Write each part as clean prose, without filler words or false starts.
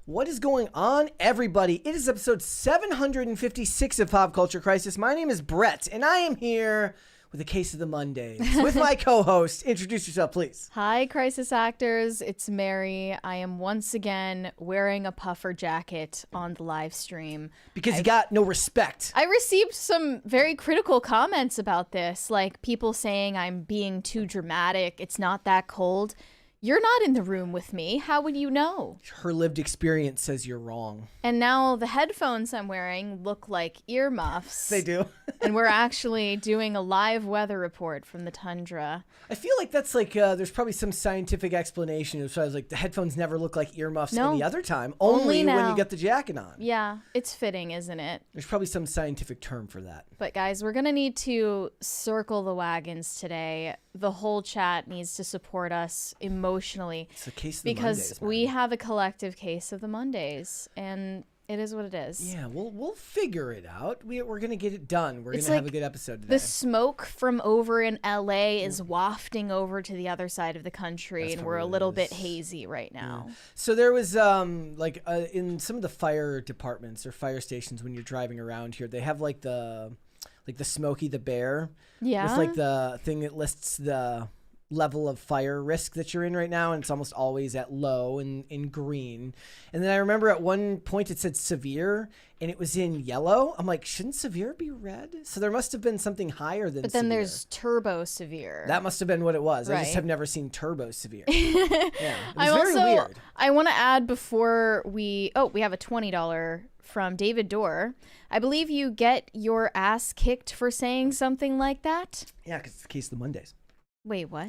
What is going on, everybody? It is episode 756 of Pop Culture Crisis. My name is Brett, and I am here with a case of the Mondays with my co-host. Introduce yourself, please. Hi, Crisis Actors. It's Mary. I am once again wearing a puffer jacket on the live stream. Because you got no respect. I received some very critical comments about this, like people saying I'm being too dramatic. It's not that cold. You're not in the room with me. How would you know? Her lived experience says you're wrong. And now the headphones I'm wearing look like earmuffs. They do. And we're actually doing a live weather report from the tundra. I feel like that's like, there's probably some scientific explanation. So I was like, the headphones never look like earmuffs any other time. Only when you get the jacket on. Yeah, it's fitting, isn't it? There's probably some scientific term for that. But guys, we're going to need to circle the wagons today. The whole chat needs to support us emotionally. It's a case of the because Mondays, man. we have a collective case of the Mondays, and it is what it is. Yeah, we'll figure it out. We're gonna get it done. We're gonna have a good episode today. The smoke from over in LA is wafting over to the other side of the country, and we're a little bit hazy right now. Yeah. So there was in some of the fire departments or fire stations when you're driving around here, they have like the Smokey the Bear. Yeah. It's like the thing that lists the level of fire risk that you're in right now, and it's almost always at low and in green. And then I remember at one point it said severe, and it was in yellow. I'm like, shouldn't severe be red? So there must have been something higher than severe. But then there's turbo severe. That must have been what it was. Right. I just have never seen turbo severe. Yeah, it was very weird. I want to add before we have a $20 from David Dorr. I believe you get your ass kicked for saying something like that. Yeah, because it's the case of the Mondays. Wait, what?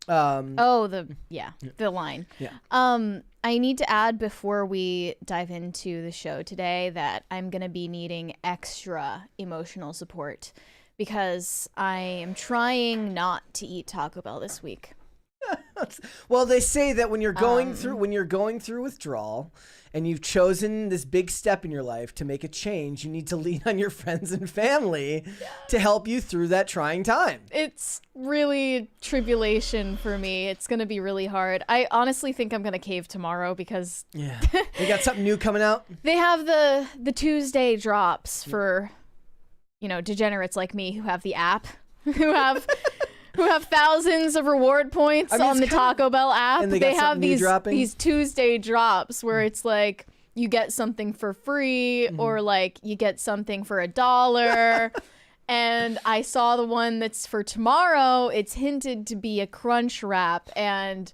The line. Yeah. I need to add before we dive into the show today that I'm going to be needing extra emotional support because I am trying not to eat Taco Bell this week. Well, they say that when you're going through withdrawal and you've chosen this big step in your life to make a change, you need to lean on your friends and family to help you through that trying time. It's really tribulation for me. It's going to be really hard. I honestly think I'm going to cave tomorrow because they got something new coming out. They have the Tuesday drops for, degenerates like me who have the app, who have thousands of reward points on the Taco Bell app. And they have these Tuesday drops where it's like you get something for free or like you get something for $1. And I saw the one that's for tomorrow. It's hinted to be a crunch wrap. And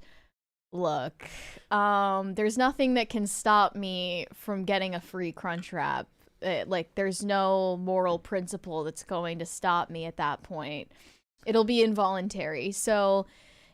look, there's nothing that can stop me from getting a free crunch wrap. There's no moral principle that's going to stop me at that point. It'll be involuntary. So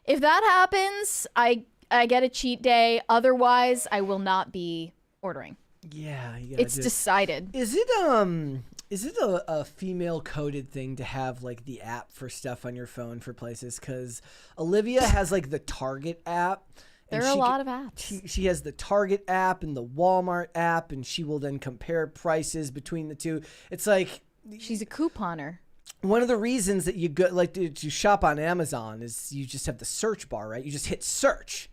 if that happens, I get a cheat day. Otherwise, I will not be ordering. Yeah, it's decided. Is it a female coded thing to have like the app for stuff on your phone for places? Because Olivia has like the Target app. There are a lot of apps. She has the Target app and the Walmart app, and she will then compare prices between the two. It's like she's a couponer. One of the reasons that you go to shop on Amazon is you just have the search bar, right? You just hit search.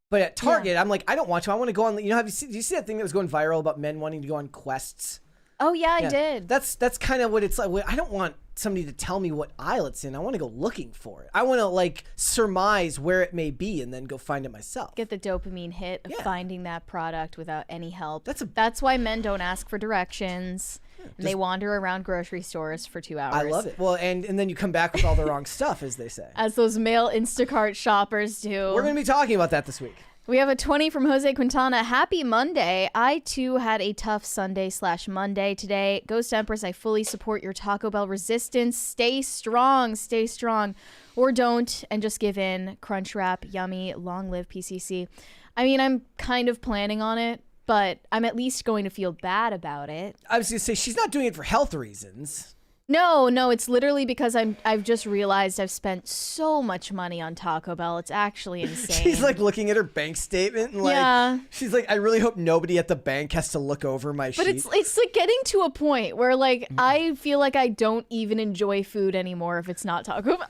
But at Target, I'm like, I don't want to. I want to go on. Do you see that thing that was going viral about men wanting to go on quests? Oh yeah, I did. That's kind of what it's like. I don't want somebody to tell me what aisle it's in. I want to go looking for it. I want to surmise where it may be and then go find it myself. Get the dopamine hit of finding that product without any help. That's why men don't ask for directions. And they wander around grocery stores for 2 hours. I love it. Well, and then you come back with all the wrong stuff, as they say. As those male Instacart shoppers do. We're going to be talking about that this week. We have a 20 from Jose Quintana. Happy Monday. I, too, had a tough Sunday/Monday today. Ghost Empress, I fully support your Taco Bell resistance. Stay strong. Stay strong. Or don't, and just give in. Crunch Wrap, yummy, long live PCC. I mean, I'm kind of planning on it, but I'm at least going to feel bad about it. I was going to say, she's not doing it for health reasons. No, it's literally because I've just realized I've spent so much money on Taco Bell. It's actually insane. She's like looking at her bank statement and she's like, I really hope nobody at the bank has to look over my sheet. But it's like getting to a point where I feel like I don't even enjoy food anymore if it's not Taco Bell.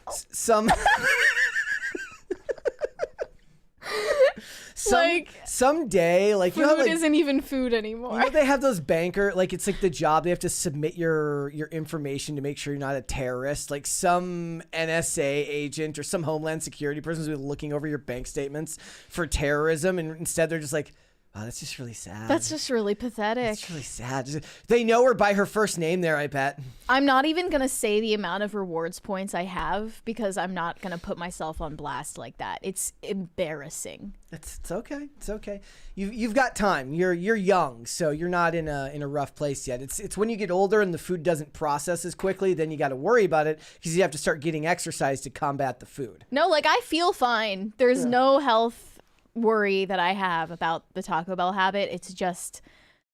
someday, like food you know, like, isn't even food anymore. You know, they have those banker, like it's like the job they have to submit your information to make sure you're not a terrorist. Like some NSA agent or some Homeland Security person who's looking over your bank statements for terrorism, and instead they're just like, oh, that's just really sad. That's just really pathetic. It's really sad. They know her by her first name there, I bet. I'm not even going to say the amount of rewards points I have because I'm not going to put myself on blast like that. It's embarrassing. It's okay. It's okay. You've got time. You're young, so you're not in a rough place yet. It's when you get older and the food doesn't process as quickly, then you got to worry about it because you have to start getting exercise to combat the food. No, like I feel fine. There's no health worry that I have about the Taco Bell habit. It's just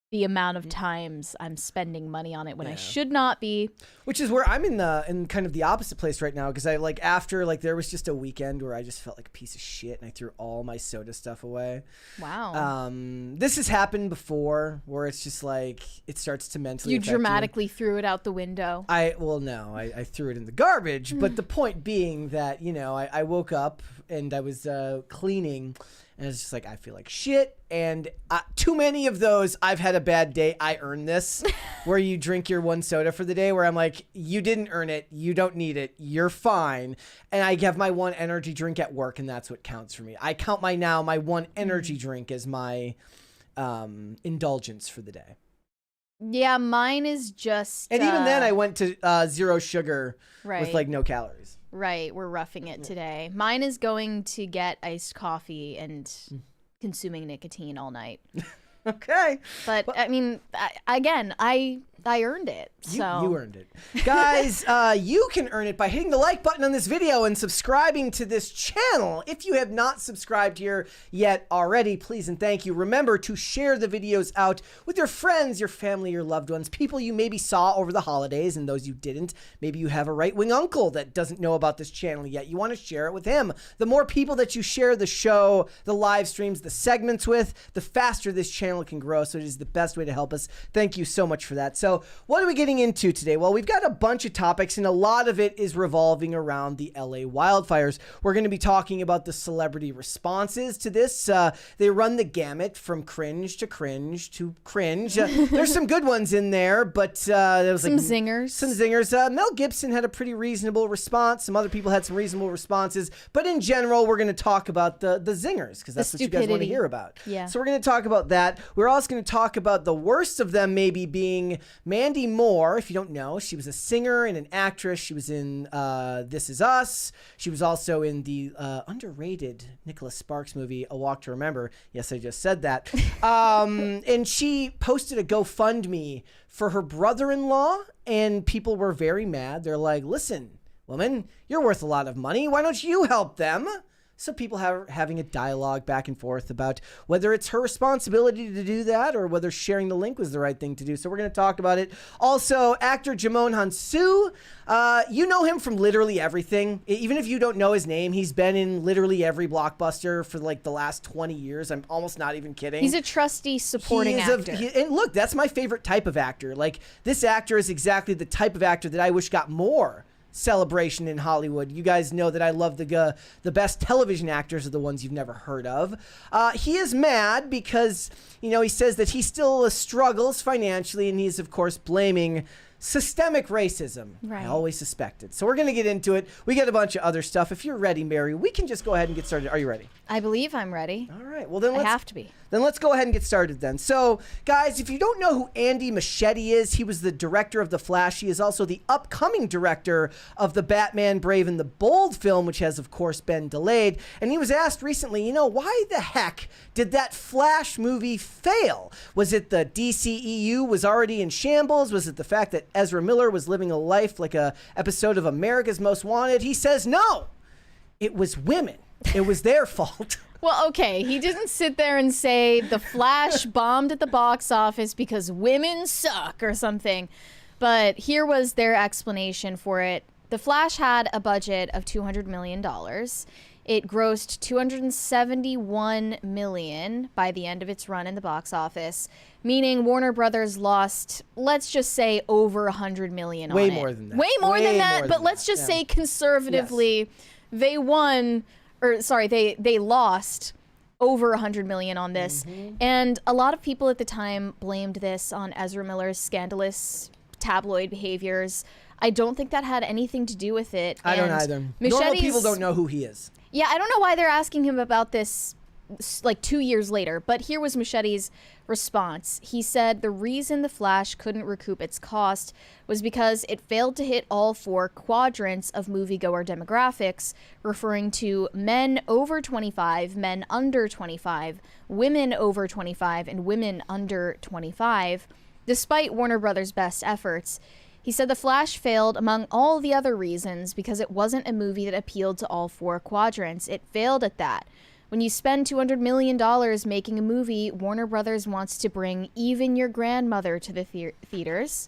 the amount of times I'm spending money on it when I should not be. Which is where I'm in kind of the opposite place right now, because I after there was just a weekend where I just felt like a piece of shit and I threw all my soda stuff away. Wow. This has happened before where it's just like it starts to mentally affect dramatically threw it out the window. I threw it in the garbage, but the point being that, I woke up and I was cleaning. And it's just like, I feel like shit. And too many of those, I've had a bad day, I earned this, where you drink your one soda for the day, where I'm like, you didn't earn it. You don't need it. You're fine. And I have my one energy drink at work, and that's what counts for me. I count my one energy drink as my indulgence for the day. Yeah, mine is just... And even then, I went to 0 sugar with no calories. Right, we're roughing it today. Mine is going to get iced coffee and consuming nicotine all night. Okay. But I mean, I earned it. So you earned it. Guys, you can earn it by hitting the like button on this video and subscribing to this channel. If you have not subscribed here yet already, please and thank you. Remember to share the videos out with your friends, your family, your loved ones, people you maybe saw over the holidays, and those you didn't. Maybe you have a right-wing uncle that doesn't know about this channel yet. You want to share it with him. The more people that you share the show, the live streams, the segments with, the faster this channel can grow. So it is the best way to help us. Thank you so much for that. So what are we getting into today? Well, we've got a bunch of topics, and a lot of it is revolving around the LA wildfires. We're going to be talking about the celebrity responses to this. They run the gamut from cringe to cringe to cringe. There's some good ones in there, but there was some zingers. Some zingers. Mel Gibson had a pretty reasonable response. Some other people had some reasonable responses, but in general, we're going to talk about the zingers because that's what you guys want to hear about. Yeah. So we're going to talk about that. We're also going to talk about the worst of them, maybe being Mandy Moore. If you don't know, she was a singer and an actress. She was in This Is Us. She was also in the underrated Nicholas Sparks movie, A Walk to Remember. Yes, I just said that. And she posted a GoFundMe for her brother-in-law, and people were very mad. They're like, listen, woman, you're worth a lot of money. Why don't you help them? So people having a dialogue back and forth about whether it's her responsibility to do that or whether sharing the link was the right thing to do. So we're going to talk about it. Also, actor Jimon Hansu, you know him from literally everything. Even if you don't know his name, he's been in literally every blockbuster for the last 20 years. I'm almost not even kidding. He's a trusty supporting actor. And look, that's my favorite type of actor. This actor is exactly the type of actor that I wish got more celebration in Hollywood. You guys know that I love the best television actors are the ones you've never heard of. He is mad because, he says that he still struggles financially, and he's, of course, blaming systemic racism. Right. I always suspected. So we're going to get into it. We got a bunch of other stuff. If you're ready, Mary, we can just go ahead and get started. Are you ready? I believe I'm ready. All right. Well, then I have to be. Then let's go ahead and get started then. So, guys, if you don't know who Andy Muschietti is, he was the director of The Flash. He is also the upcoming director of the Batman Brave and the Bold film, which has, of course, been delayed. And he was asked recently, why the heck did that Flash movie fail? Was it the DCEU was already in shambles? Was it the fact that Ezra Miller was living a life like a episode of America's Most Wanted? He says, no, it was women. It was their fault. Well, okay, he didn't sit there and say the Flash bombed at the box office because women suck or something. But here was their explanation for it. The Flash had a budget of $200 million. It grossed $271 million by the end of its run in the box office, meaning Warner Brothers lost, let's just say, over $100 million on it. Way more than that. Way more than that, but let's just say conservatively, they lost over 100 million on this. And a lot of people at the time blamed this on Ezra Miller's scandalous tabloid behaviors. I don't think that had anything to do with it. I don't either. Normal people don't know who he is. Yeah, I don't know why they're asking him about this like 2 years later, but here was Machete's response. He said the reason The Flash couldn't recoup its cost was because it failed to hit all 4 quadrants of moviegoer demographics, referring to men over 25, men under 25, women over 25, and women under 25, despite Warner Brothers' best efforts. He said The Flash failed among all the other reasons because it wasn't a movie that appealed to all 4 quadrants. It failed at that. When you spend $200 million making a movie, Warner Brothers wants to bring even your grandmother to the theaters.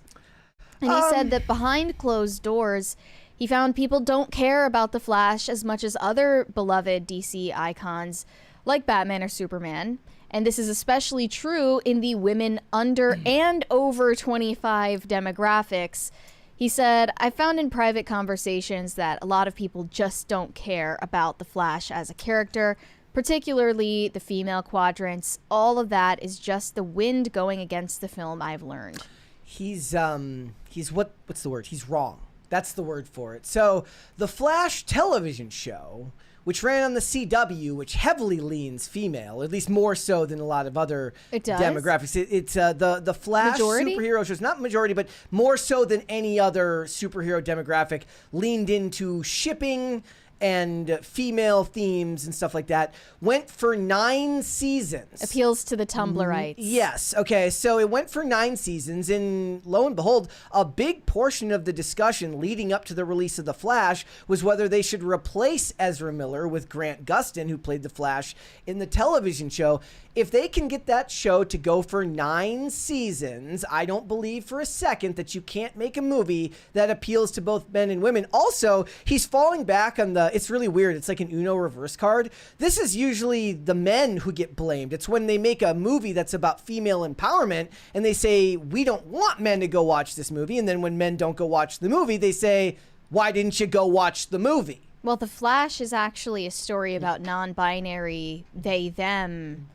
And he said that behind closed doors, he found people don't care about The Flash as much as other beloved DC icons like Batman or Superman. And this is especially true in the women under and over 25 demographics. He said, I found in private conversations that a lot of people just don't care about The Flash as a character, particularly the female quadrants. All of that is just the wind going against the film, I've learned. He's what's the word? He's wrong. That's the word for it. So the Flash television show, which ran on the CW, which heavily leans female, at least more so than a lot of other demographics. It's the Flash superhero shows, not majority, but more so than any other superhero demographic, leaned into shipping and female themes and stuff like that. Went for 9 seasons. Appeals to the Tumblrites. Yes. Okay. So it went for 9 seasons, and lo and behold, a big portion of the discussion leading up to the release of The Flash was whether they should replace Ezra Miller with Grant Gustin, who played The Flash in the television show. If they can get that show to go for 9 seasons, I don't believe for a second that you can't make a movie that appeals to both men and women. Also, he's falling back on it's really weird. It's like an Uno reverse card. This is usually the men who get blamed. It's when they make a movie that's about female empowerment and they say, we don't want men to go watch this movie. And then when men don't go watch the movie, they say, why didn't you go watch the movie? Well, The Flash is actually a story about non-binary they-them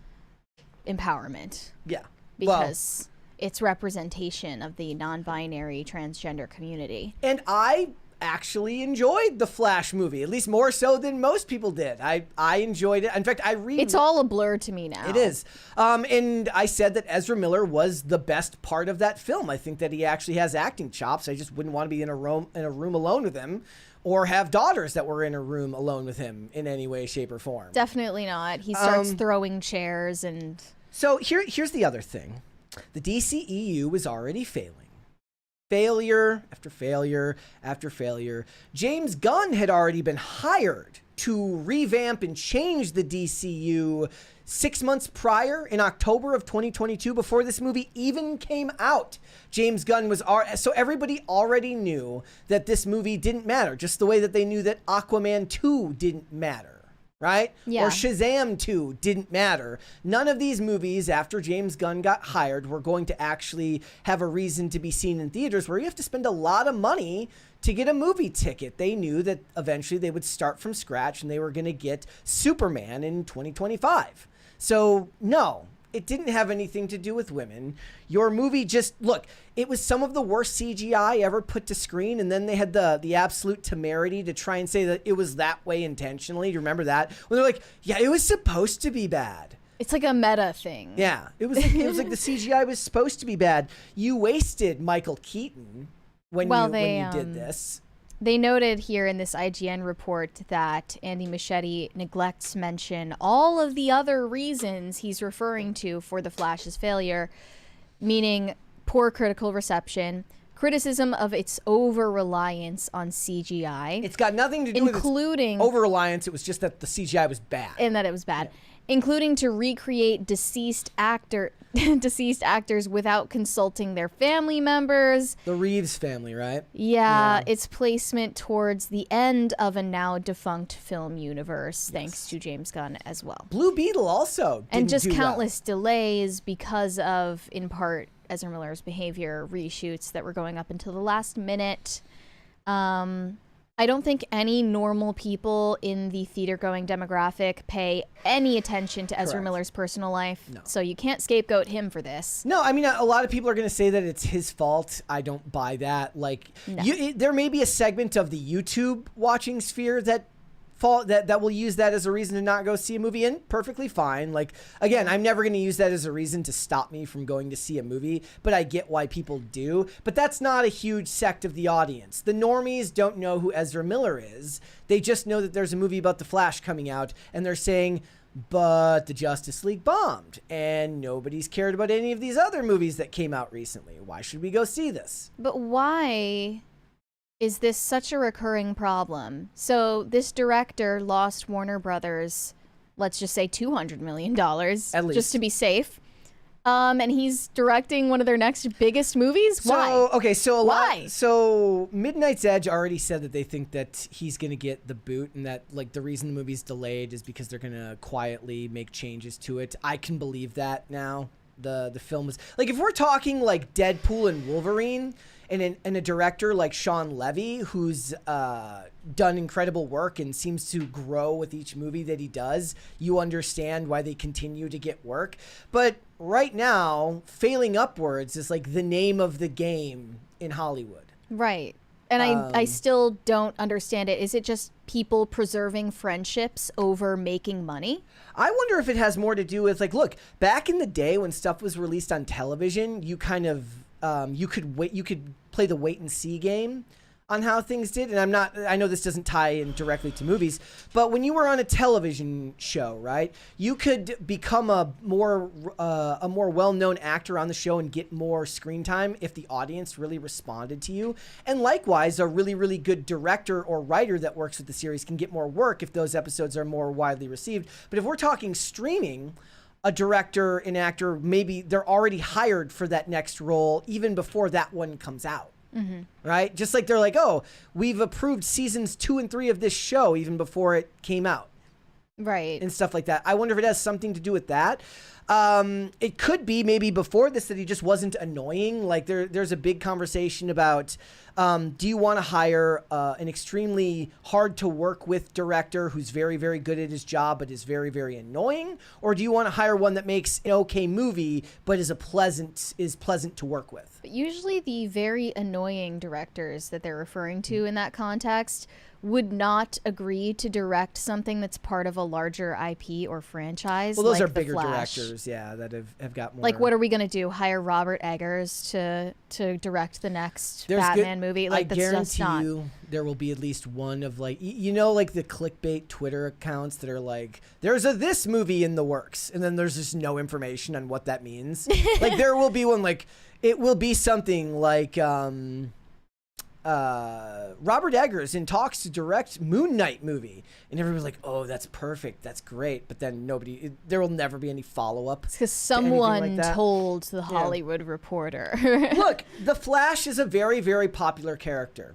empowerment. Yeah. Because it's representation of the non-binary transgender community. And I actually enjoyed the Flash movie, at least more so than most people did. I enjoyed it. In fact, it's all a blur to me now. It is. And I said that Ezra Miller was the best part of that film. I think that he actually has acting chops. I just wouldn't want to be in a room alone with him, or have daughters that were in a room alone with him in any way, shape, or form. Definitely not. He starts throwing chairs and... So here's the other thing. The DCEU was already failing. Failure after failure after failure. James Gunn had already been hired to revamp and change the DCU 6 months prior, in October of 2022, before this movie even came out. James Gunn was so everybody already knew that this movie didn't matter, just the way that they knew that Aquaman 2 didn't matter. Right? Yeah. Or Shazam 2 didn't matter. None of these movies, after James Gunn got hired, were going to actually have a reason to be seen in theaters, where you have to spend a lot of money to get a movie ticket. They knew that eventually they would start from scratch and they were going to get Superman in 2025. So, no, it didn't have anything to do with women. Your movie it was some of the worst CGI ever put to screen, and then they had the absolute temerity to try and say that it was that way intentionally. Do you remember that? When they're like, yeah, it was supposed to be bad. It's like a meta thing. Yeah, it was like the CGI was supposed to be bad. You wasted Michael Keaton when you did this. They noted here in this IGN report that Andy Muschietti neglects to mention all of the other reasons he's referring to for The Flash's failure, meaning poor critical reception, criticism of its over-reliance on CGI. It's got nothing to do with its over-reliance. It was just that the CGI was bad. And that it was bad. Yeah. Including to recreate deceased actors without consulting their family members. The Reeves family, right? Yeah, its placement towards the end of a now defunct film universe, thanks to James Gunn as well. Blue Beetle also didn't and just do countless delays because of, in part, Ezra Miller's behavior, reshoots that were going up until the last minute. I I don't think any normal people in the theater-going demographic pay any attention to Ezra Correct. Miller's personal life. No. So you can't scapegoat him for this. No, I mean, a lot of people are going to say that it's his fault. I don't buy that. Like, No. there may be a segment of the YouTube watching sphere that will use that as a reason to not go see a movie, and perfectly fine. Like, again, I'm never going to use that as a reason to stop me from going to see a movie, but I get why people do. But that's not a huge sect of the audience. The normies don't know who Ezra Miller is. They just know that there's a movie about the Flash coming out, and they're saying, but the Justice League bombed, and nobody's cared about any of these other movies that came out recently. Why should we go see this? But why is this such a recurring problem? So this director lost Warner Brothers, let's just say $200 million, At least. just to be safe. And he's directing one of their next biggest movies? Why? Okay, so Why? So Midnight's Edge already said that they think that he's going to get the boot, and that like the reason the movie's delayed is because they're going to quietly make changes to it. I can believe that now. The film was like, if we're talking like Deadpool and Wolverine, and a director like Sean Levy, who's done incredible work and seems to grow with each movie that he does, you understand why they continue to get work. But right now, failing upwards is like the name of the game in Hollywood. Right. And I still don't understand it. Is it just people preserving friendships over making money? I wonder if it has more to do with, like, look, back in the day when stuff was released on television, you kind of you could play the wait and see game on how things did. And I know this doesn't tie in directly to movies, but when you were on a television show, right, you could become a more well-known actor on the show and get more screen time if the audience really responded to you. And likewise, a really, really good director or writer that works with the series can get more work if those episodes are more widely received. But if we're talking streaming, a director, an actor, maybe they're already hired for that next role even before that one comes out. Mm-hmm. Right? Just like they're like, oh, we've approved seasons 2 and 3 of this show even before it came out. Right. And stuff like that. I wonder if it has something to do with that. It could be maybe before this that he just wasn't annoying. Like there's a big conversation about, do you want to hire an extremely hard to work with director who's very, very good at his job but is very, very annoying? Or do you want to hire one that makes an okay movie but is pleasant to work with? But usually the very annoying directors that they're referring to in that context would not agree to direct something that's part of a larger IP or franchise. Well, those like are bigger The Flash. directors, yeah, that have got more. Like, what are we going to do? Hire Robert Eggers to direct the next Batman movie? Like, I that's just guarantee not. you there will be at least one of, like, you know, like the clickbait Twitter accounts that are like, there's this movie in the works, and then there's just no information on what that means. Like, there will be one, like, it will be something like Robert Eggers in talks to direct Moon Knight movie, and everybody's like, oh, that's perfect, that's great, but then there will never be any follow-up. It's because someone like told the Hollywood Reporter. Look, the Flash is a very, very popular character.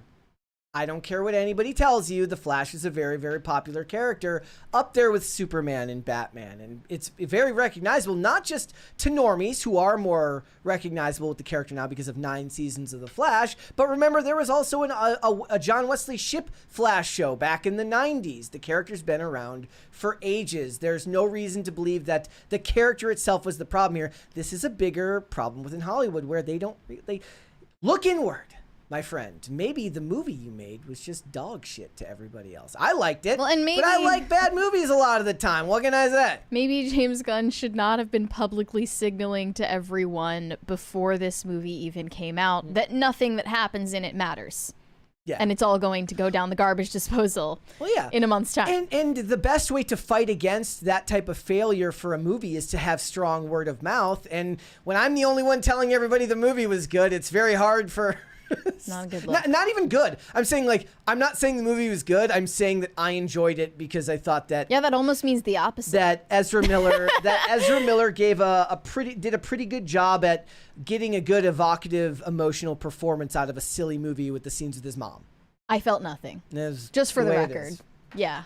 I don't care what anybody tells you. The Flash is a very, very popular character, up there with Superman and Batman. And it's very recognizable, not just to normies who are more recognizable with the character now because of 9 seasons of The Flash, but remember there was also a John Wesley Shipp Flash show back in the 90s. The character's been around for ages. There's no reason to believe that the character itself was the problem here. This is a bigger problem within Hollywood where they look inward. My friend, maybe the movie you made was just dog shit to everybody else. I liked it, Well, and but I like bad movies a lot of the time. What can I say? Maybe James Gunn should not have been publicly signaling to everyone before this movie even came out that nothing that happens in it matters. Yeah. And it's all going to go down the garbage disposal in a month's time. And the best way to fight against that type of failure for a movie is to have strong word of mouth. And when I'm the only one telling everybody the movie was good, it's very hard for... Not a good look. Not even good. I'm saying, like, I'm not saying the movie was good. I'm saying that I enjoyed it because I thought that... Yeah, that almost means the opposite. That Ezra Miller gave did a pretty good job at getting a good, evocative, emotional performance out of a silly movie with the scenes with his mom. I felt nothing. Just for the record. Yeah.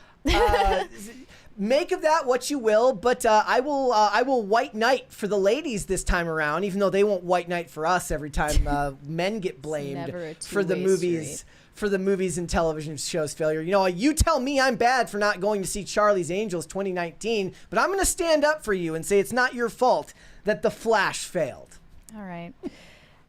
Make of that what you will, but I will white knight for the ladies this time around, even though they won't white knight for us every time men get blamed for the movies for the movies and television shows failure. You know, you tell me I'm bad for not going to see Charlie's Angels 2019, but I'm going to stand up for you and say it's not your fault that The Flash failed. All right.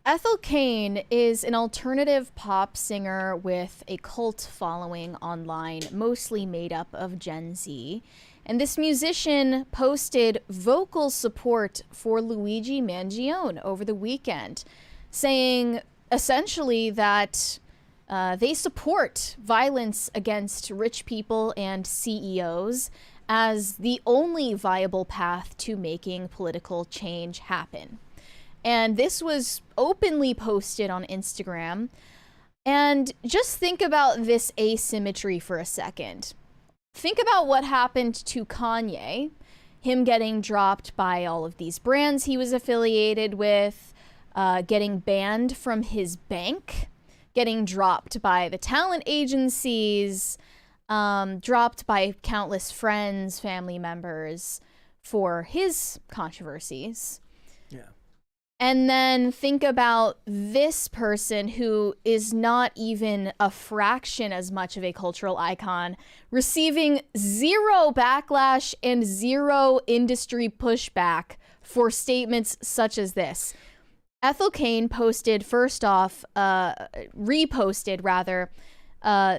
Ethel Cain is an alternative pop singer with a cult following online, mostly made up of Gen Z. And this musician posted vocal support for Luigi Mangione over the weekend, saying essentially that they support violence against rich people and CEOs as the only viable path to making political change happen. And this was openly posted on Instagram. And just think about this asymmetry for a second. Think about what happened to Kanye, him getting dropped by all of these brands he was affiliated with, getting banned from his bank, getting dropped by the talent agencies, dropped by countless friends, family members for his controversies. Yeah. And then think about this person who is not even a fraction as much of a cultural icon, receiving zero backlash and zero industry pushback for statements such as this. Ethel Cain posted reposted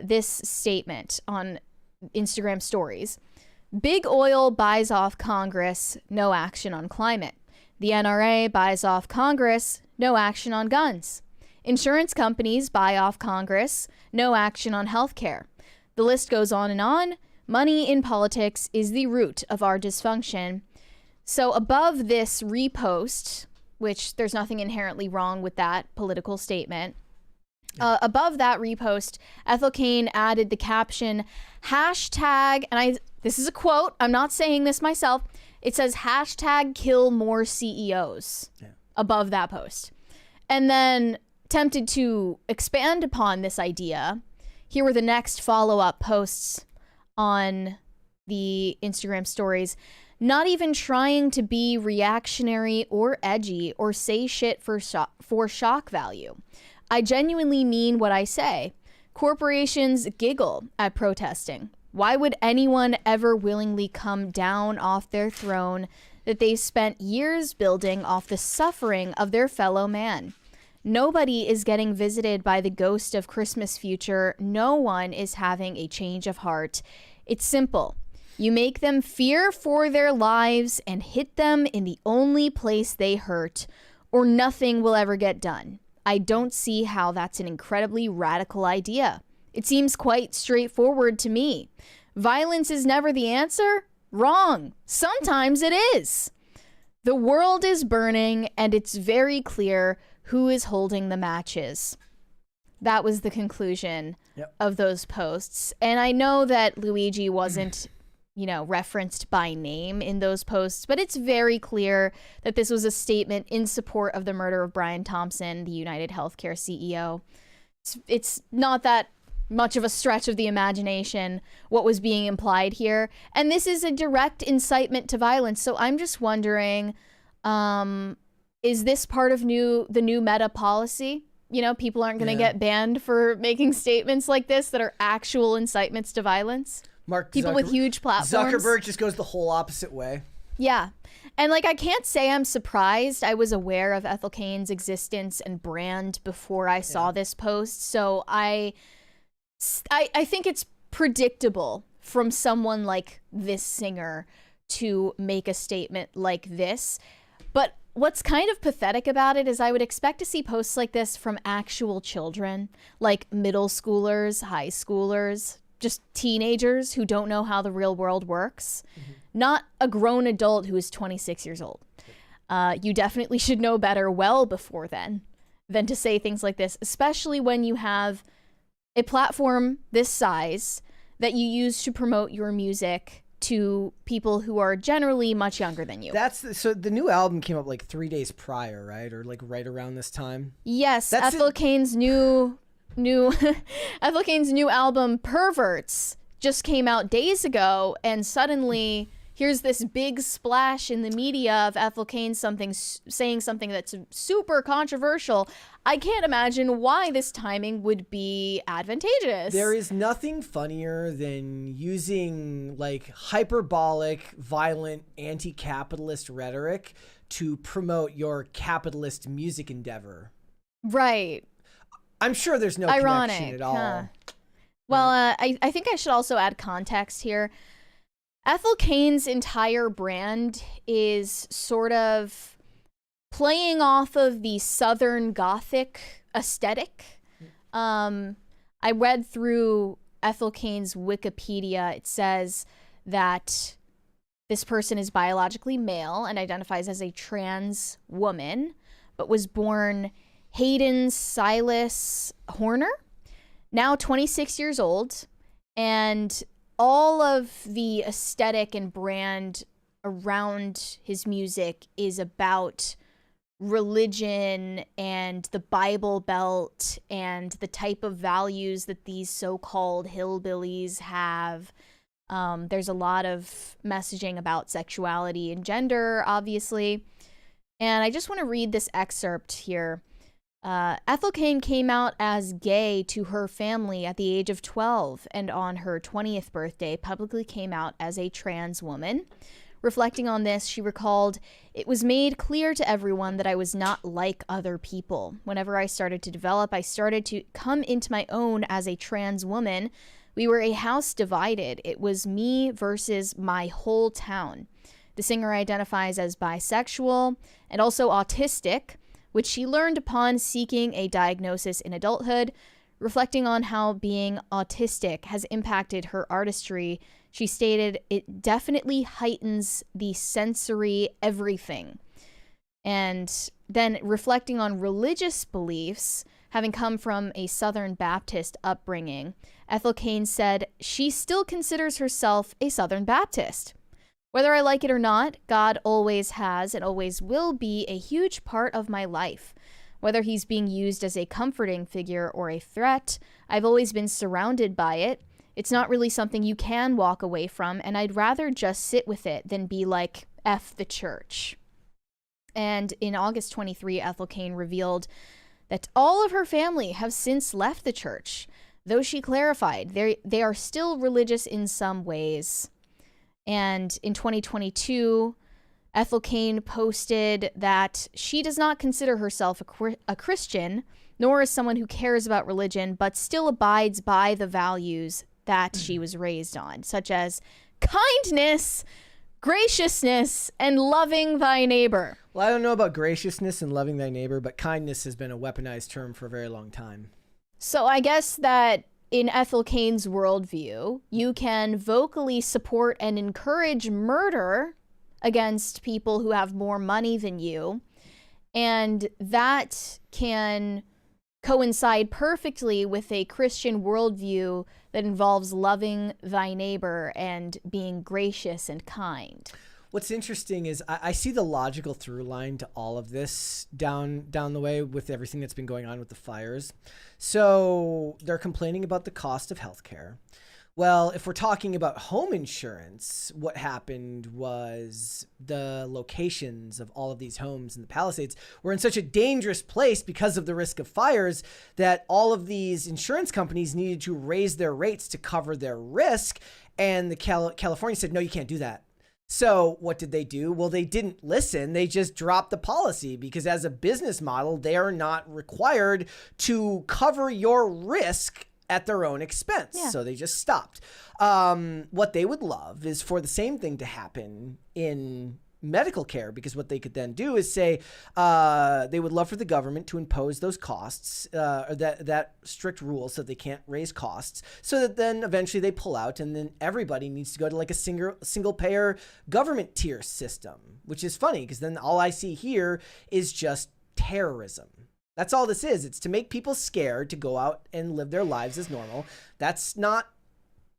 this statement on Instagram stories. Big oil buys off Congress, no action on climate. The NRA buys off Congress, no action on guns. Insurance companies buy off Congress, no action on healthcare. The list goes on and on. Money in politics is the root of our dysfunction. So above this repost, which there's nothing inherently wrong with that political statement, above that repost, Ethel Cain added the caption, hashtag, and this is a quote, I'm not saying this myself, it says hashtag kill more CEOs above that post. And then tempted to expand upon this idea, here were the next follow-up posts on the Instagram stories. Not even trying to be reactionary or edgy or say shit for shock value. I genuinely mean what I say. Corporations giggle at protesting. Why would anyone ever willingly come down off their throne that they've spent years building off the suffering of their fellow man? Nobody is getting visited by the ghost of Christmas future. No one is having a change of heart. It's simple. You make them fear for their lives and hit them in the only place they hurt, or nothing will ever get done. I don't see how that's an incredibly radical idea. It seems quite straightforward to me. Violence is never the answer? Wrong. Sometimes it is. The world is burning, and it's very clear who is holding the matches. That was the conclusion of those posts. And I know that Luigi wasn't referenced by name in those posts, but it's very clear that this was a statement in support of the murder of Brian Thompson, the United Healthcare CEO. It's not that much of a stretch of the imagination what was being implied here. And this is a direct incitement to violence. So I'm just wondering, is this part of the new meta policy? People aren't going to get banned for making statements like this that are actual incitements to violence. People with huge platforms. Zuckerberg just goes the whole opposite way. Yeah. And I can't say I'm surprised. I was aware of Ethel Cain's existence and brand before I saw this post. So I think it's predictable from someone like this singer to make a statement like this. But what's kind of pathetic about it is I would expect to see posts like this from actual children, like middle schoolers, high schoolers, just teenagers who don't know how the real world works, not a grown adult who is 26 years old. You definitely should know better well before then than to say things like this, especially when you have a platform this size that you use to promote your music to people who are generally much younger than you. So the new album came up 3 days prior, right? Or right around this time? Yes, Ethel Cain's new album Perverts just came out days ago, and suddenly here's this big splash in the media of Ethel Cain saying something that's super controversial. I can't imagine why this timing would be advantageous. There is nothing funnier than using like hyperbolic, violent, anti-capitalist rhetoric to promote your capitalist music endeavor. Right. I'm sure there's no connection at all. Huh. Well, I think I should also add context here. Ethel Cain's entire brand is sort of playing off of the Southern Gothic aesthetic. I read through Ethel Cain's Wikipedia. It says that this person is biologically male and identifies as a trans woman, but was born Hayden Silas Horner, now 26 years old, and all of the aesthetic and brand around his music is about religion and the Bible Belt and the type of values that these so-called hillbillies have. There's a lot of messaging about sexuality and gender, obviously. And I just want to read this excerpt here. Ethel Cain came out as gay to her family at the age of 12, and on her 20th birthday publicly came out as a trans woman. Reflecting on this, she recalled, "It was made clear to everyone that I was not like other people. Whenever I started to develop, I started to come into my own as a trans woman. We were a house divided. It was me versus my whole town." The singer identifies as bisexual and also autistic, which she learned upon seeking a diagnosis in adulthood. Reflecting on how being autistic has impacted her artistry, she stated, "It definitely heightens the sensory everything." And then reflecting on religious beliefs, having come from a Southern Baptist upbringing, Ethel Cain said she still considers herself a Southern Baptist. "Whether I like it or not, God always has and always will be a huge part of my life. Whether he's being used as a comforting figure or a threat, I've always been surrounded by it. It's not really something you can walk away from, and I'd rather just sit with it than be like, F the church." And in August 23, Ethel Cain revealed that all of her family have since left the church, though she clarified they are still religious in some ways. And in 2022, Ethel Cain posted that she does not consider herself a Christian, nor is someone who cares about religion, but still abides by the values that she was raised on, such as kindness, graciousness, and loving thy neighbor. Well, I don't know about graciousness and loving thy neighbor, but kindness has been a weaponized term for a very long time. So I guess that in Ethel Cain's worldview, you can vocally support and encourage murder against people who have more money than you, and that can coincide perfectly with a Christian worldview that involves loving thy neighbor and being gracious and kind. What's interesting is I see the logical through line to all of this down the way with everything that's been going on with the fires. So they're complaining about the cost of healthcare. Well, if we're talking about home insurance, what happened was the locations of all of these homes in the Palisades were in such a dangerous place because of the risk of fires that all of these insurance companies needed to raise their rates to cover their risk. And the California said, no, you can't do that. So what did they do? Well, they didn't listen. They just dropped the policy because as a business model, they are not required to cover your risk at their own expense. Yeah. So they just stopped. What they would love is for the same thing to happen in medical care, because what they could then do is say they would love for the government to impose those costs, or that strict rule, so they can't raise costs, so that then eventually they pull out and then everybody needs to go to like a single payer government tier system, which is funny because then all I see here is just terrorism. That's all this is. It's to make people scared to go out and live their lives as normal. That's not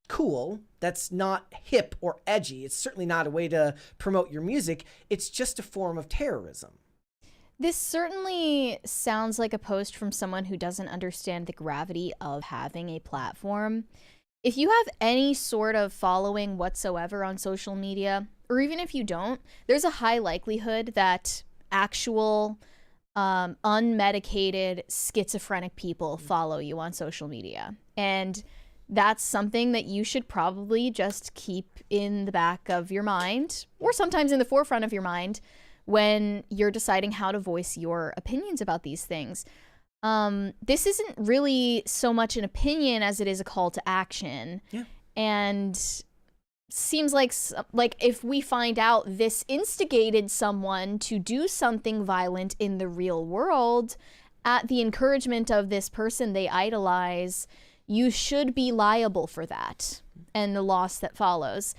cool. That's not hip or edgy. It's certainly not a way to promote your music. It's just a form of terrorism. This certainly sounds like a post from someone who doesn't understand the gravity of having a platform. if you have any sort of following whatsoever on social media, or even if you don't, there's a high likelihood that actual unmedicated schizophrenic people follow you on social media. And that's something that you should probably just keep in the back of your mind, or sometimes in the forefront of your mind, when you're deciding how to voice your opinions about these things. This isn't really so much an opinion as it is a call to action. Yeah. And seems like if we find out this instigated someone to do something violent in the real world at the encouragement of this person they idolize, you should be liable for that and the loss that follows.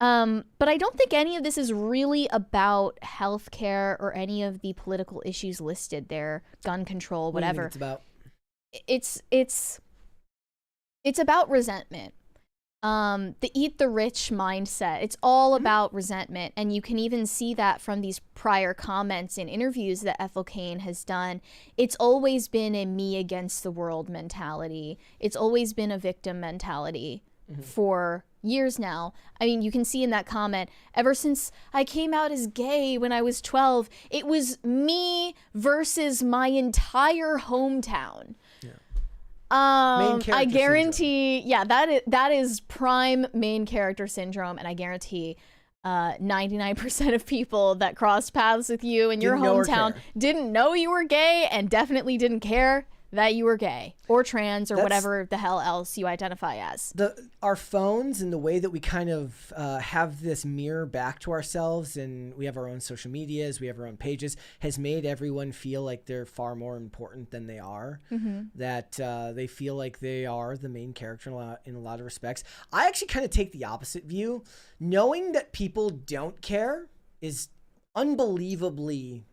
But I don't think any of this is really about healthcare or any of the political issues listed there, gun control, whatever. What do you think it's about? It's about resentment. The eat the rich mindset. It's all about resentment. And you can even see that from these prior comments in interviews that Ethel Cain has done. It's always been a me against the world mentality. It's always been a victim mentality for years now. I mean, you can see in that comment, ever since I came out as gay when I was 12, it was me versus my entire hometown. I guarantee, syndrome. That is prime main character syndrome, and I guarantee 99% of people that crossed paths with you in your hometown didn't know you were gay and definitely didn't care that you were gay or trans or whatever the hell else you identify as. Our phones and the way that we kind of have this mirror back to ourselves, and we have our own social medias, we have our own pages, has made everyone feel like they're far more important than they are. That they feel like they are the main character in a lot of respects. I actually kind of take the opposite view. Knowing that people don't care is unbelievably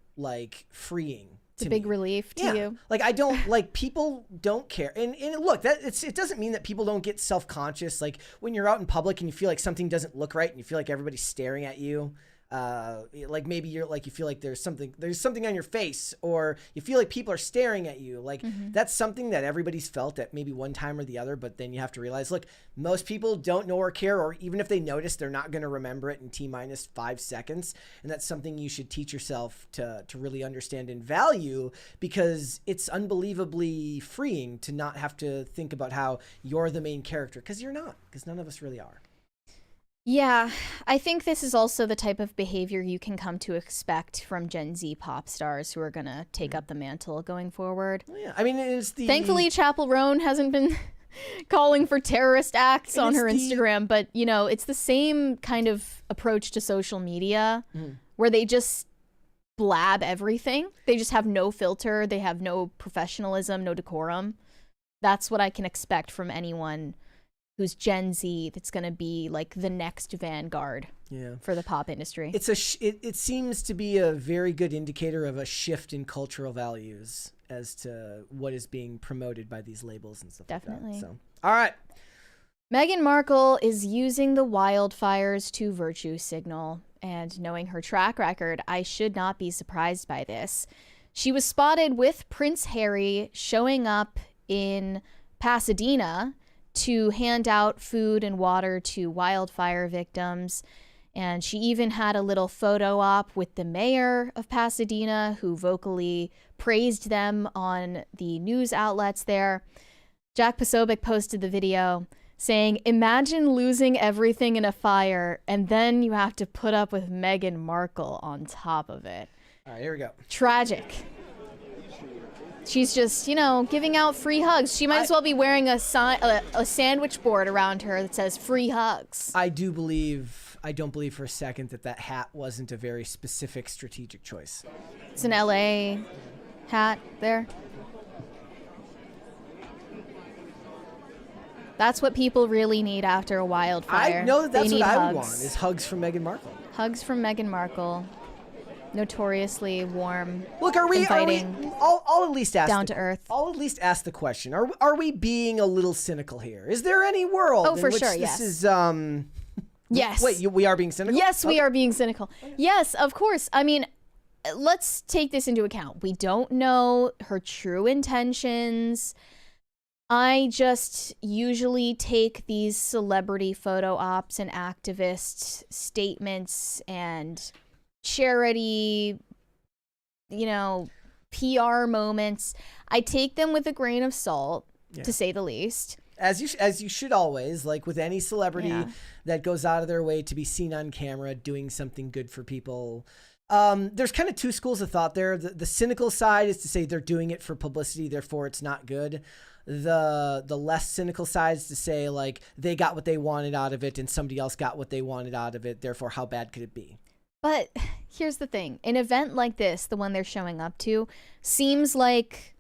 freeing. It's a big relief to you. Like, I don't people don't care. And look, it doesn't mean that people don't get self-conscious. Like when you're out in public and you feel like something doesn't look right and you feel like everybody's staring at you. Like maybe you feel like there's something on your face, or you feel like people are staring at you. Like that's something that everybody's felt at maybe one time or the other, but then you have to realize, look, most people don't know or care, or even if they notice, they're not going to remember it in T-minus 5 seconds. And that's something you should teach yourself to really understand and value, because it's unbelievably freeing to not have to think about how you're the main character, because you're not, because none of us really are. Yeah, I think this is also the type of behavior you can come to expect from Gen Z pop stars who are going to take up the mantle going forward. Well, yeah, I mean, thankfully, Chapel Roan hasn't been calling for terrorist acts on her Instagram, but, it's the same kind of approach to social media where they just blab everything. They just have no filter. They have no professionalism, no decorum. That's what I can expect from anyone who's Gen Z that's going to be like the next vanguard for the pop industry. It seems to be a very good indicator of a shift in cultural values as to what is being promoted by these labels and stuff. Definitely. Like that. So, all right. Meghan Markle is using the wildfires to virtue signal, and knowing her track record, I should not be surprised by this. She was spotted with Prince Harry showing up in Pasadena to hand out food and water to wildfire victims. And she even had a little photo op with the mayor of Pasadena, who vocally praised them on the news outlets there. Jack Posobiec posted the video saying, "Imagine losing everything in a fire, and then you have to put up with Meghan Markle on top of it." All right, here we go. Tragic. She's just, giving out free hugs. She might as well be wearing a sandwich board around her that says free hugs. I don't believe for a second that hat wasn't a very specific strategic choice. It's an LA hat there. That's what people really need after a wildfire. I know that's what I would want, hugs. is hugs from Meghan Markle. Hugs from Meghan Markle. Notoriously warm. Look, I'll at least ask down to earth. I'll at least ask the question: Are we being a little cynical here? Is there any world in which this is? Yes. Wait, we are being cynical? Yes, we are being cynical. Yes, of course. I mean, let's take this into account. We don't know her true intentions. I just usually take these celebrity photo ops and activist statements and charity, PR moments. I take them with a grain of salt, to say the least. As you should always, like with any celebrity that goes out of their way to be seen on camera doing something good for people. There's kind of two schools of thought there. The cynical side is to say they're doing it for publicity, therefore it's not good. The less cynical side is to say, like, they got what they wanted out of it and somebody else got what they wanted out of it, therefore how bad could it be? But here's the thing. An event like this, the one they're showing up to, seems like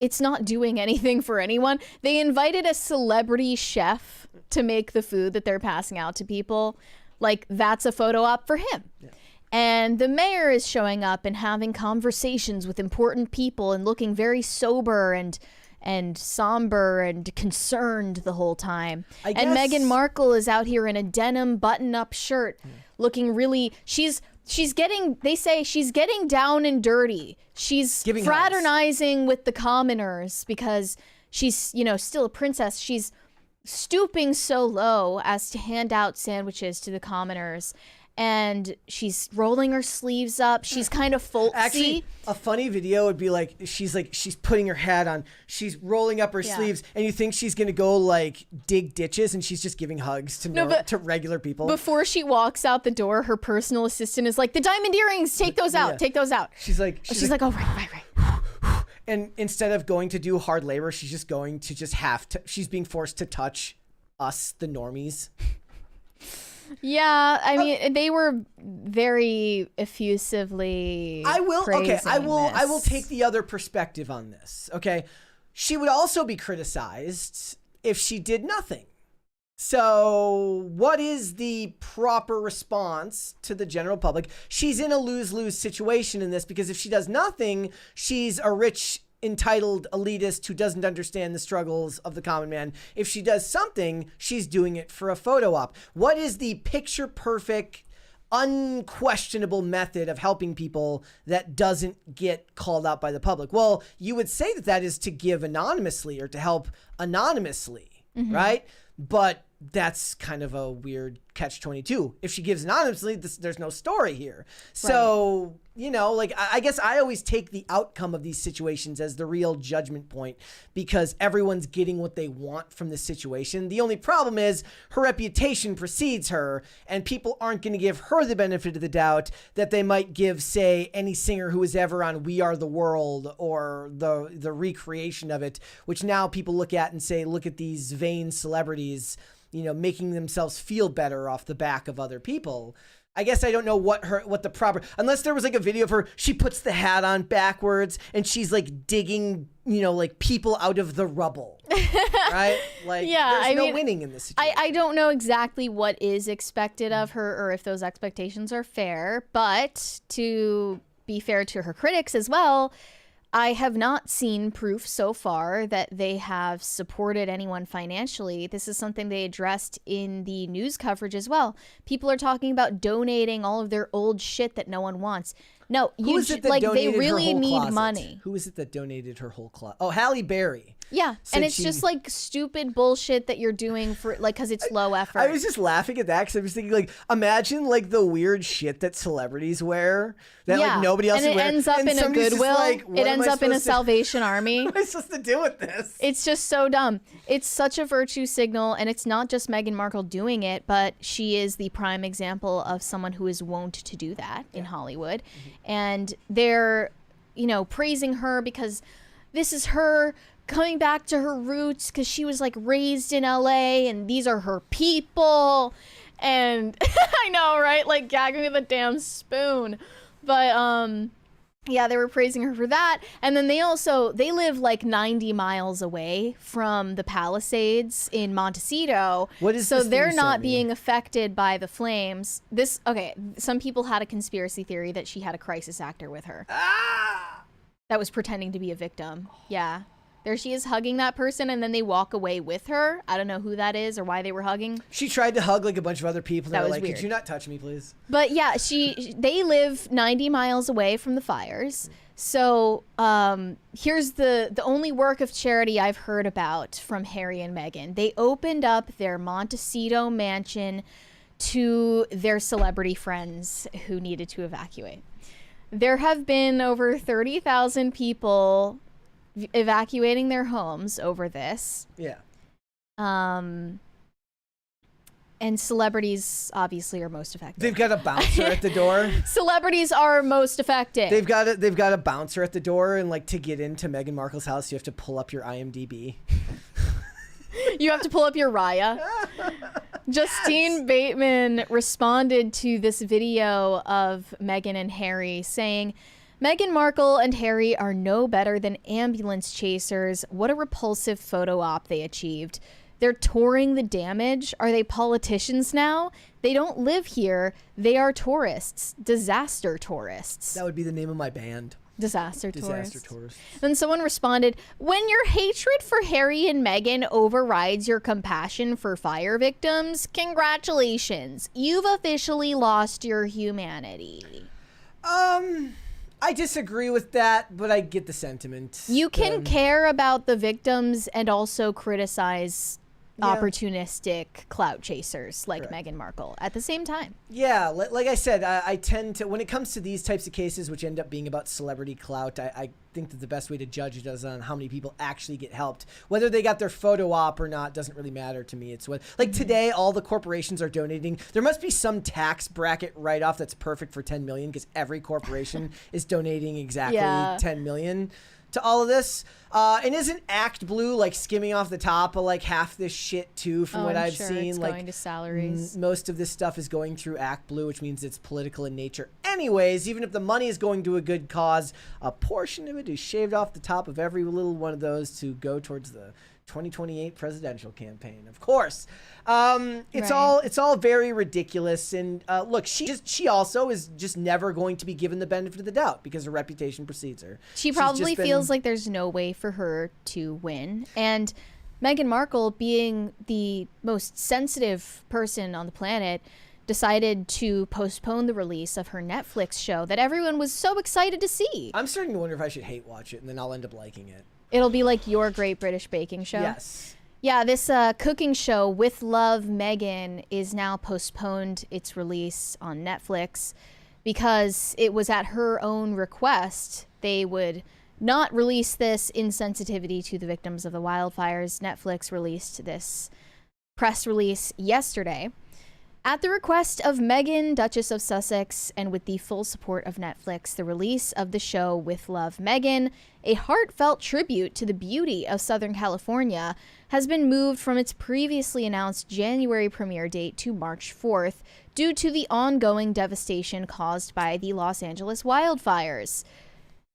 it's not doing anything for anyone. They invited a celebrity chef to make the food that they're passing out to people. Like, that's a photo op for him. Yeah. And the mayor is showing up and having conversations with important people and looking very sober and somber and concerned the whole time. And Meghan Markle is out here in a denim button-up shirt, looking really, she's getting, they say she's getting down and dirty. She's fraternizing with the commoners because she's, still a princess. She's stooping so low as to hand out sandwiches to the commoners. And she's rolling her sleeves up. She's kind of folksy. Actually, a funny video would be she's putting her hat on. She's rolling up her sleeves, and you think she's gonna go like dig ditches, and she's just giving hugs to regular people. Before she walks out the door, her personal assistant is like, "The diamond earrings, take those out, take those out." She's like, "Oh, right." And instead of going to do hard labor, she's just going to she's being forced to touch us, the normies. Yeah, I mean, they were very effusively. I will take the other perspective on this. Okay, she would also be criticized if she did nothing. So, what is the proper response to the general public? She's in a lose-lose situation in this because if she does nothing, she's a rich, entitled elitist who doesn't understand the struggles of the common man. If she does something, she's doing it for a photo op. What is the picture perfect, unquestionable method of helping people that doesn't get called out by the public? Well, you would say that is to give anonymously or to help anonymously, right? But that's kind of a weird catch-22. If she gives anonymously, there's no story here. So, I guess I always take the outcome of these situations as the real judgment point because everyone's getting what they want from this situation. The only problem is her reputation precedes her, and people aren't going to give her the benefit of the doubt that they might give, say, any singer who was ever on We Are the World or the recreation of it, which now people look at and say, look at these vain celebrities, making themselves feel better off the back of other people. I guess I don't know what the proper, unless there was like a video of her, she puts the hat on backwards and she's like digging, like people out of the rubble, right? Like, there's no winning in this situation. I don't know exactly what is expected of her or if those expectations are fair, but to be fair to her critics as well, I have not seen proof so far that they have supported anyone financially. This is something they addressed in the news coverage as well. People are talking about donating all of their old shit that no one wants. No, they really need money. Who is it that donated her whole closet? Oh, Halle Berry. Yeah, and it's just like stupid bullshit that you're doing for because it's low effort. I was just laughing at that because I was thinking imagine the weird shit that celebrities wear that nobody else would wear. And it ends up in a Goodwill. It ends up in a Salvation Army. What am I supposed to do with this? It's just so dumb. It's such a virtue signal, and it's not just Meghan Markle doing it, but she is the prime example of someone who is wont to do that in Hollywood. And they're, praising her because this is her coming back to her roots because she was raised in LA and these are her people. And I know, right? Gagging with a damn spoon. But they were praising her for that. And then they live 90 miles away from the Palisades in Montecito. What is so they're not being affected by the flames. Some people had a conspiracy theory that she had a crisis actor with her. That was pretending to be a victim. Yeah. There she is hugging that person, and then they walk away with her. I don't know who that is or why they were hugging. She tried to hug like a bunch of other people. That were like, weird. "Could you not touch me, please?" But yeah, they live 90 miles away from the fires. So here's the only work of charity I've heard about from Harry and Meghan. They opened up their Montecito mansion to their celebrity friends who needed to evacuate. There have been over 30,000 people evacuating their homes over this. Yeah. And celebrities obviously are most affected. They've got a bouncer at the door. Celebrities are most affected. They've got a bouncer at the door, and like to get into Meghan Markle's house, you have to pull up your IMDb. You have to pull up your Raya. Justine Bateman responded to this video of Meghan and Harry saying, Meghan Markle and Harry are no better than ambulance chasers. What a repulsive photo op they achieved. They're touring the damage. Are they politicians now? They don't live here. They are tourists. Disaster tourists. That would be the name of my band. Disaster tourists. Disaster tourists. Then someone responded, when your hatred for Harry and Meghan overrides your compassion for fire victims, congratulations. You've officially lost your humanity. I disagree with that, but I get the sentiment. You can care about the victims and also criticize opportunistic clout chasers like Meghan Markle at the same time. Yeah, like I said, I tend to, when it comes to these types of cases, which end up being about celebrity clout, I think that the best way to judge it is on how many people actually get helped. Whether they got their photo op or not doesn't really matter to me. It's what, like today, all the corporations are donating. There must be some tax bracket write-off that's perfect for 10 million because every corporation is donating exactly 10 million to all of this. And isn't Act Blue like skimming off the top of like half this shit too from what I've seen? It's like going to salaries. Most of this stuff is going through Act Blue, which means it's political in nature. Anyways, even if the money is going to a good cause, a portion of it is shaved off the top of every little one of those to go towards the 2028 presidential campaign. Of course. It's all very ridiculous. And look, she also is just never going to be given the benefit of the doubt because her reputation precedes her. She probably feels like there's no way for her to win. And Meghan Markle, being the most sensitive person on the planet, decided to postpone the release of her Netflix show that everyone was so excited to see. I'm starting to wonder if I should hate watch it, and then I'll end up liking it. It'll be like Your Great British Baking Show. Yes. Yeah, this cooking show, With Love, Meghan, is now postponed its release on Netflix because it was at her own request. They would not release this insensitivity to the victims of the wildfires. Netflix released this press release yesterday. At the request of Meghan, Duchess of Sussex, and with the full support of Netflix, the release of the show With Love, Meghan, a heartfelt tribute to the beauty of Southern California, has been moved from its previously announced January premiere date to March 4th due to the ongoing devastation caused by the Los Angeles wildfires.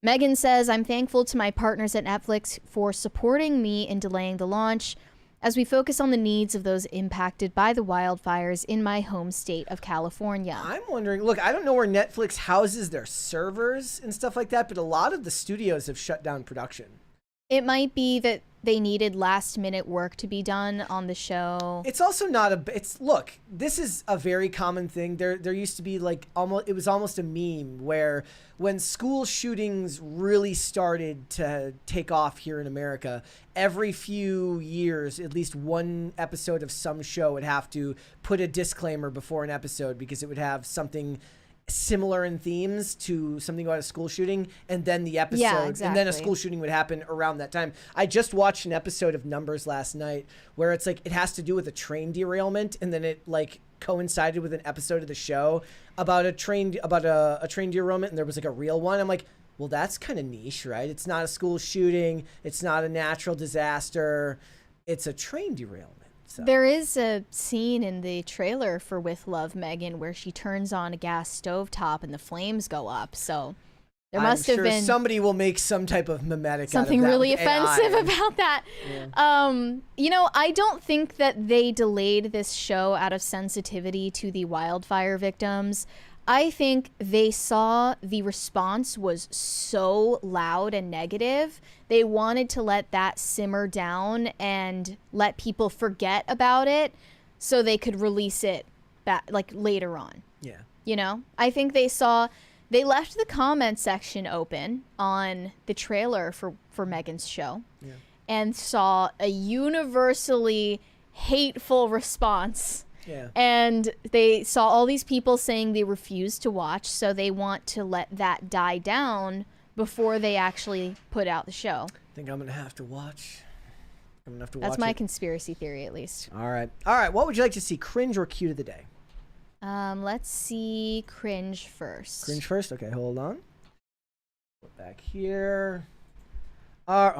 Meghan says, I'm thankful to my partners at Netflix for supporting me in delaying the launch as we focus on the needs of those impacted by the wildfires in my home state of California. I'm wondering, look, I don't know where Netflix houses their servers and stuff like that, but a lot of the studios have shut down production. It might be that they needed last minute work to be done on the show. It's also not look, this is a very common thing. There used to be like it was almost a meme where when school shootings really started to take off here in America, every few years, at least one episode of some show would have to put a disclaimer before an episode because it would have something similar in themes to something about a school shooting, and then the episode, and then a school shooting would happen around that time. I just watched an episode of Numbers last night where it's like it has to do with a train derailment, and then it like coincided with an episode of the show about a train derailment, and there was like a real one. I'm like, well, that's kind of niche, right? It's not a school shooting, it's not a natural disaster, it's a train derailment. So. There is a scene in the trailer for With Love, Meghan, where she turns on a gas stovetop and the flames go up. So there must have been somebody will make some type of mimetic something out of that really with offensive AI. about that. Yeah. I don't think that they delayed this show out of sensitivity to the wildfire victims. I think they saw the response was so loud and negative. They wanted to let that simmer down and let people forget about it so they could release it back, like, later on. Yeah. You know? I think they left the comment section open on the trailer for Meghan's show. Yeah. And saw a universally hateful response. Yeah. And they saw all these people saying they refuse to watch, so they want to let that die down before they actually put out the show. I think I'm going to have to watch. That's my conspiracy theory, at least. All right. All right. What would you like to see, cringe or cute of the day? Let's see cringe first. Cringe first? Okay, hold on. Put back here. All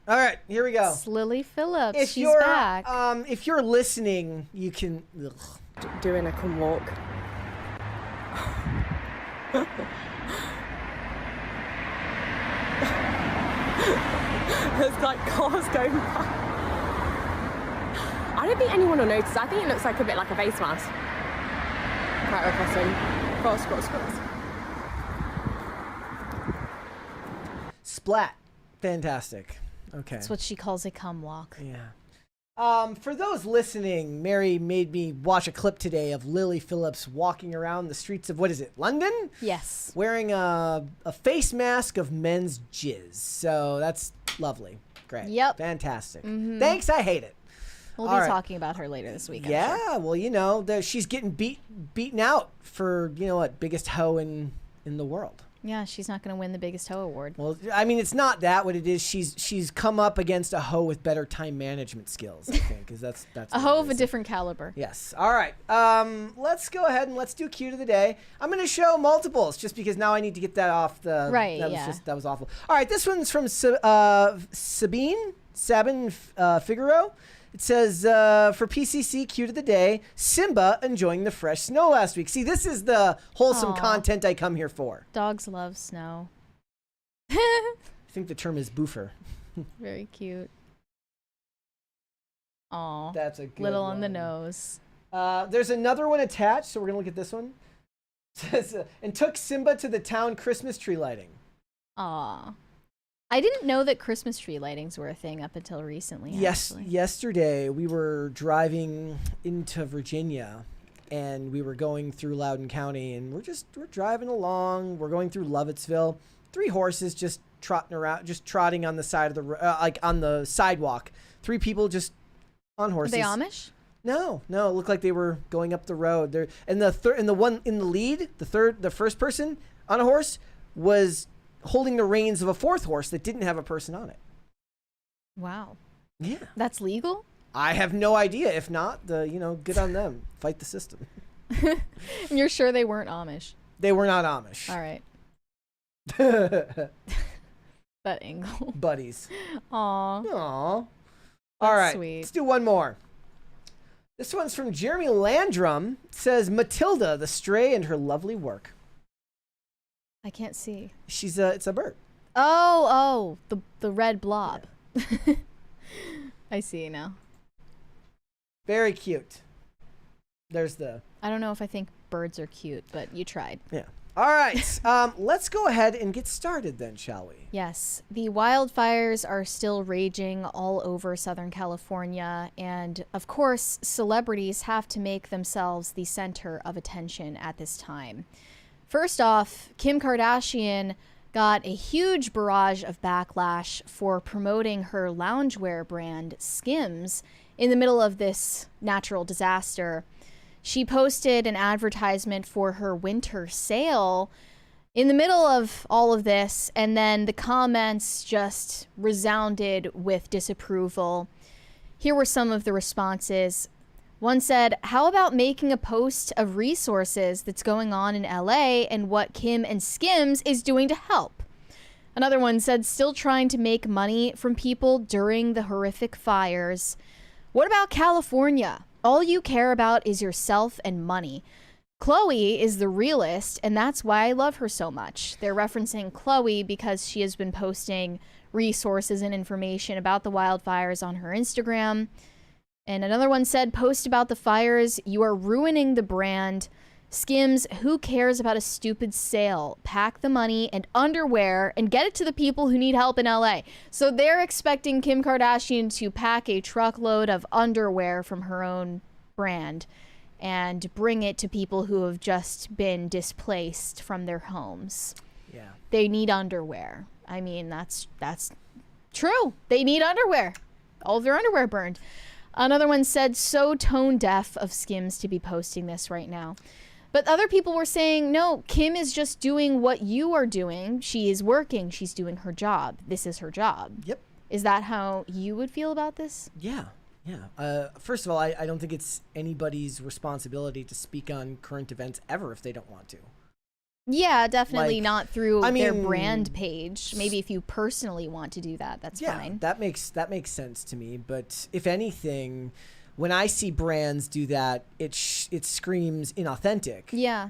right, here we go. It's Lily Phillips. If She's you're back. If you're listening, you can doing a come walk. There's like cars going by. I don't think anyone will notice. I think it looks like a bit like a face mask. Right, we're crossing. Cross. Splat. Fantastic. Okay. That's what she calls a cum walk. Yeah. For those listening, Mary made me watch a clip today of Lily Phillips walking around the streets of, what is it, London? Yes. Wearing a face mask of men's jizz. So that's lovely. Great. Yep. Fantastic. Mm-hmm. Thanks. I hate it. We'll be talking about her later this week. Yeah. I'm sure. Well, you know, she's getting beaten out for, you know what, biggest hoe in the world. Yeah, she's not going to win the biggest hoe award. Well, I mean, it's not that what it is. She's come up against a hoe with better time management skills, I think, because that's a hoe of a different caliber. Yes. All right. Let's go ahead and let's do cute of the day. I'm going to show multiples just because now I need to get that off the right. That was awful. All right. This one's from Sabine Figaro. It says, for PCC, cute of the day, Simba enjoying the fresh snow last week. See, this is the wholesome content I come here for. Dogs love snow. I think the term is boofer. Very cute. Aw. That's a good little one. On the nose. There's another one attached, so we're going to look at this one. It says, and took Simba to the town Christmas tree lighting. Aw. I didn't know that Christmas tree lightings were a thing up until recently. Yes, actually. Yesterday we were driving into Virginia, and we were going through Loudoun County, and we're driving along. We're going through Lovettsville. 3 horses just trotting on the side of the like on the sidewalk. 3 people just on horses. Are they Amish? No, it looked like they were going up the road. There, and the one in the lead, the first person on a horse was holding the reins of a 4th horse that didn't have a person on it. Wow. Yeah. That's legal? I have no idea. If not, good on them. Fight the system. You're sure they weren't Amish? They were not Amish. All right. That angle. Buddies. Aww. All right. Sweet. Let's do one more. This one's from Jeremy Landrum. It says, Matilda, the stray, and her lovely work. I can't see. It's a bird. Oh, the red blob. Yeah. I see now. Very cute. I don't know if I think birds are cute, but you tried. Yeah. All right. Let's go ahead and get started then, shall we? Yes. The wildfires are still raging all over Southern California. And of course, celebrities have to make themselves the center of attention at this time. First off, Kim Kardashian got a huge barrage of backlash for promoting her loungewear brand Skims in the middle of this natural disaster. She posted an advertisement for her winter sale in the middle of all of this, and then the comments just resounded with disapproval. Here were some of the responses. One said, how about making a post of resources that's going on in LA and what Kim and Skims is doing to help? Another one said, still trying to make money from people during the horrific fires. What about California? All you care about is yourself and money. Chloe is the realist, and that's why I love her so much. They're referencing Chloe because she has been posting resources and information about the wildfires on her Instagram. And another one said, post about the fires. You are ruining the brand. Skims, who cares about a stupid sale? Pack the money and underwear and get it to the people who need help in LA. So they're expecting Kim Kardashian to pack a truckload of underwear from her own brand and bring it to people who have just been displaced from their homes. Yeah. They need underwear. I mean, that's true. They need underwear. All of their underwear burned. Another one said, so tone deaf of Skims to be posting this right now. But other people were saying, no, Kim is just doing what you are doing. She is working. She's doing her job. This is her job. Yep. Is that how you would feel about this? Yeah. Yeah. First of all, I don't think it's anybody's responsibility to speak on current events ever if they don't want to. Yeah, definitely Like, not through I their mean, brand page. Maybe if you personally want to do that, that's fine. That makes sense to me. But if anything, when I see brands do that, it screams inauthentic. Yeah.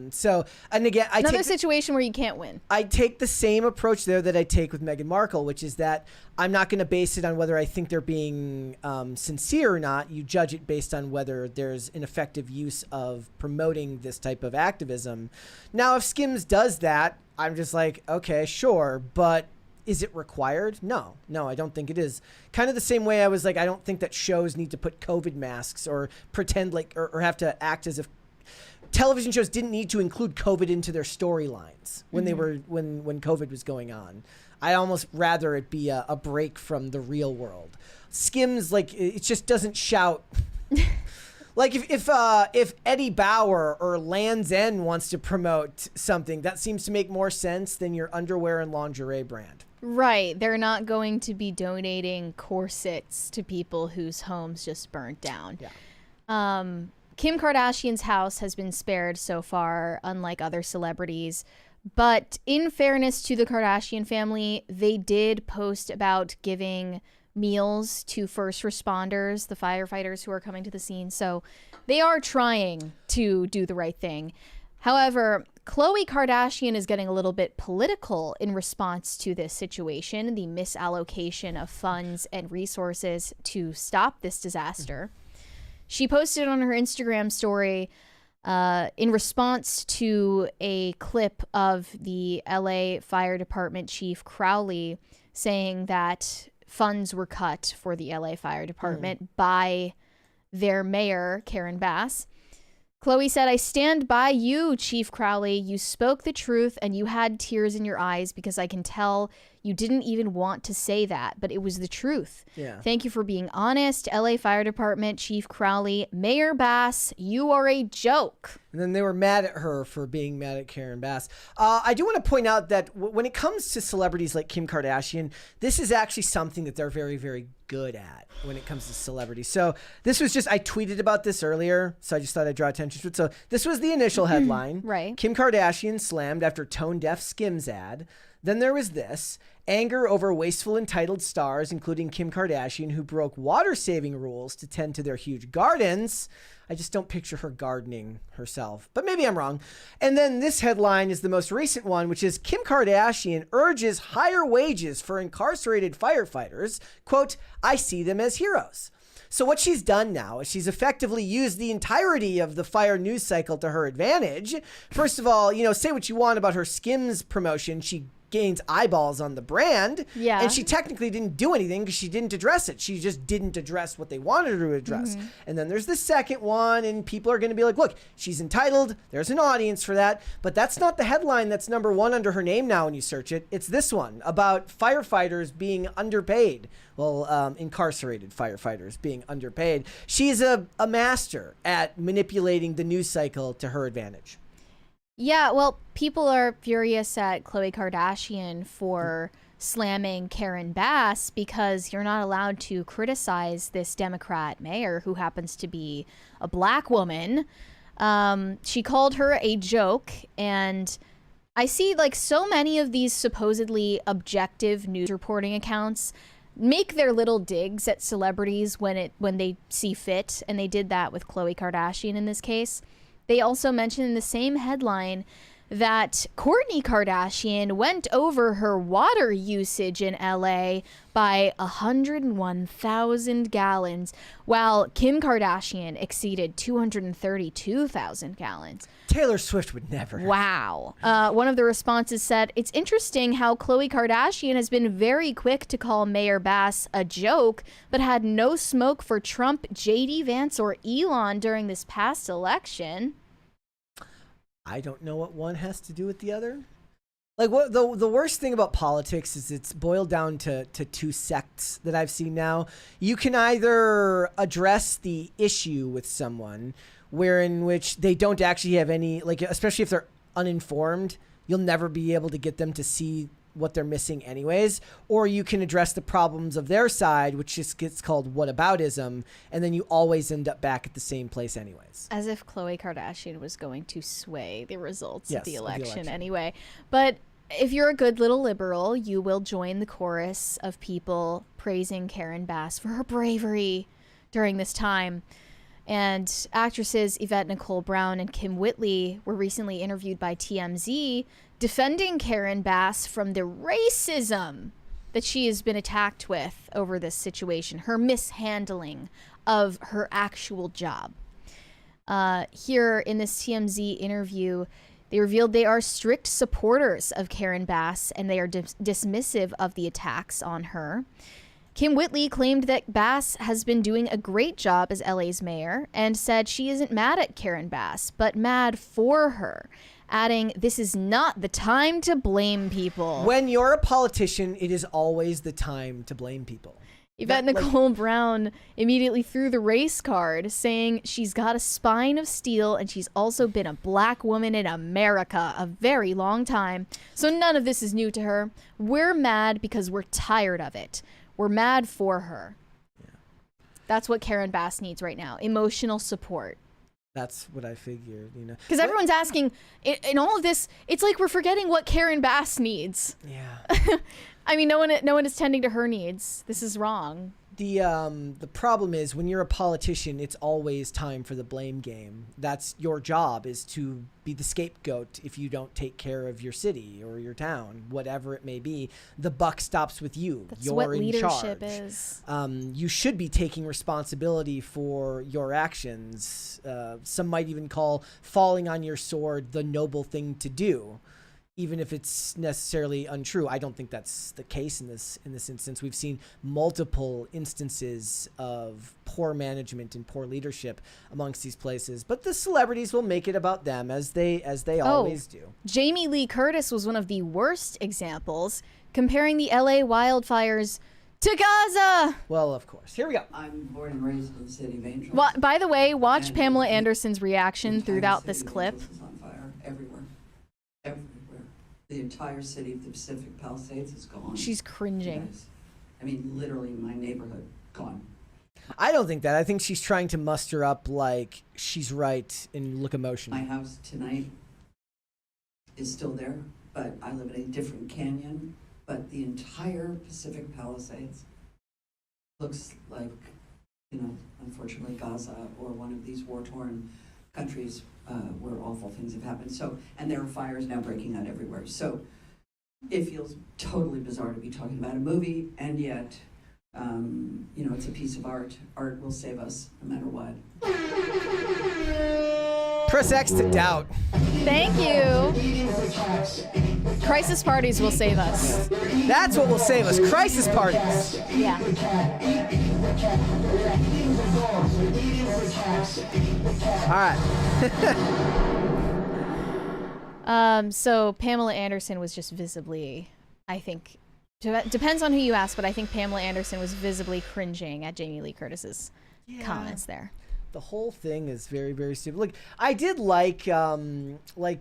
So, and again, Another situation where you can't win. I take the same approach there that I take with Meghan Markle, which is that I'm not going to base it on whether I think they're being sincere or not. You judge it based on whether there's an effective use of promoting this type of activism. Now, if Skims does that, I'm just like, okay, sure, but is it required? No, I don't think it is. Kind of the same way I was like, I don't think that shows need to put COVID masks or pretend like, or have to act as if television shows didn't need to include COVID into their storylines when they were, when COVID was going on. I almost rather it be a break from the real world. Skims, like, it just doesn't shout. Like if Eddie Bauer or Land's End wants to promote something, that seems to make more sense than your underwear and lingerie brand. Right. They're not going to be donating corsets to people whose homes just burnt down. Yeah. Kim Kardashian's house has been spared so far, unlike other celebrities. But in fairness to the Kardashian family, they did post about giving meals to first responders, the firefighters who are coming to the scene. So they are trying to do the right thing. However, Khloe Kardashian is getting a little bit political in response to this situation, the misallocation of funds and resources to stop this disaster. She posted on her Instagram story in response to a clip of the LA Fire Department Chief Crowley saying that funds were cut for the LA Fire Department by their mayor, Karen Bass. Khloe said, I stand by you, Chief Crowley. You spoke the truth and you had tears in your eyes because I can tell you didn't even want to say that, but it was the truth. Yeah. Thank you for being honest. LA Fire Department Chief Crowley, Mayor Bass, you are a joke. And then they were mad at her for being mad at Karen Bass. I do want to point out that when it comes to celebrities like Kim Kardashian, this is actually something that they're very, very good at when it comes to celebrities. So this was just, I tweeted about this earlier, so I just thought I'd draw attention to it. So this was the initial headline. Right. Kim Kardashian slammed after tone-deaf Skims ad. Then there was this, anger over wasteful entitled stars, including Kim Kardashian, who broke water-saving rules to tend to their huge gardens. I just don't picture her gardening herself, but maybe I'm wrong. And then this headline is the most recent one, which is Kim Kardashian urges higher wages for incarcerated firefighters. Quote, I see them as heroes. So what she's done now is she's effectively used the entirety of the fire news cycle to her advantage. First of all, say what you want about her Skims promotion. She gains eyeballs on the brand. Yeah. And she technically didn't do anything because she didn't address it. She just didn't address what they wanted her to address. And then there's the second one, and people are going to be like, look, she's entitled. There's an audience for that. But that's not the headline that's number one under her name now when you search it. It's this one about firefighters being underpaid. Well, incarcerated firefighters being underpaid. She's a master at manipulating the news cycle to her advantage. Yeah, well, people are furious at Khloe Kardashian for slamming Karen Bass because you're not allowed to criticize this Democrat mayor who happens to be a black woman. She called her a joke, and I see like so many of these supposedly objective news reporting accounts make their little digs at celebrities when they see fit, and they did that with Khloe Kardashian in this case. They also mentioned in the same headline that Kourtney Kardashian went over her water usage in LA by 101,000 gallons, while Kim Kardashian exceeded 232,000 gallons. Taylor Swift would never. Wow. One of the responses said, "It's interesting how Khloe Kardashian has been very quick to call Mayor Bass a joke, but had no smoke for Trump, JD Vance, or Elon during this past election." I don't know what one has to do with the other. Like, what the worst thing about politics is it's boiled down to two sects that I've seen now. You can either address the issue with someone in which they don't actually have any, like, especially if they're uninformed, you'll never be able to get them to see what they're missing anyways, or you can address the problems of their side, which just gets called whataboutism, and then you always end up back at the same place anyways. As if Khloe Kardashian was going to sway the results Yes, of the election of anyway. But if you're a good little liberal, you will join the chorus of people praising Karen Bass for her bravery during this time. And actresses Yvette Nicole Brown and Kim Whitley were recently interviewed by TMZ defending Karen Bass from the racism that she has been attacked with over this situation, her mishandling of her actual job. Here in this TMZ interview, they revealed they are strict supporters of Karen Bass and they are dismissive of the attacks on her. Kim Whitley claimed that Bass has been doing a great job as LA's mayor and said she isn't mad at Karen Bass, but mad for her, adding, "This is not the time to blame people." When you're a politician, it is always the time to blame people. Yvette Nicole Brown immediately threw the race card, saying she's got a spine of steel and she's also been a black woman in America a very long time. So none of this is new to her. We're mad because we're tired of it. We're mad for her. Yeah. That's what Karen Bass needs right now. Emotional support. That's what I figured, you know. Because everyone's asking, in all of this, it's like we're forgetting what Karen Bass needs. Yeah. I mean, no one is tending to her needs. This is wrong. The problem is when you're a politician, it's always time for the blame game. That's your job, is to be the scapegoat if you don't take care of your city or your town, whatever it may be. The buck stops with you. That's you're what in leadership charge. is. You should be taking responsibility for your actions. Some might even call falling on your sword the noble thing to do, even if it's necessarily untrue. I don't think that's the case in this instance. We've seen multiple instances of poor management and poor leadership amongst these places, but the celebrities will make it about them, as they always do. Jamie Lee Curtis was one of the worst examples, comparing the LA wildfires to Gaza. Well, of course. Here we go. I'm born and raised in the city of Angels. Well, by the way, watch And Pamela the Anderson's reaction entire throughout city this of clip. Angels is on fire everywhere. Everywhere. The entire city of the Pacific Palisades is gone. She's cringing. Guys. I mean, literally, my neighborhood gone. I don't think that. I think she's trying to muster up like she's right and look My emotional. house tonight is still there, but I live in a different canyon. But the entire Pacific Palisades looks like, unfortunately, Gaza or one of these war-torn countries where awful things have happened. So, and there are fires now breaking out everywhere. So it feels totally bizarre to be talking about a movie, and yet, it's a piece of art. Art will save us no matter what. Press X to doubt. Thank you. Crisis parties will save us. That's what will save us. Crisis parties. Yeah. All right. So Pamela Anderson was just visibly, I think, depends on who you ask, but I think Pamela Anderson was visibly cringing at Jamie Lee Curtis's comments there. The whole thing is very, very stupid. Look, I did like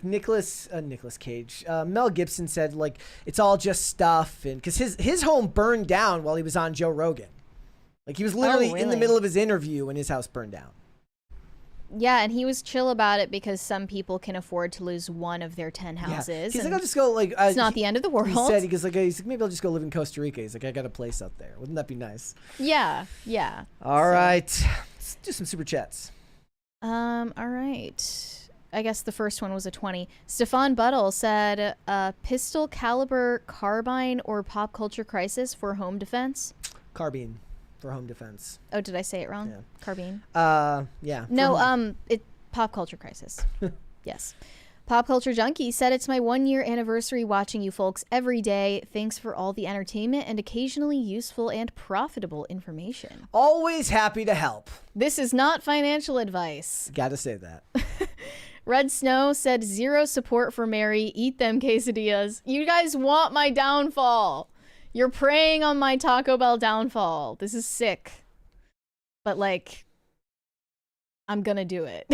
Nicolas Cage. Mel Gibson said, like, it's all just stuff, and because his home burned down while he was on Joe Rogan. Like, he was literally in the middle of his interview when his house burned down. Yeah, and he was chill about it because some people can afford to lose one of their 10 houses. Yeah. He's like, I'll just go, like... it's not the end of the world. He said, he's like, maybe I'll just go live in Costa Rica. He's like, I got a place out there. Wouldn't that be nice? Yeah. All right. Let's do some super chats. All right. I guess the first one was a 20. Stefan Buttle said, pistol caliber carbine or pop culture crisis for home defense? Carbine for home defense. Oh, did I say it wrong? Yeah. Carbine? Yeah. No, it pop culture crisis. Yes. Pop Culture Junkie said, it's my 1-year anniversary watching you folks every day. Thanks for all the entertainment and occasionally useful and profitable information. Always happy to help. This is not financial advice. Gotta say that. Red Snow said, 0 support for Mary. Eat them quesadillas. You guys want my downfall. You're preying on my Taco Bell downfall. This is sick. But like, I'm gonna do it.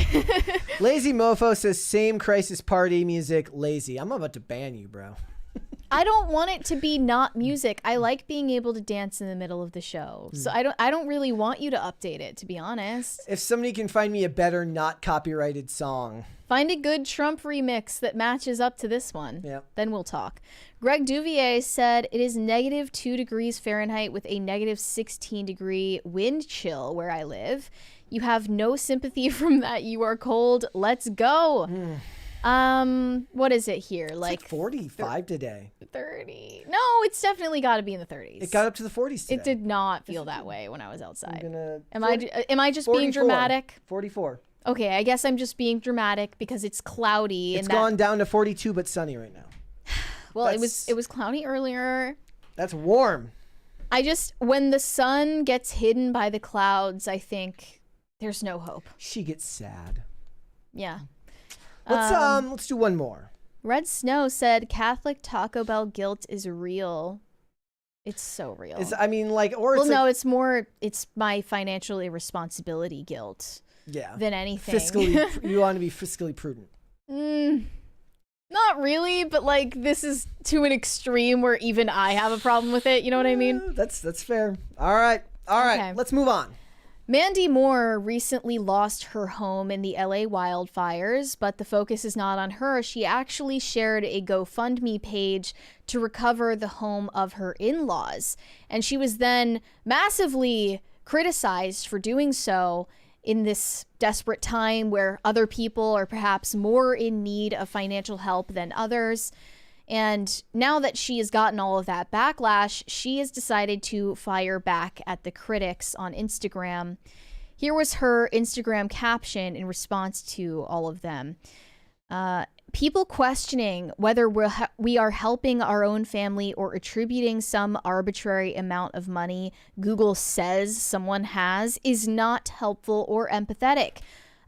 Lazy Mofo says, same Crisis Party music, lazy. I'm about to ban you, bro. I don't want it to be not music. I like being able to dance in the middle of the show. So I don't really want you to update it, to be honest. If somebody can find me a better not copyrighted song. Find a good Trump remix that matches up to this one. Yep. Then we'll talk. Greg Duvier said, it is -2 degrees Fahrenheit with a -16 degree wind chill where I live. You have no sympathy from that. You are cold. Let's go. What is it here? It's like 45 today. 30. No, it's definitely got to be in the 30s. It got up to the 40s today. It did not feel that way when I was outside. Am I just 44. being dramatic? 44. Okay, I guess I'm just being dramatic because it's cloudy. It's gone down to 42 but sunny right now. Well, it was cloudy earlier. That's warm. When the sun gets hidden by the clouds, I think there's no hope. She gets sad. Yeah. Let's do one more. Red Snow said Catholic Taco Bell guilt is real. It's so real. It's my financial irresponsibility guilt. Yeah. Than anything. You want to be fiscally prudent. Not really, but like this is to an extreme where even I have a problem with it. You know what I mean? That's fair. All right. Okay. Let's move on. Mandy Moore recently lost her home in the LA wildfires, but the focus is not on her. She actually shared a GoFundMe page to recover the home of her in-laws. And she was then massively criticized for doing so in this desperate time where other people are perhaps more in need of financial help than others. And now that she has gotten all of that backlash, she has decided to fire back at the critics on Instagram. Here was her Instagram caption in response to all of them. People questioning whether we are helping our own family or attributing some arbitrary amount of money Google says someone has is not helpful or empathetic.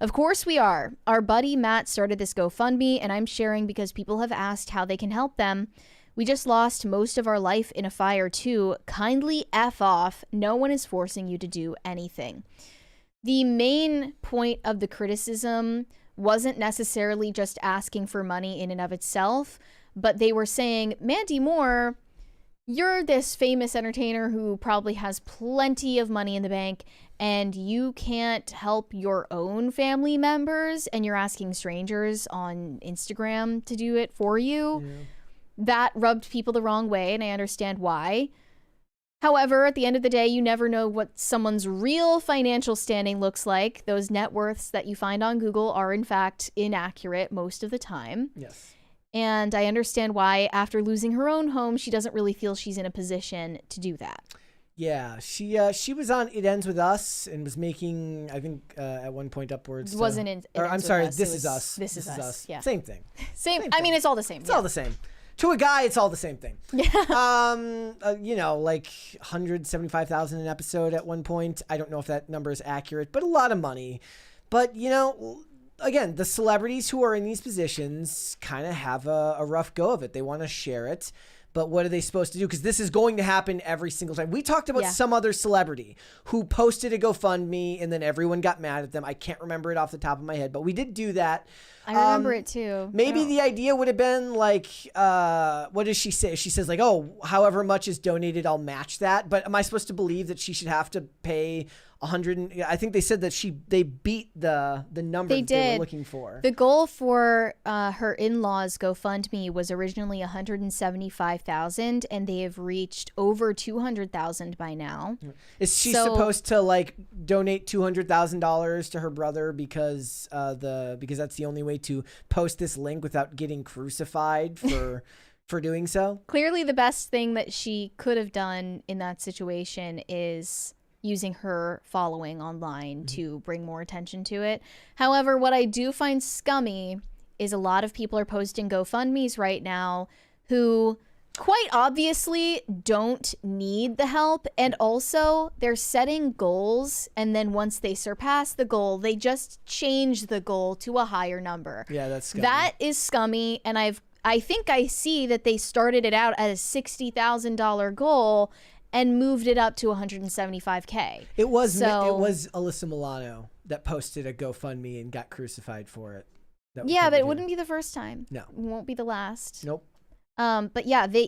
Of course we are. Our buddy Matt started this GoFundMe, and I'm sharing because people have asked how they can help them. We just lost most of our life in a fire too. Kindly F off. No one is forcing you to do anything. The main point of the criticism wasn't necessarily just asking for money in and of itself, but they were saying, Mandy Moore, you're this famous entertainer who probably has plenty of money in the bank, and you can't help your own family members, and you're asking strangers on Instagram to do it for you. Yeah. That rubbed people the wrong way, and I understand why. However, at the end of the day, you never know what someone's real financial standing looks like. Those net worths that you find on Google are, in fact, inaccurate most of the time. Yes. And I understand why, after losing her own home, she doesn't really feel she's in a position to do that. Yeah, she was on It Ends With Us and was making, I think, at one point upwards. Wasn't in. I'm sorry, This Is Us. This Is Us. Yeah. Same thing. Same I mean, it's all the same. It's all the same. To a guy, it's all the same thing. Yeah. Like 175,000 an episode at one point. I don't know if that number is accurate, but a lot of money. But, again, the celebrities who are in these positions kind of have a rough go of it. They want to share it. But what are they supposed to do? Because this is going to happen every single time. We talked about some other celebrity who posted a GoFundMe and then everyone got mad at them. I can't remember it off the top of my head, but we did do that. I remember it too. Maybe the idea would have been like, what does she say? She says like, oh, however much is donated, I'll match that. But am I supposed to believe that she should have to pay I think they said that they beat the number they were looking for. The goal for her in-laws GoFundMe was originally $175,000, and they have reached over $200,000 by now. Is she supposed to like donate $200,000 to her brother because that's the only way to post this link without getting crucified for doing so? Clearly, the best thing that she could have done in that situation is using her following online to bring more attention to it. However, what I do find scummy is a lot of people are posting GoFundMes right now who quite obviously don't need the help, and also they're setting goals, and then once they surpass the goal, they just change the goal to a higher number. Yeah, that's scummy. That is scummy, and I think I see that they started it out at a $60,000 goal and moved it up to $175K. It was Alyssa Milano that posted a GoFundMe and got crucified for it. But it wouldn't be the first time. No. It won't be the last. Nope. But yeah, they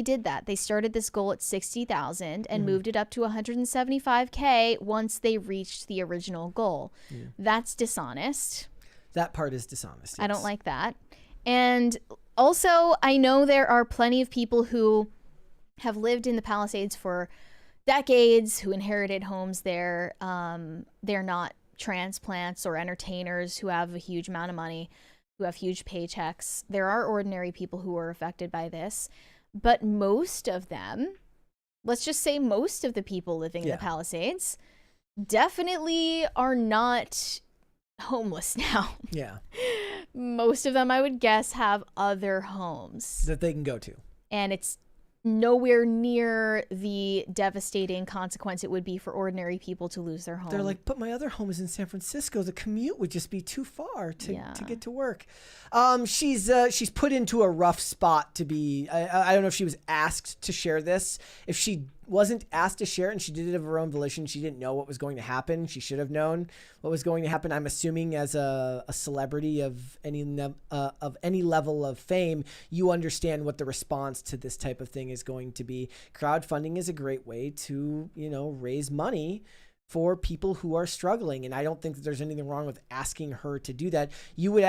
did that. They started this goal at $60,000 and moved it up to $175K once they reached the original goal. Yeah. That's dishonest. That part is dishonest. Yes. I don't like that. And also, I know there are plenty of people who have lived in the Palisades for decades, who inherited homes there. They're not transplants or entertainers who have a huge amount of money, who have huge paychecks. There are ordinary people who are affected by this, but most of them, let's just say most of the people living in the Palisades, definitely are not homeless now. Yeah. Most of them, I would guess, have other homes that they can go to. And it's nowhere near the devastating consequence it would be for ordinary people to lose their home. They're like, but my other home is in San Francisco. The commute would just be too far to get to work. She's put into a rough spot to be. I don't know if she was asked to share this. If she wasn't asked to share it and she did it of her own volition, she didn't know what was going to happen. She should have known what was going to happen. I'm assuming as a celebrity of any level of fame, you understand what the response to this type of thing is going to be. Crowdfunding is a great way to, raise money for people who are struggling. And I don't think that there's anything wrong with asking her to do that. I would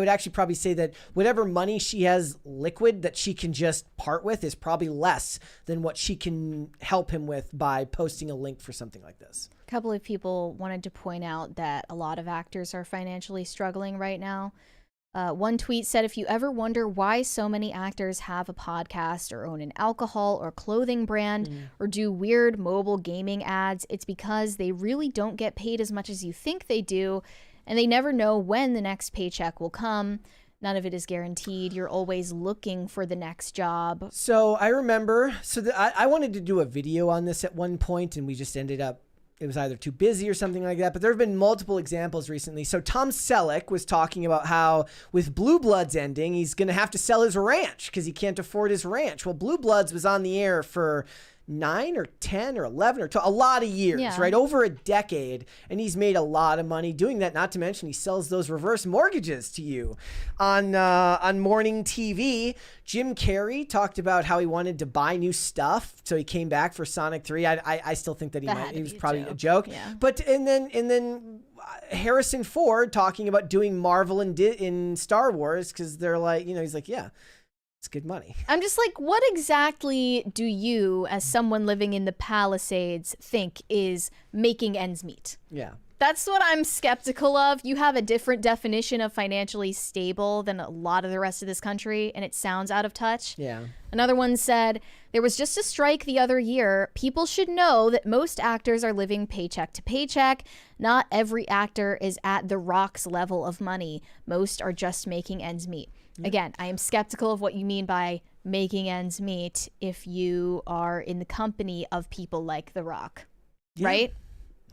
actually probably say that whatever money she has liquid that she can just part with is probably less than what she can help him with by posting a link for something like this. A couple of people wanted to point out that a lot of actors are financially struggling right now. One tweet said, if you ever wonder why so many actors have a podcast or own an alcohol or clothing brand or do weird mobile gaming ads, it's because they really don't get paid as much as you think they do, and they never know when the next paycheck will come. None of it is guaranteed. You're always looking for the next job. So I remember, I wanted to do a video on this at one point, and we just ended up, it was either too busy or something like that, but there have been multiple examples recently. So Tom Selleck was talking about how with Blue Bloods ending, he's going to have to sell his ranch because he can't afford his ranch. Well, Blue Bloods was on the air for 9 or 10 or 11 or 12, a lot of years, right? Over a decade. And he's made a lot of money doing that. Not to mention he sells those reverse mortgages to you on morning TV. Jim Carrey talked about how he wanted to buy new stuff. So he came back for Sonic 3. I still think that it was probably a joke. Yeah. But and then Harrison Ford talking about doing Marvel in Star Wars because they're like, he's like, yeah. It's good money. I'm just like, what exactly do you, as someone living in the Palisades, think is making ends meet? Yeah. That's what I'm skeptical of. You have a different definition of financially stable than a lot of the rest of this country, and it sounds out of touch. Yeah. Another one said, there was just a strike the other year. People should know that most actors are living paycheck to paycheck. Not every actor is at The Rock's level of money. Most are just making ends meet. Again, I am skeptical of what you mean by making ends meet if you are in the company of people like The Rock, right?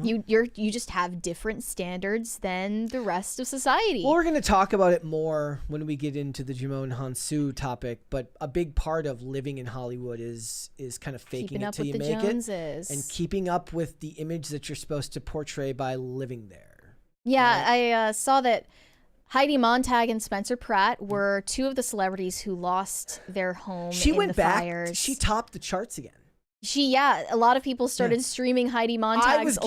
You just have different standards than the rest of society. Well, we're going to talk about it more when we get into the Jimon Hansu topic, but a big part of living in Hollywood is kind of faking it till you make it and keeping up with the image that you're supposed to portray by living there. Yeah, right? I saw that Heidi Montag and Spencer Pratt were two of the celebrities who lost their home in the fires. She topped the charts again. a lot of people started streaming Heidi Montag's I was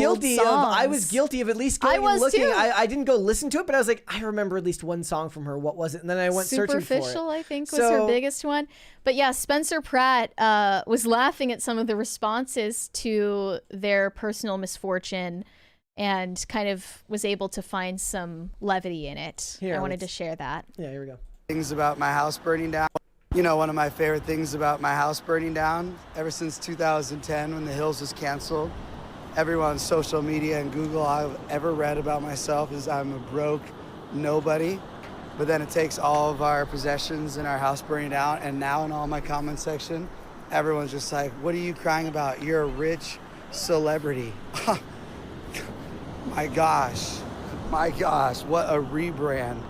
guilty of at least going and looking. I didn't go listen to it, but I was like, I remember at least one song from her. What was it? And then I went searching for it. Superficial, I think, was her biggest one. But yeah, Spencer Pratt was laughing at some of the responses to their personal misfortune and kind of was able to find some levity in it. I wanted to share that. Yeah, here we go. Things about my house burning down. You know, one of my favorite things about my house burning down, ever since 2010 when The Hills was canceled, everyone on social media and Google I've ever read about myself is I'm a broke nobody. But then it takes all of our possessions and our house burning down, and now in all my comment section, everyone's just like, what are you crying about? You're a rich celebrity. My gosh, what a rebrand.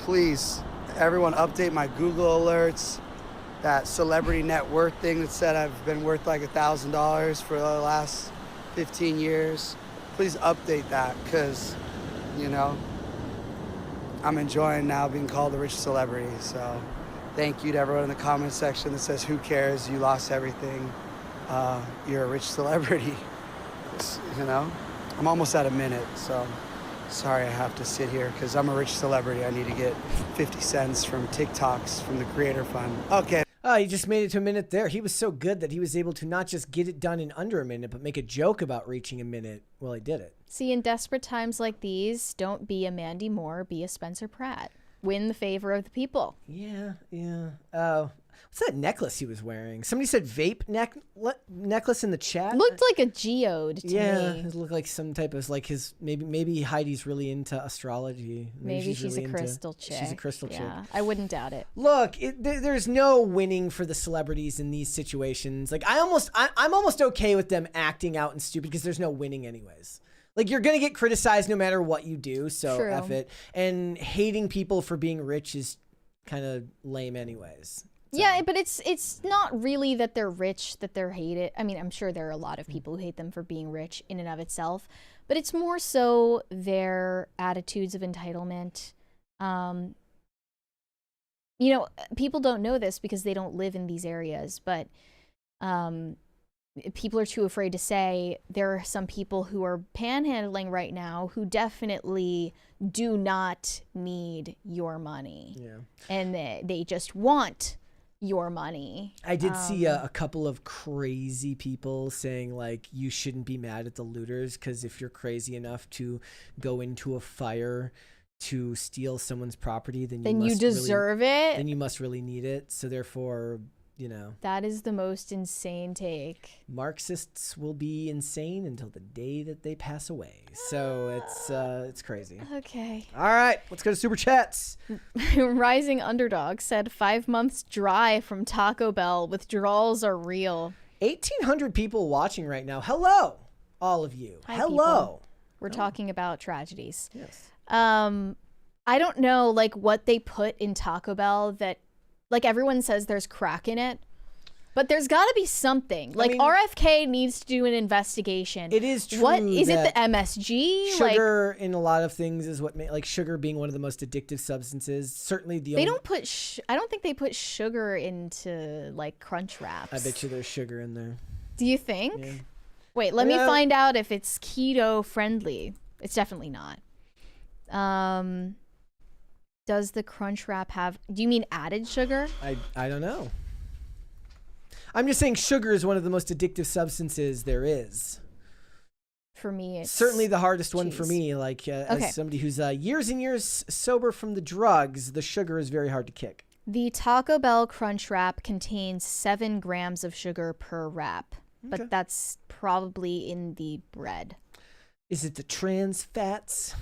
Please, everyone update my Google alerts, that celebrity net worth thing that said I've been worth like $1,000 for the last 15 years. Please update that, because, you know, I'm enjoying now being called a rich celebrity. So thank you to everyone in the comment section that says, who cares, you lost everything, you're a rich celebrity. You know, I'm almost at a minute, so sorry I have to sit here because I'm a rich celebrity. I need to get 50 cents from TikToks from the Creator Fund. Okay. Oh, he just made it to a minute there. He was so good that he was able to not just get it done in under a minute, but make a joke about reaching a minute. Well, he did it. See, in desperate times like these, don't be a Mandy Moore, be a Spencer Pratt. Win the favor of the people. Yeah. What's that necklace he was wearing? Somebody said vape necklace in the chat. Looked like a geode to me. Yeah, it looked like some type of like his maybe Heidi's really into astrology. Maybe she's really a crystal chick. She's a crystal chick. I wouldn't doubt it. Look, there's no winning for the celebrities in these situations. Like I'm almost okay with them acting out and stupid because there's no winning anyways. Like, you're going to get criticized no matter what you do, so True. F it. And hating people for being rich is kind of lame anyways. So. Yeah, but it's not really that they're rich, that they're hated. I mean, I'm sure there are a lot of people who hate them for being rich in and of itself, but it's more so their attitudes of entitlement. You know, people don't know this because they don't live in these areas, but people are too afraid to say there are some people who are panhandling right now who definitely do not need your money. Yeah. And they just want your money. I did see a couple of crazy people saying, like, you shouldn't be mad at the looters because if you're crazy enough to go into a fire to steal someone's property, then you deserve it. Then you must really need it. So therefore, you know. That is the most insane take. Marxists will be insane until the day that they pass away. So it's crazy. Okay. All right, let's go to Super Chats. Rising Underdog said 5 months dry from Taco Bell. Withdrawals are real. 1,800 people watching right now. Hello, all of you. Hi, hello. People. We're talking about tragedies. Yes. I don't know, like, what they put in Taco Bell that, like, everyone says there's crack in it, but there's got to be something. Like, RFK needs to do an investigation. It is true. What is it? The MSG? Sugar in a lot of things is what like sugar being one of the most addictive substances. Certainly they don't put. I don't think they put sugar into like Crunch Wraps. I bet you there's sugar in there. Do you think? Yeah. Wait, let me find out if it's keto friendly. It's definitely not. Does the Crunch Wrap have, do you mean added sugar? I don't know. I'm just saying sugar is one of the most addictive substances there is. For me, it's certainly the hardest one for me. Like as somebody who's years and years sober from the drugs, the sugar is very hard to kick. The Taco Bell Crunch Wrap contains 7 grams of sugar per wrap, but that's probably in the bread. Is it the trans fats?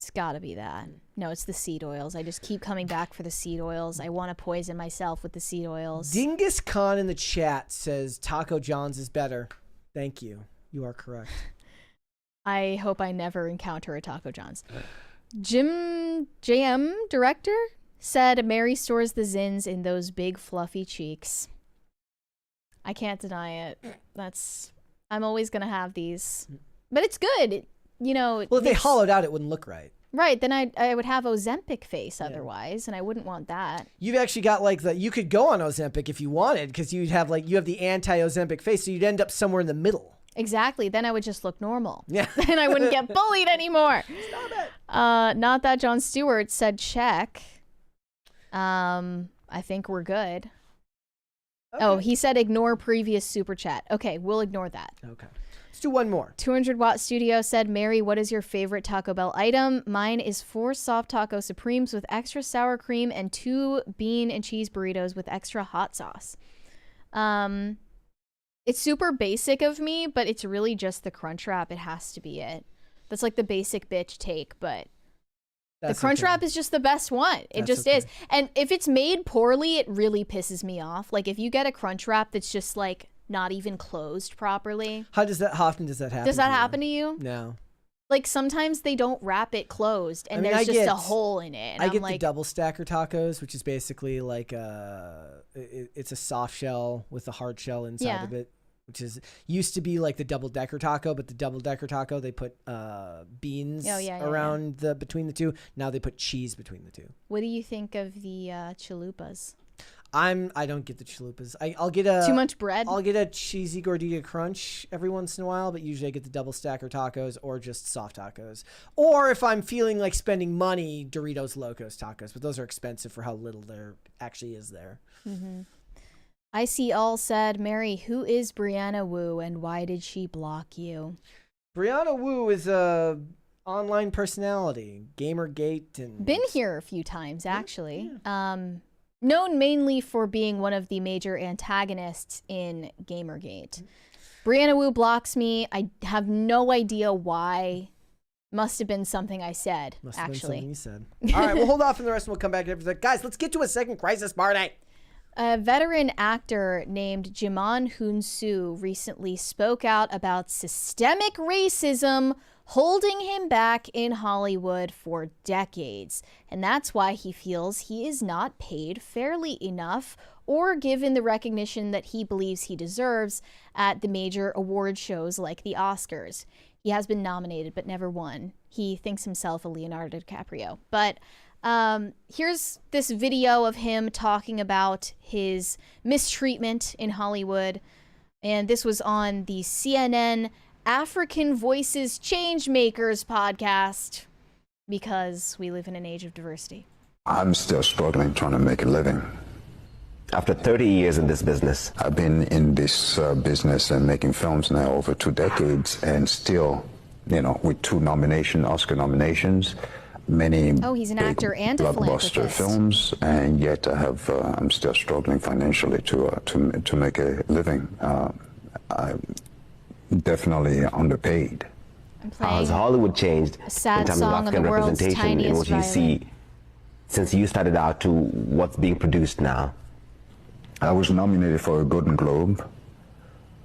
It's got to be that. No, it's the seed oils. I just keep coming back for the seed oils. I want to poison myself with the seed oils. Dingus Khan in the chat says Taco John's is better. Thank you. You are correct. I hope I never encounter a Taco John's. JM director said Mary stores the Zins in those big fluffy cheeks. I can't deny it. I'm always going to have these. But it's good. you know. Well, if they hollowed out, it wouldn't look right. Right, then I would have Ozempic face otherwise, and I wouldn't want that. You've actually got like you could go on Ozempic if you wanted, because you have the anti-Ozempic face, so you'd end up somewhere in the middle. Exactly. Then I would just look normal. Yeah. And I wouldn't get bullied anymore. Stop it. Not that Jon Stewart said check. I think we're good. Okay. Oh, he said ignore previous super chat. Okay, we'll ignore that. Okay. Let's do one more. 200 Watt Studio said, Mary, what is your favorite Taco Bell item? Mine is 4 soft taco supremes with extra sour cream and 2 bean and cheese burritos with extra hot sauce. It's super basic of me, but it's really just the crunch wrap. It has to be it. That's like the basic bitch take, but the crunch wrap is just the best one. It just is. And if it's made poorly, it really pisses me off. Like if you get a crunch wrap that's just like not even closed properly. How often does that happen? Does that happen to you? No. Like sometimes they don't wrap it closed and there's just a hole in it. And I get the double stacker tacos, which is basically like it's a soft shell with a hard shell inside of it, which is used to be like the double decker taco, but the double decker taco they put beans around between the two. Now they put cheese between the two. What do you think of the chalupas? I don't get the chalupas. I'll get too much bread. I'll get a cheesy gordita crunch every once in a while, but usually I get the double stacker tacos or just soft tacos. Or if I'm feeling like spending money, Doritos Locos tacos, but those are expensive for how little there actually is there. Mm-hmm. I see all said, Mary, who is Brianna Wu and why did she block you? Brianna Wu is a online personality, Gamergate, and been here a few times actually. Yeah. Known mainly for being one of the major antagonists in Gamergate. Brianna Wu blocks me. I have no idea why. Must have been something I said, Must have actually. been something you said. All right, we'll hold off on the rest and we'll come back to everything. Guys, let's get to a second crisis party. A veteran actor named Jimon Hunsu recently spoke out about systemic racism holding him back in Hollywood for decades. And that's why he feels he is not paid fairly enough or given the recognition that he believes he deserves at the major award shows like the Oscars. He has been nominated but never won. He thinks himself a Leonardo DiCaprio. But here's this video of him talking about his mistreatment in Hollywood. And this was on the CNN African Voices Changemakers podcast, because we live in an age of diversity. I'm still struggling trying to make a living. After 30 years in this business. I've been in this business and making films now over 2 decades, and still, with 2 Oscar nominations, many he's an actor and a blockbuster films, and yet I'm still struggling financially to make a living. I'm definitely underpaid. How has Hollywood changed a sad in terms of song African on the world's representation in what you violin. see since you started out to what's being produced now? I was nominated for a Golden Globe,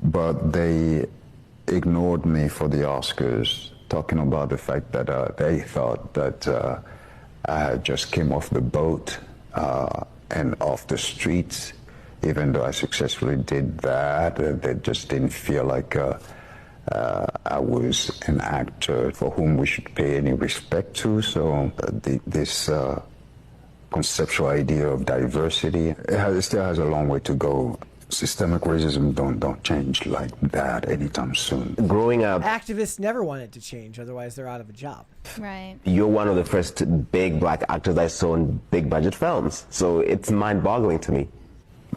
but they ignored me for the Oscars, talking about the fact that they thought that I just came off the boat and off the streets. Even though I successfully did that, they just didn't feel like I was an actor for whom we should pay any respect to. So this conceptual idea of diversity, it still has a long way to go. Systemic racism don't change like that anytime soon. Growing up, activists never want it to change, otherwise they're out of a job. Right. You're one of the first big black actors I saw in big budget films, so it's mind-boggling to me.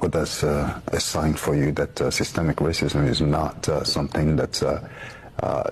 But that's a sign for you that systemic racism is not something that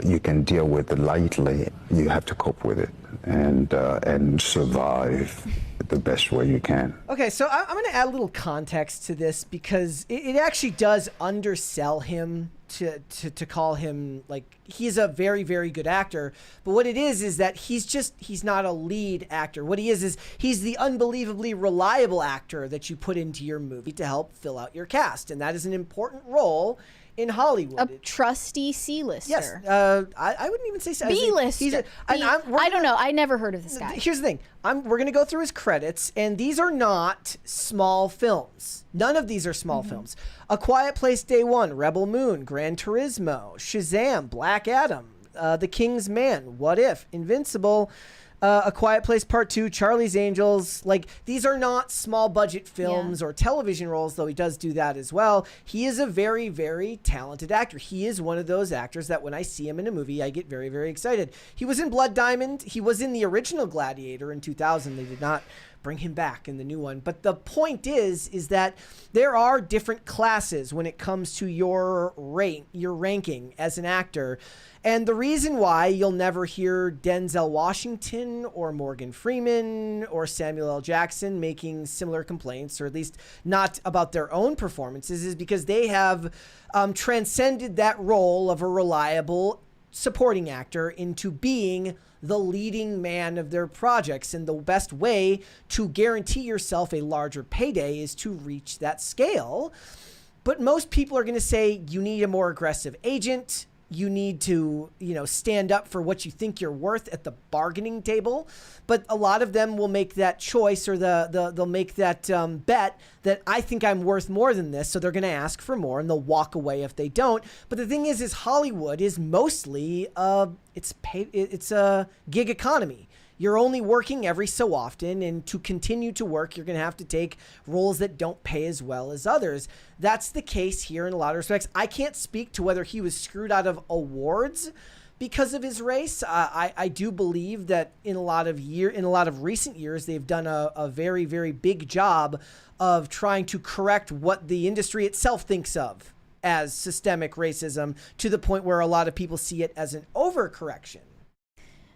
you can deal with lightly. You have to cope with it and survive the best way you can. Okay, so I'm going to add a little context to this, because it actually does undersell him to call him, like, he's a very, very good actor. But what it is that he's not a lead actor. What he is he's the unbelievably reliable actor that you put into your movie to help fill out your cast. And that is an important role in Hollywood. A trusty C-lister. Yes. I wouldn't even say B-lister. I don't know. I never heard of this guy. Here's the thing. We're going to go through his credits, and these are not small films. None of these are small films. A Quiet Place Day One, Rebel Moon, Gran Turismo, Shazam, Black Adam, The King's Man, What If, Invincible, A Quiet Place Part 2, Charlie's Angels. Like, these are not small budget films or television roles, though he does do that as well. He is a very, very talented actor. He is one of those actors that when I see him in a movie, I get very, very excited. He was in Blood Diamond. He was in the original Gladiator in 2000. They did not bring him back in the new one. But the point is that there are different classes when it comes to your ranking as an actor. And the reason why you'll never hear Denzel Washington or Morgan Freeman or Samuel L. Jackson making similar complaints, or at least not about their own performances, is because they have transcended that role of a reliable supporting actor into being the leading man of their projects. And the best way to guarantee yourself a larger payday is to reach that scale. But most people are going to say you need a more aggressive agent. You need to, stand up for what you think you're worth at the bargaining table. But a lot of them will make that choice, or they'll make that bet that I think I'm worth more than this. So they're going to ask for more, and they'll walk away if they don't. But the thing is Hollywood is mostly it's a gig economy. You're only working every so often, and to continue to work, you're going to have to take roles that don't pay as well as others. That's the case here in a lot of respects. I can't speak to whether he was screwed out of awards because of his race. I do believe that in a lot of recent years, they've done a very, very big job of trying to correct what the industry itself thinks of as systemic racism, to the point where a lot of people see it as an overcorrection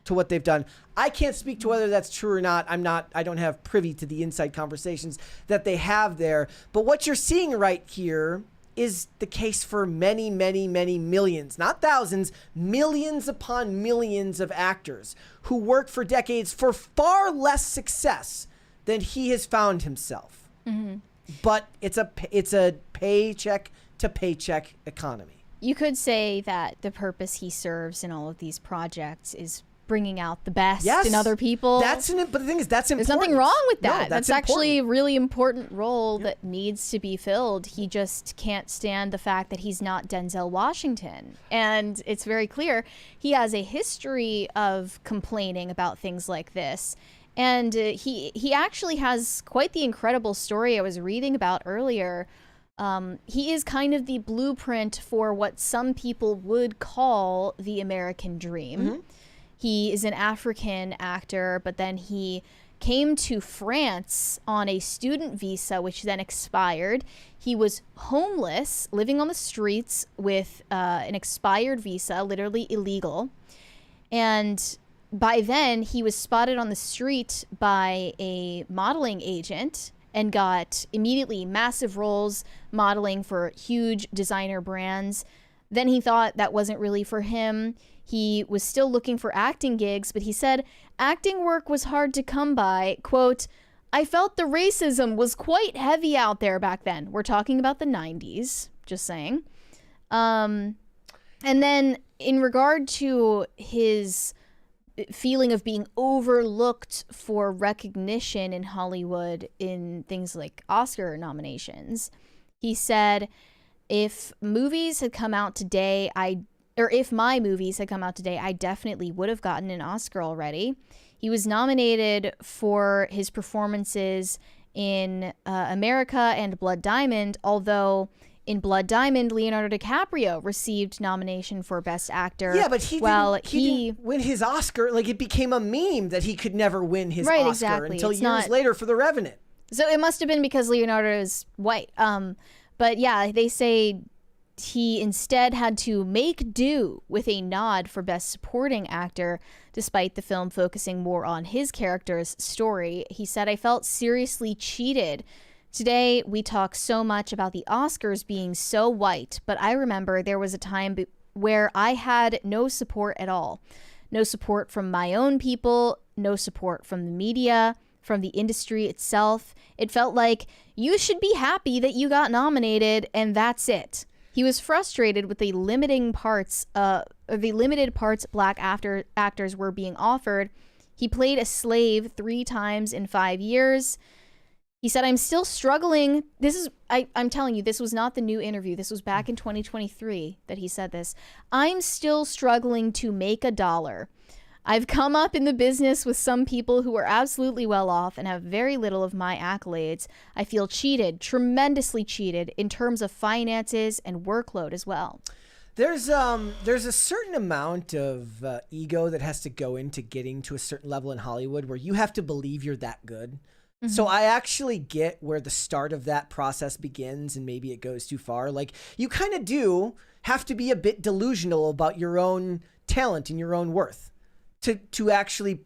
to what they've done. I can't speak to whether that's true or not. I don't have privy to the inside conversations that they have there. But what you're seeing right here is the case for many, many, many millions, not thousands, millions upon millions of actors who worked for decades for far less success than he has found himself. Mm-hmm. But it's a paycheck to paycheck economy. You could say that the purpose he serves in all of these projects is bringing out the best in other people. But the thing is, that's important. There's nothing wrong with that. No, that's actually a really important role that needs to be filled. He just can't stand the fact that he's not Denzel Washington. And it's very clear he has a history of complaining about things like this. And he actually has quite the incredible story I was reading about earlier. He is kind of the blueprint for what some people would call the American dream. Mm-hmm. He is an African actor, but then he came to France on a student visa, which then expired. He was homeless, living on the streets with an expired visa, literally illegal. And by then, he was spotted on the street by a modeling agent and got immediately massive roles modeling for huge designer brands. Then he thought that wasn't really for him. He was still looking for acting gigs, but he said acting work was hard to come by. Quote, I felt the racism was quite heavy out there back then. We're talking about the 90s, just saying. And then in regard to his feeling of being overlooked for recognition in Hollywood in things like Oscar nominations, he said, if movies had come out today, if my movies had come out today, I definitely would have gotten an Oscar already. He was nominated for his performances in America and Blood Diamond, although in Blood Diamond, Leonardo DiCaprio received nomination for Best Actor. Yeah, but he didn't win his Oscar. Like, it became a meme that he could never win his Oscar until years later for The Revenant. So it must have been because Leonardo is white. But yeah, they say he instead had to make do with a nod for Best Supporting Actor, despite the film focusing more on his character's story. He said, I felt seriously cheated. Today, we talk so much about the Oscars being so white, but I remember there was a time where I had no support at all. No support from my own people, no support from the media, from the industry itself. It felt like you should be happy that you got nominated, and that's it. He was frustrated with the limited parts black actors were being offered. He played a slave 3 times in 5 years. He said, I'm still struggling. I'm telling you, this was not the new interview. This was back in 2023 that he said this. I'm still struggling to make $1. I've come up in the business with some people who are absolutely well off and have very little of my accolades. I feel cheated, tremendously cheated in terms of finances and workload as well. There's a certain amount of ego that has to go into getting to a certain level in Hollywood where you have to believe you're that good. Mm-hmm. So I actually get where the start of that process begins and maybe it goes too far. Like you kind of do have to be a bit delusional about your own talent and your own worth to actually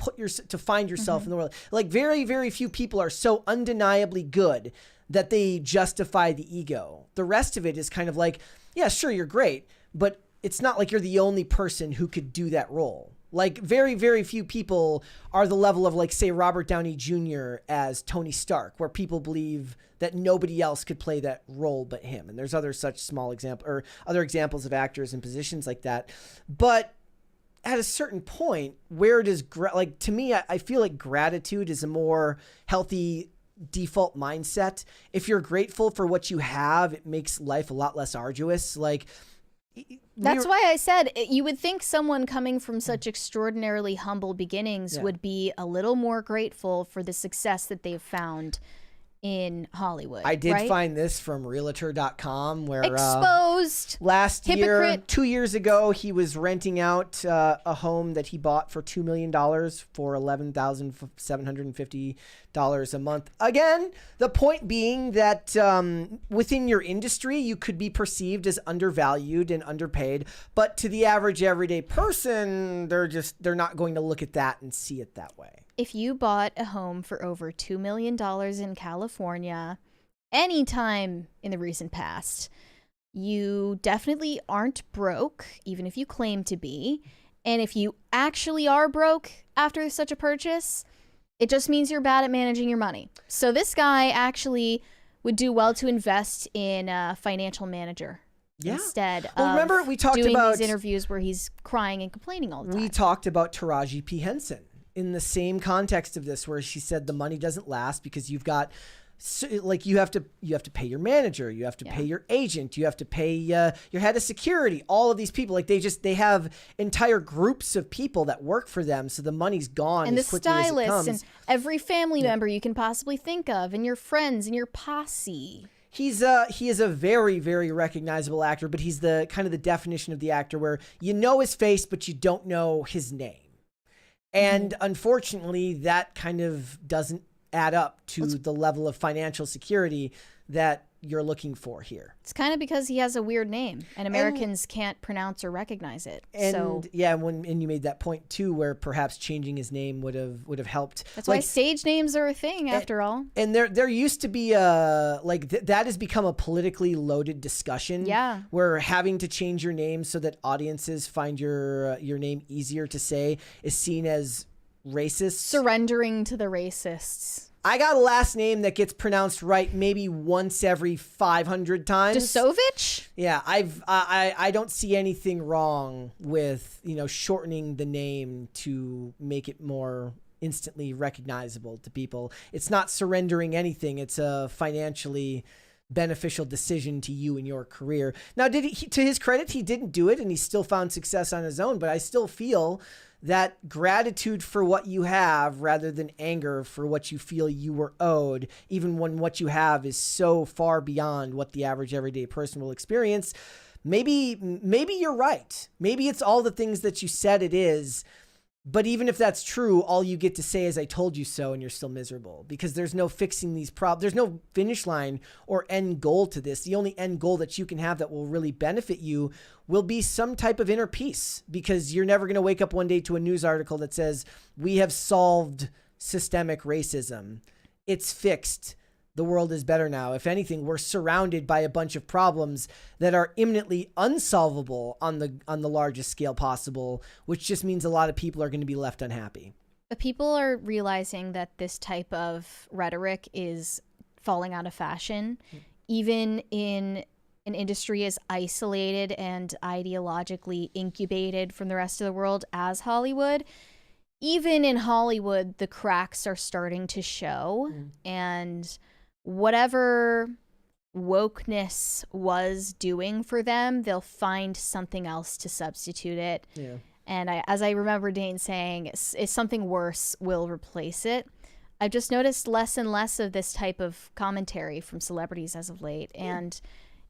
to find yourself in the world. Like very, very few people are so undeniably good that they justify the ego. The rest of it is kind of like, yeah, sure, you're great, but it's not like you're the only person who could do that role. Like very, very few people are the level of like, say, Robert Downey Jr. as Tony Stark, where people believe that nobody else could play that role but him. And there's other such small other examples of actors in positions like that. But at a certain point, where does to me, I feel like gratitude is a more healthy default mindset. If you're grateful for what you have, it makes life a lot less arduous. Like that's why I said you would think someone coming from such extraordinarily humble beginnings would be a little more grateful for the success that they've found in Hollywood. I did find this from Realtor.com where exposed last year, hypocrite. 2 years ago, he was renting out a home that he bought for $2 million for $11,750 a month. Again, the point being that within your industry, you could be perceived as undervalued and underpaid, but to the average everyday person, they're not going to look at that and see it that way. If you bought a home for over $2 million in California anytime in the recent past, you definitely aren't broke, even if you claim to be. And if you actually are broke after such a purchase, it just means you're bad at managing your money. So this guy actually would do well to invest in a financial manager. Instead of remember we talked doing about these interviews where he's crying and complaining all the time. We talked about Taraji P. Henson in the same context of this, where she said the money doesn't last because you've got you have to pay your manager, you have to pay your agent, you have to pay your head of security, all of these people. Like they have entire groups of people that work for them, so the money's gone and as the quickly as it stylists comes. and every family member you can possibly think of, and your friends and your posse. He is a very, very recognizable actor, but he's the kind of the definition of the actor where you know his face, but you don't know his name. And unfortunately, that kind of doesn't add up to the level of financial security that you're looking for here. It's kind of because he has a weird name and Americans can't pronounce or recognize it. And and you made that point too, where perhaps changing his name would have helped. That's why stage names are a thing after all. And there used to be that has become a politically loaded discussion. Yeah. Where having to change your name so that audiences find your name easier to say is seen as racist. Surrendering to the racists. I got a last name that gets pronounced right maybe once every 500 times. Desovich? Yeah, I don't see anything wrong with, shortening the name to make it more instantly recognizable to people. It's not surrendering anything. It's a financially beneficial decision to you in your career. Now, to his credit, he didn't do it and he still found success on his own, but I still feel that gratitude for what you have rather than anger for what you feel you were owed, even when what you have is so far beyond what the average everyday person will experience. Maybe you're right. Maybe it's all the things that you said it is. But even if that's true, all you get to say is, I told you so, and you're still miserable because there's no fixing these problems. There's no finish line or end goal to this. The only end goal that you can have that will really benefit you will be some type of inner peace, because you're never going to wake up one day to a news article that says, we have solved systemic racism. It's fixed. The world is better now. If anything, we're surrounded by a bunch of problems that are imminently unsolvable on the largest scale possible, which just means a lot of people are going to be left unhappy. People are realizing that this type of rhetoric is falling out of fashion, even in an industry as isolated and ideologically incubated from the rest of the world as Hollywood. Even in Hollywood, the cracks are starting to show, and whatever wokeness was doing for them, they'll find something else to substitute it. Yeah. And as I remember Dane saying, it's something worse will replace it. I've just noticed less and less of this type of commentary from celebrities as of late. And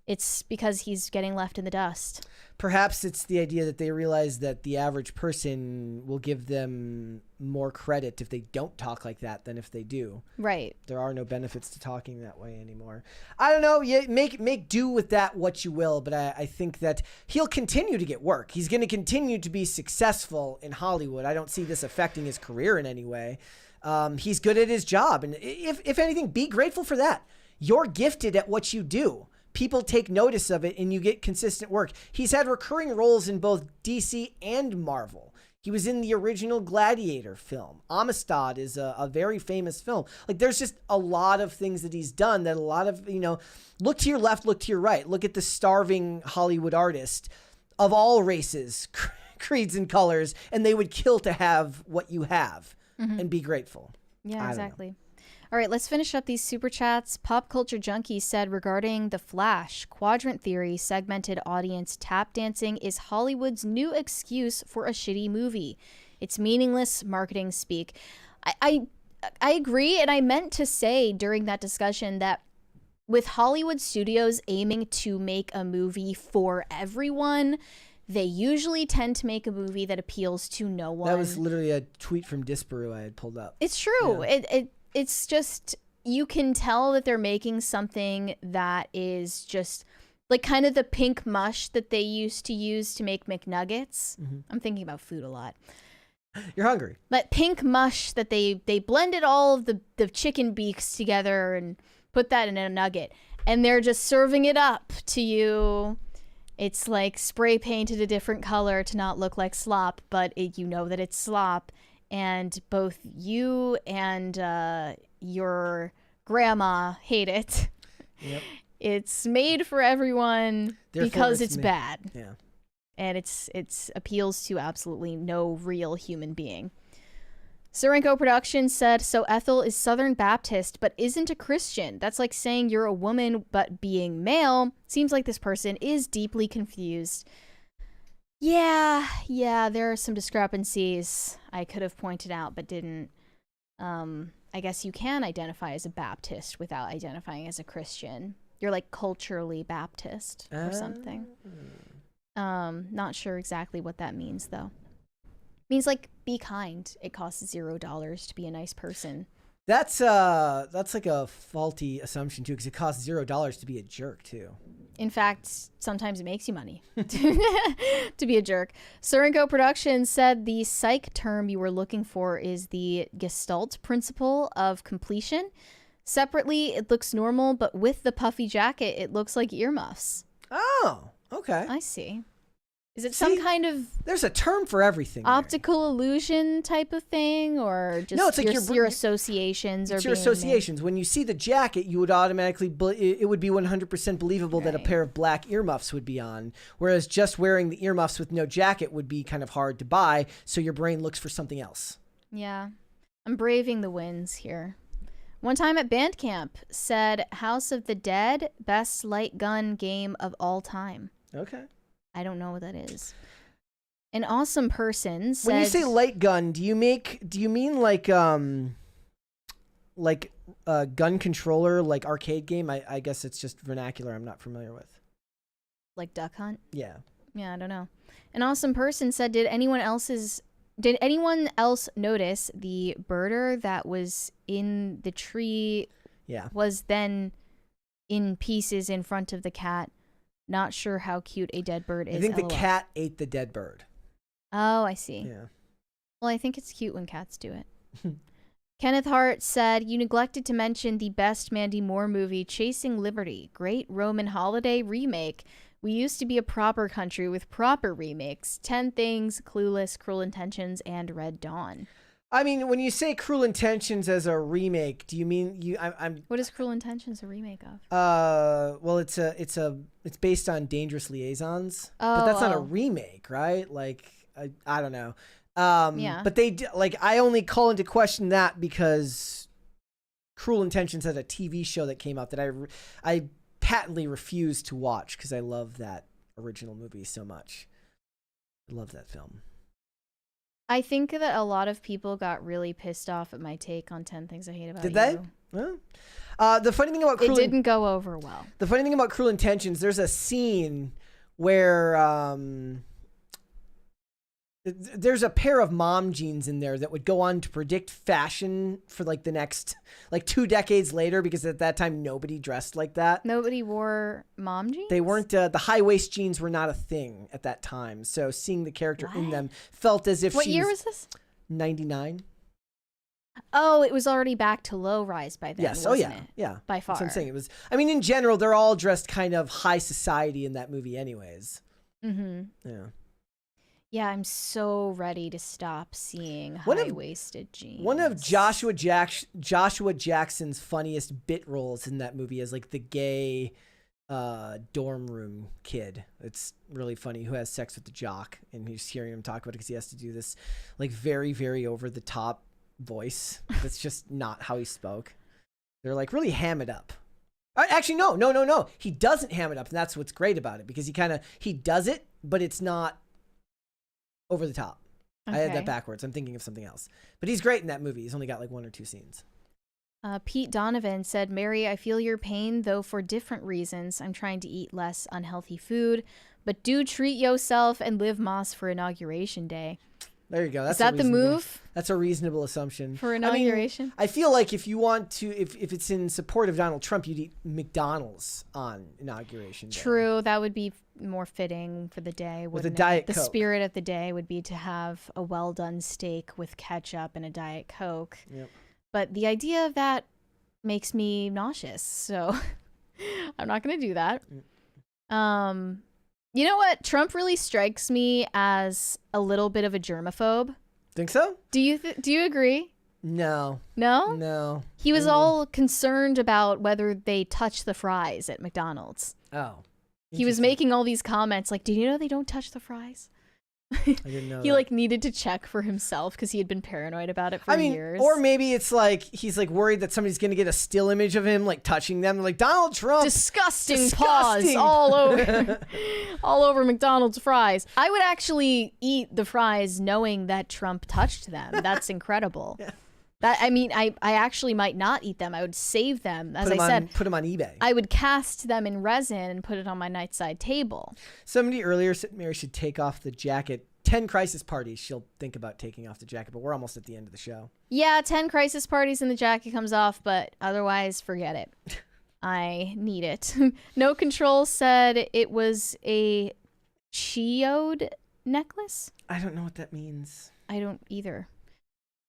it's because he's getting left in the dust. Perhaps it's the idea that they realize that the average person will give them more credit if they don't talk like that than if they do. Right. There are no benefits to talking that way anymore. I don't know. You make do with that what you will, but I think that he'll continue to get work. He's going to continue to be successful in Hollywood. I don't see this affecting his career in any way. He's good at his job. And if anything, be grateful for that. You're gifted at what you do. People take notice of it and you get consistent work. He's had recurring roles in both DC and Marvel. He was in the original Gladiator film. Amistad is a very famous film. Like, there's just a lot of things that he's done that a lot of, look to your left, look to your right. Look at the starving Hollywood artist of all races, creeds, and colors, and they would kill to have what you have and be grateful. Yeah, exactly. All right, let's finish up these super chats. Pop Culture Junkie said regarding The Flash, quadrant theory, segmented audience tap dancing is Hollywood's new excuse for a shitty movie. It's meaningless marketing speak. I agree, and I meant to say during that discussion that with Hollywood studios aiming to make a movie for everyone, they usually tend to make a movie that appeals to no one. That was literally a tweet from Disparu I had pulled up. It's true. Yeah. It's just, you can tell that they're making something that is just like kind of the pink mush that they used to use to make McNuggets. I'm thinking about food a lot. You're hungry. That pink mush that they blended all of the chicken beaks together and put that in a nugget. And they're just serving it up to you. It's like spray painted a different color to not look like slop, but you know that it's slop. And both you and your grandma hate it. Yep. It's made for everyone because it's bad. Yeah. And it's appeals to absolutely no real human being. Serenko Productions said, so Ethel is Southern Baptist but isn't a Christian. That's like saying you're a woman but being male. Seems like this person is deeply confused. Yeah, there are some discrepancies I could have pointed out but didn't. I guess you can identify as a Baptist without identifying as a Christian. You're like culturally Baptist or something. Not sure exactly what that means though. It means like be kind. It costs $0 to be a nice person. That's like a faulty assumption too, because it costs $0 to be a jerk too. In fact, sometimes it makes you money to be a jerk. Serenko Productions said the psych term you were looking for is the Gestalt principle of completion. Separately, it looks normal, but with the puffy jacket, it looks like earmuffs. Oh, okay. I see. Is it some kind of there's a term for everything optical illusion type of thing, or just no, it's like your associations? It's your associations. When you see the jacket, you would automatically it would be 100% believable that a pair of black earmuffs would be on, whereas just wearing the earmuffs with no jacket would be kind of hard to buy, so your brain looks for something else. Yeah, I'm braving the winds here. One time at Bandcamp said House of the Dead, best light gun game of all time. Okay. I don't know what that is. An awesome person said, when you say light gun, do you mean like a gun controller, like arcade game? I guess it's just vernacular I'm not familiar with. Like Duck Hunt? Yeah. Yeah, I don't know. An awesome person said, did anyone else notice the birder that was in the tree was then in pieces in front of the cat? Not sure how cute a dead bird is. I think the cat ate the dead bird. Oh, I see. Yeah. Well, I think it's cute when cats do it. Kenneth Hart said, you neglected to mention the best Mandy Moore movie, Chasing Liberty. Great Roman holiday remake. We used to be a proper country with proper remakes. 10 Things, Clueless, Cruel Intentions, and Red Dawn. I mean, when you say Cruel Intentions as a remake, do you mean What is Cruel Intentions a remake of? Well, it's based on Dangerous Liaisons, but that's not a remake, right? Like, I don't know. Yeah. But I only call into question that because Cruel Intentions had a TV show that came out that I patently refused to watch because I love that original movie so much. I love that film. I think that a lot of people got really pissed off at my take on 10 Things I Hate About You. Did they? Well, the funny thing about it didn't go over well. The funny thing about Cruel Intentions, there's a scene where there's a pair of mom jeans in there that would go on to predict fashion for like the next 2 decades later, because at that time nobody dressed like that. Nobody wore mom jeans? They weren't, the high waist jeans were not a thing at that time. So seeing the character in them felt as if What year was this? 99. Oh, it was already back to low rise by then. Yes. Wasn't it? It? Yeah. By far. That's what I'm saying. It was, I mean, in general, they're all dressed kind of high society in that movie anyways. Mm-hmm. Yeah. Yeah, I'm so ready to stop seeing high-waisted jeans. One of Joshua Jackson's funniest bit roles in that movie is like the gay dorm room kid. It's really funny, who has sex with the jock, and he's hearing him talk about it because he has to do this like very, very over-the-top voice. That's just not how he spoke. They're like really ham it up. Actually, no. He doesn't ham it up, and that's what's great about it, because he does it, but it's not over the top. Okay. I had that backwards. I'm thinking of something else. But he's great in that movie. He's only got like 1 or 2 scenes. Pete Donovan said, Mary, I feel your pain, though for different reasons. I'm trying to eat less unhealthy food, but do treat yourself and live Moss for Inauguration Day. There you go. Is that the move? That's a reasonable assumption. For inauguration? I feel like if you want to, if it's in support of Donald Trump, you'd eat McDonald's on Inauguration Day. True. That would be more fitting for the day. With a Diet Coke. The spirit of the day would be to have a well-done steak with ketchup and a Diet Coke. Yep. But the idea of that makes me nauseous, so I'm not going to do that. You know what? Trump really strikes me as a little bit of a germaphobe. Think so? Do you agree? No. No? No. He was all concerned about whether they touch the fries at McDonald's. Oh. He was making all these comments like, "Did you know they don't touch the fries?" I didn't know He that. like needed to check for himself because he had been paranoid about it for years. Or maybe it's like he's like worried that somebody's gonna get a still image of him like touching them. They're like, Donald Trump, disgusting paws all over McDonald's fries. I would actually eat the fries knowing that Trump touched them. That's incredible. Yeah. I actually might not eat them. I would save them. As I said, put them on eBay. I would cast them in resin and put it on my nightside table. Somebody earlier said Mary should take off the jacket. 10 crisis parties, she'll think about taking off the jacket, but we're almost at the end of the show. Yeah, 10 crisis parties and the jacket comes off, but otherwise, forget it. I need it. No Control said it was a geode necklace. I don't know what that means. I don't either.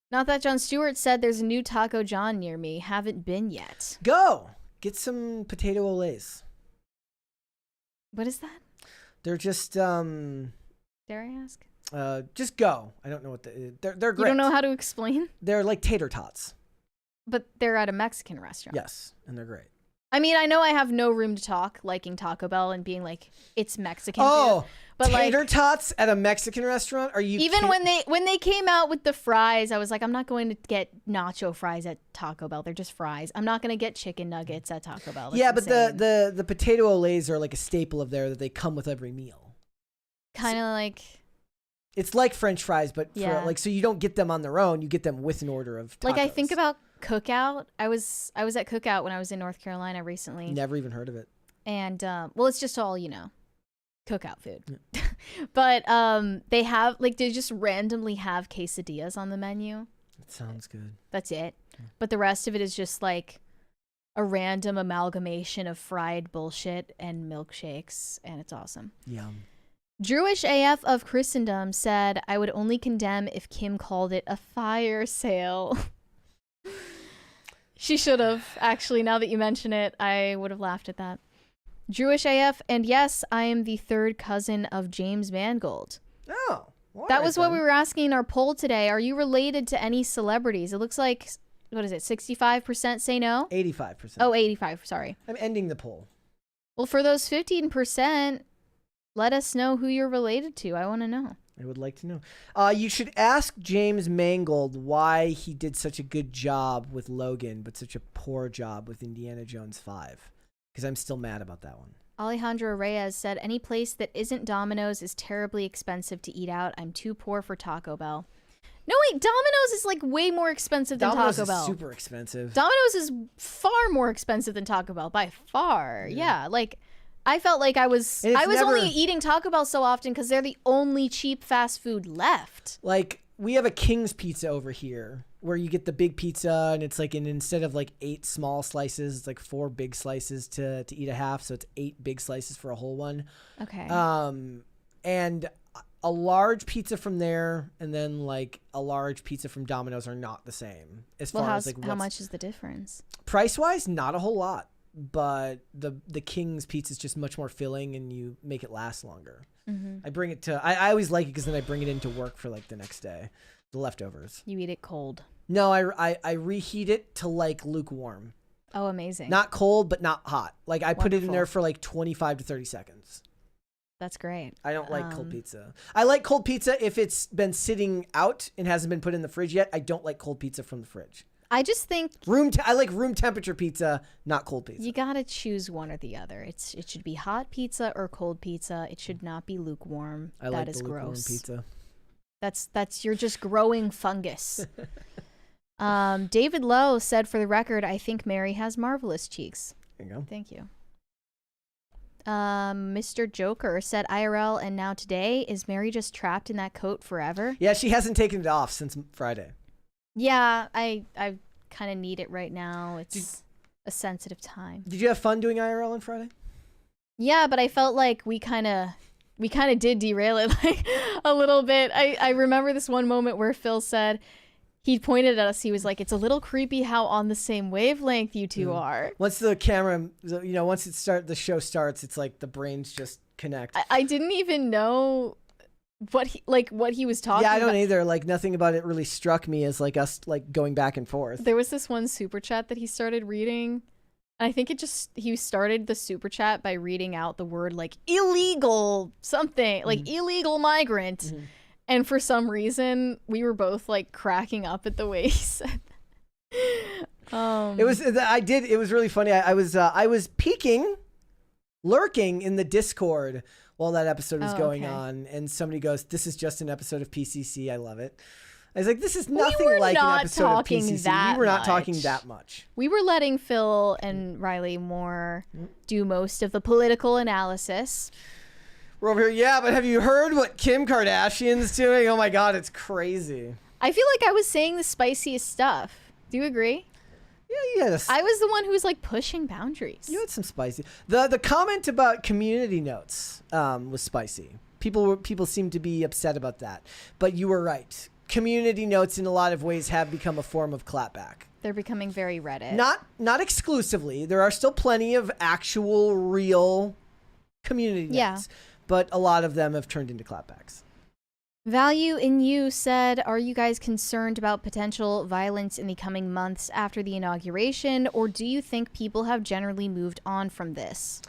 Not That Jon Stewart said there's a new Taco John near me. Haven't been yet. Go! Get some potato olays. What is that? They're just, Dare I ask? Just go. I don't know what they're great. You don't know how to explain? They're like tater tots. But they're at a Mexican restaurant. Yes, and they're great. I mean, I know I have no room to talk liking Taco Bell and being like, it's Mexican food. But tater tots at a Mexican restaurant? Are you even when they came out with the fries, I was like, I'm not going to get nacho fries at Taco Bell. They're just fries. I'm not going to get chicken nuggets at Taco Bell. That's insane. But the potato olays are like a staple of there that they come with every meal. Kind of like... It's like French fries, but so you don't get them on their own. You get them with an order of tacos. Like I think about Cookout. I was at Cookout when I was in North Carolina recently. Never even heard of it. And it's just all, Cookout food. Yeah. But they have they just randomly have quesadillas on the menu. That sounds good. That's it. Yeah. But the rest of it is just like a random amalgamation of fried bullshit and milkshakes, and it's awesome. Yum. Jewish AF of Christendom said, I would only condemn if Kim called it a fire sale. She should have. Actually, now that you mention it, I would have laughed at that. Jewish AF, and yes, I am the third cousin of James Mangold. Oh. That was what we were asking in our poll today. Are you related to any celebrities? It looks like, what is it, 65% say no? 85%. Oh, 85, sorry. I'm ending the poll. Well, for those 15%... let us know who you're related to. I want to know. I would like to know. You should ask James Mangold why he did such a good job with Logan, but such a poor job with Indiana Jones 5. Because I'm still mad about that one. Alejandro Reyes said, any place that isn't Domino's is terribly expensive to eat out. I'm too poor for Taco Bell. No, wait, Domino's is like way more expensive than Domino's Taco Bell. is super expensive. Domino's is far more expensive than Taco Bell by far. Yeah, like I felt like I was only eating Taco Bell so often because they're the only cheap fast food left. Like we have a King's Pizza over here where you get the big pizza and it's like instead of like 8 small slices, it's like 4 big slices to eat a half. So it's 8 big slices for a whole one. Okay. And a large pizza from there and then like a large pizza from Domino's are not the same as far as like how much is the difference? Price wise, not a whole lot, but the King's Pizza is just much more filling and you make it last longer. I bring it to I always like it because then I bring it into work for like the next day, the leftovers. You eat it cold. No, I reheat it to like lukewarm. Oh, amazing. Not cold, but not hot. Like I put it in there for like 25 to 30 seconds. That's great. I don't like cold pizza. I like cold pizza if it's been sitting out and hasn't been put in the fridge yet. I don't like cold pizza from the fridge. I just think I like room temperature pizza, not cold pizza. you gotta choose one or the other. It should be hot pizza or cold pizza. It should not be lukewarm. I like the lukewarm gross. pizza. That's you're just growing fungus. David Lowe said, for the record, I think Mary has marvelous cheeks. There you go. Thank you. Mr. Joker said, IRL and now today, is Mary just trapped in that coat forever? Yeah, she hasn't taken it off since Friday. Yeah, I kind of need it right now. It's a sensitive time. Did you have fun doing IRL on Friday? Yeah, but I felt like we kind of did derail it like a little bit. I remember this one moment where Phil said, he pointed at us, he was like, it's a little creepy how on the same wavelength you two are. Once the camera, once the show starts, it's like the brains just connect. I didn't even know what he was talking about. Yeah, I don't either. Like nothing about it really struck me as like us like going back and forth. There was this one super chat that he started reading. I think he started the super chat by reading out the word like illegal something, like illegal migrant. And for some reason, we were both like cracking up at the way he said that. It was really funny. I was lurking in the Discord while that episode was going on, and somebody goes, "This is just an episode of PCC." I love it. I was like, "This is nothing like an episode of PCC." We were not talking that much. We were letting Phil and Riley Moore do most of the political analysis. We're over here, yeah, but have you heard what Kim Kardashian's doing? Oh my God, it's crazy. I feel like I was saying the spiciest stuff. Do you agree? Yeah, yes. I was the one who was like pushing boundaries. You had some spicy. The comment about community notes was spicy. People seem to be upset about that, but you were right. Community notes in a lot of ways have become a form of clapback. They're becoming very Reddit. Not exclusively. There are still plenty of actual, real community notes. But a lot of them have turned into clapbacks. Value in You said, are you guys concerned about potential violence in the coming months after the inauguration, or do you think people have generally moved on from this?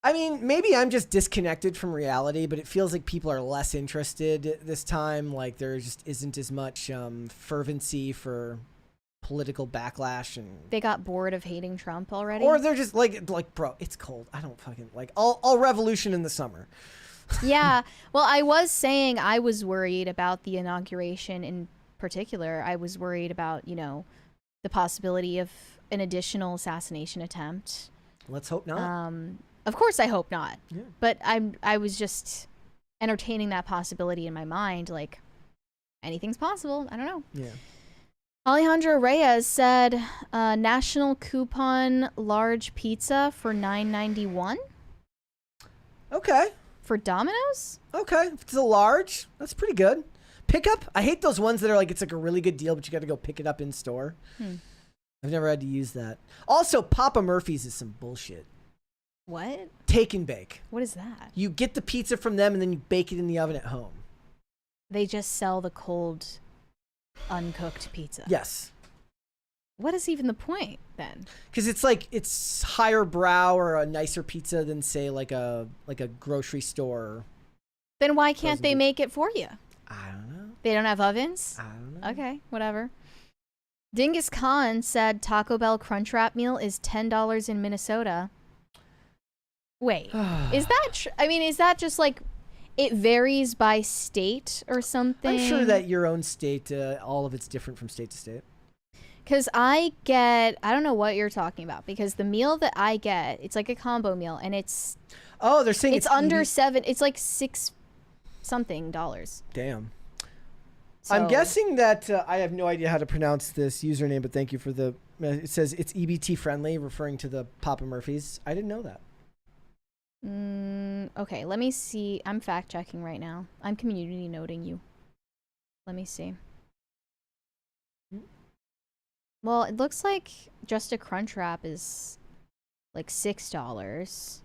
I mean, maybe I'm just disconnected from reality, but it feels like people are less interested this time. Like there just isn't as much fervency for political backlash, and they got bored of hating Trump already, or they're just like bro, it's cold. I don't fucking like all revolution in the summer. Yeah, well, I was saying I was worried about the inauguration in particular. I was worried about the possibility of an additional assassination attempt. Let's hope not. Of course, I hope not. Yeah. But I was just entertaining that possibility in my mind. Like anything's possible. I don't know. Yeah. Alejandro Reyes said, national coupon large pizza for $9.91. Okay. For Domino's? Okay. If it's a large, that's pretty good. Pickup? I hate those ones that are like, it's like a really good deal, but you got to go pick it up in store. I've never had to use that. Also, Papa Murphy's is some bullshit. What? Take and bake. What is that? You get the pizza from them and then you bake it in the oven at home. They just sell the cold, uncooked pizza. Yes. What is even the point then? Because it's higher brow or a nicer pizza than say like a grocery store Then why can't they make it for you? I don't know. They don't have ovens? I don't know. Okay, whatever. Dingus Khan said Taco Bell Crunchwrap meal is $10 in Minnesota. Wait, is that? Is that just like it varies by state or something? I'm sure that your own state, all of it's different from state to state. Because I don't know what you're talking about, because the meal that I get, it's like a combo meal, and it's they're saying it's under $7. It's like $6 something. Damn. So, I'm guessing that I have no idea how to pronounce this username, but thank you for the. It says it's EBT friendly, referring to the Papa Murphy's. I didn't know that. Okay, let me see. I'm fact checking right now. I'm community noting you. Let me see. Well, it looks like just a Crunchwrap is like $6.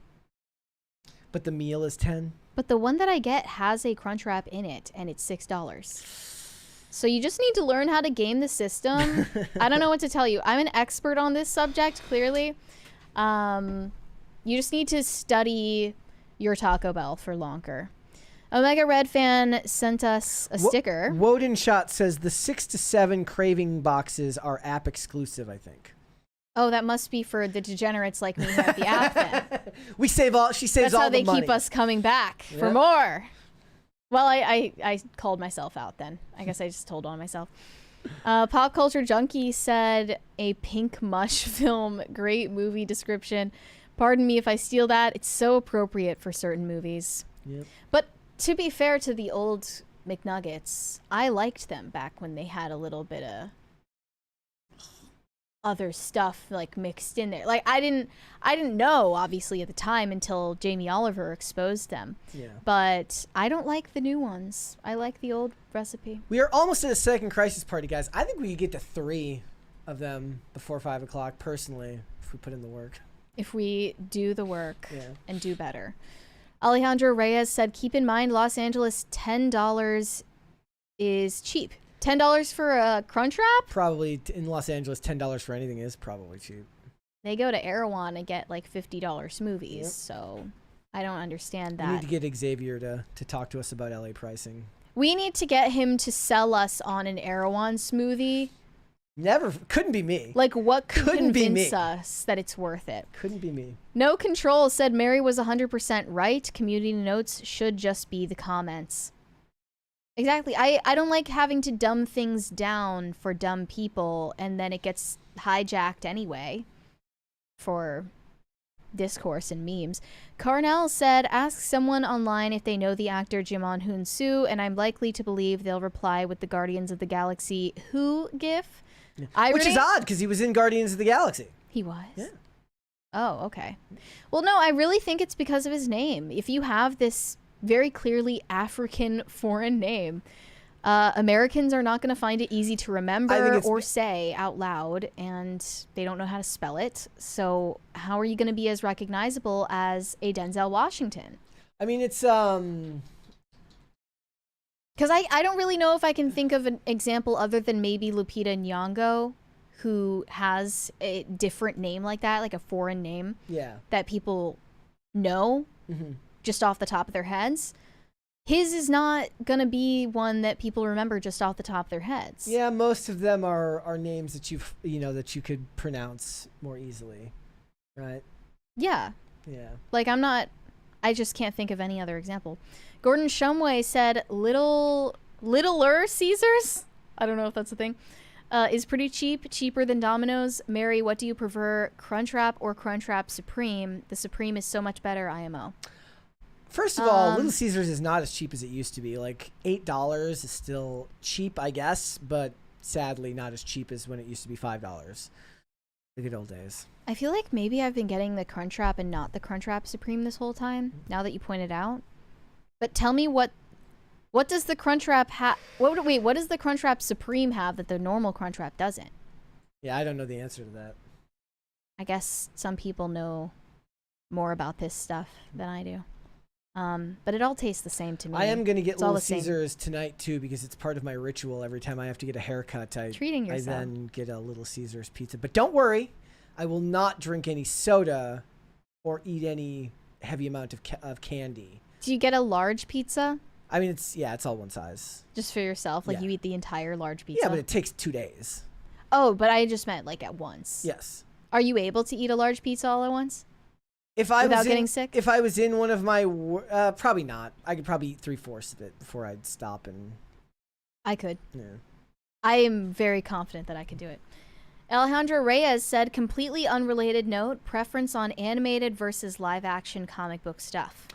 But the meal is 10. But the one that I get has a Crunchwrap in it, and it's $6. So you just need to learn how to game the system. I don't know what to tell you. I'm an expert on this subject, clearly. You just need to study your Taco Bell for longer. Omega Red Fan sent us a sticker. Woden Shot says the 6 to 7 craving boxes are app exclusive, I think. Oh, that must be for the degenerates like me who have the app then. She saves all the money. That's how they keep us coming back for more. Well, I called myself out then. I guess I just told on myself. Pop Culture Junkie said a Pink Mush film. Great movie description. Pardon me if I steal that. It's so appropriate for certain movies. Yep. But to be fair to the old McNuggets, I liked them back when they had a little bit of other stuff like mixed in there. Like I didn't know obviously at the time until Jamie Oliver exposed them. Yeah. But I don't like the new ones. I like the old recipe. We are almost at a second crisis party, guys. I think we could get to 3 of them before 5 o'clock personally if we put in the work. If we do the work and do better. Alejandro Reyes said, keep in mind, Los Angeles, $10 is cheap. $10 for a Crunchwrap? Probably in Los Angeles, $10 for anything is probably cheap. They go to Erewhon and get like $50 smoothies, so I don't understand that. We need to get Xavier to talk to us about LA pricing. We need to get him to sell us on an Erewhon smoothie. Couldn't be me. Like, what could convince us that it's worth it? Couldn't be me. No Control said Mary was 100% right. Community notes should just be the comments. Exactly. I don't like having to dumb things down for dumb people, and then it gets hijacked anyway for discourse and memes. Carnell said, ask someone online if they know the actor Jimon Hoon-soo, and I'm likely to believe they'll reply with the Guardians of the Galaxy Who gif. Which is odd, because he was in Guardians of the Galaxy. He was? Yeah. Oh, okay. Well, no, I really think it's because of his name. If you have this very clearly African foreign name, Americans are not going to find it easy to remember or say out loud, and they don't know how to spell it. So how are you going to be as recognizable as a Denzel Washington? I mean, it's because I don't really know if I can think of an example other than maybe Lupita Nyong'o, who has a different name like that, like a foreign name that people know just off the top of their heads. His is not going to be one that people remember just off the top of their heads. Yeah, most of them are names that that you could pronounce more easily, right? Yeah. Yeah. Like I just can't think of any other example. Gordon Shumway said Littler Caesars, I don't know if that's a thing, is pretty cheap, cheaper than Domino's. Mary, what do you prefer, Crunchwrap or Crunchwrap Supreme? The Supreme is so much better, IMO. First of all, Little Caesars is not as cheap as it used to be. Like $8 is still cheap, I guess, but sadly not as cheap as when it used to be $5. The good old days. I feel like maybe I've been getting the Crunchwrap and not the Crunchwrap Supreme this whole time, now that you pointed out. But tell me what does the Crunchwrap have? What does the Crunchwrap Supreme have that the normal Crunchwrap doesn't? Yeah, I don't know the answer to that. I guess some people know more about this stuff than I do. But it all tastes the same to me. I am going to get Little Caesars tonight too, because it's part of my ritual. Every time I have to get a haircut, Treating yourself. I then get a Little Caesars pizza. But don't worry, I will not drink any soda or eat any heavy amount of candy. Do you get a large pizza? I mean, it's all one size. Just for yourself? Like Yeah. you eat the entire large pizza? Yeah, but it takes 2 days. Oh, but I just meant like at once. Yes. Are you able to eat a large pizza all at once? Without getting sick? If I was in one of my, probably not. I could probably eat 3/4 of it before I'd stop and. I could. Yeah. I am very confident that I could do it. Alejandro Reyes said, completely unrelated note, preference on animated versus live action comic book stuff.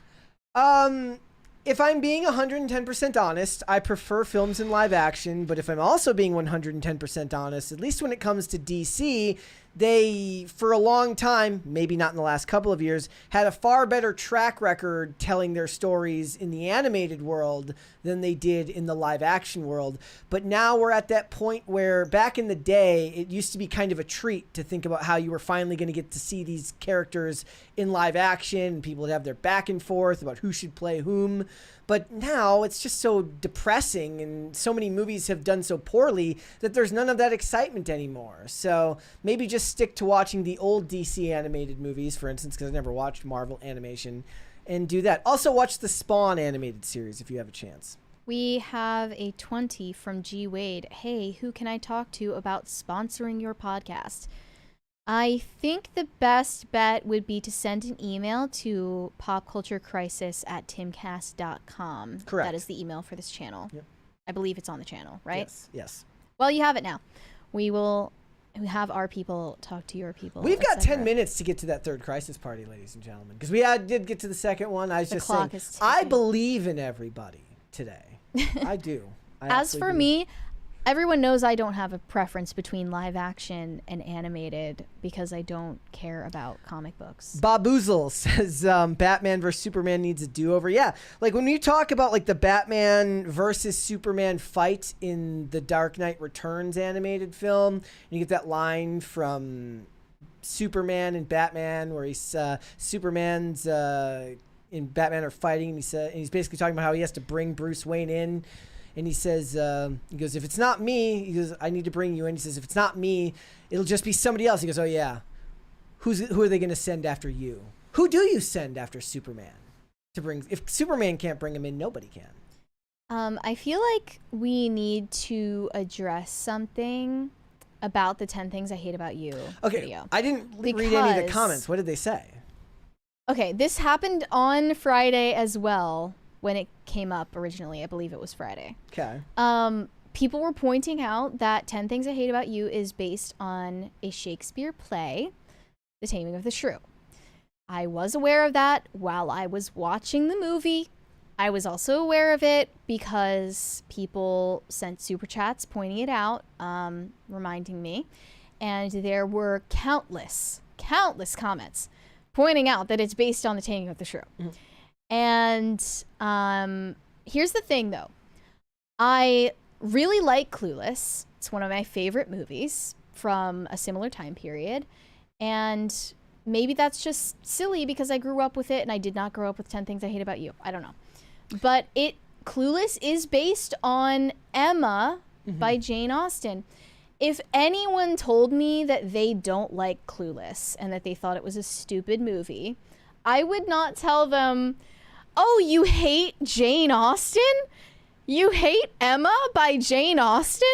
If I'm being 110% honest, I prefer films in live action, but if I'm also being 110% honest, at least when it comes to DC, they, for a long time, maybe not in the last couple of years, had a far better track record telling their stories in the animated world than they did in the live action world. But now we're at that point where back in the day, it used to be kind of a treat to think about how you were finally going to get to see these characters in live action. People would have their back and forth about who should play whom. But now it's just so depressing, and so many movies have done so poorly that there's none of that excitement anymore. So maybe just stick to watching the old DC animated movies, for instance, because I never watched Marvel animation, and do that. Also watch the Spawn animated series if you have a chance. We have a 20 from G. Wade. Hey, who can I talk to about sponsoring your podcast? I think the best bet would be to send an email to popculturecrisis@timcast.com. Correct. That is the email for this channel. Yep. I believe it's on the channel, right? Yes. Well, you have it now. We will have our people talk to your people. We've got etc. 10 minutes to get to that third crisis party, ladies and gentlemen, because we did get to the second one. I was The just clock saying, is I ticking. believe in everybody today. I do. I As for absolutely do. me, everyone knows I don't have a preference between live action and animated because I don't care about comic books. Baboozle says Batman versus Superman needs a do-over. Yeah, like when you talk about like the Batman versus Superman fight in the Dark Knight Returns animated film, and you get that line from Superman and Batman where he's Superman's and Batman are fighting, and he's basically talking about how he has to bring Bruce Wayne in. And he says, he goes, if it's not me, he goes, I need to bring you in. He says, if it's not me, it'll just be somebody else. He goes, oh yeah. Who are they going to send after you? Who do you send after Superman to bring? If Superman can't bring him in, nobody can. I feel like we need to address something about the 10 Things I Hate About You video. I didn't read any of the comments. What did they say? Okay, this happened on Friday as well. When it came up originally, I believe it was Friday. Okay. People were pointing out that 10 Things I Hate About You is based on a Shakespeare play, The Taming of the Shrew. I was aware of that while I was watching the movie. I was also aware of it because people sent super chats pointing it out, reminding me. And there were countless comments pointing out that it's based on The Taming of the Shrew. Mm-hmm. And here's the thing, though. I really like Clueless. It's one of my favorite movies from a similar time period. And maybe that's just silly because I grew up with it and I did not grow up with 10 Things I Hate About You. I don't know. But Clueless is based on Emma by Jane Austen. If anyone told me that they don't like Clueless and that they thought it was a stupid movie, I would not tell them, oh, you hate Jane Austen? You hate Emma by Jane Austen?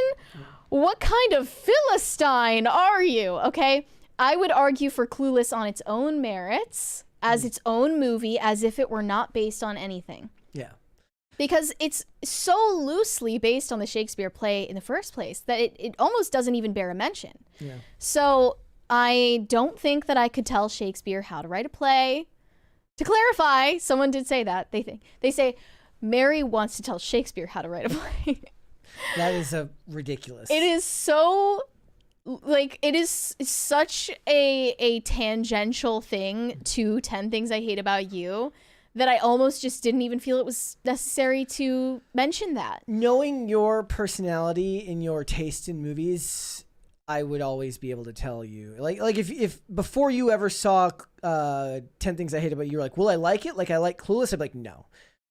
What kind of Philistine are you? Okay, I would argue for Clueless on its own merits, as its own movie, as if it were not based on anything. Yeah. Because it's so loosely based on the Shakespeare play in the first place that it almost doesn't even bear a mention. Yeah. So I don't think that I could tell Shakespeare how to write a play. To clarify, someone did say that. They say Mary wants to tell Shakespeare how to write a play. That is ridiculous. It is so, like, it is such a tangential thing to 10 Things I Hate About You that I almost just didn't even feel it was necessary to mention that. Knowing your personality and your taste in movies, I would always be able to tell you. Like if before you ever saw 10 Things I Hate About You, you're like, will I like it? Like I like Clueless? I'd be like, no.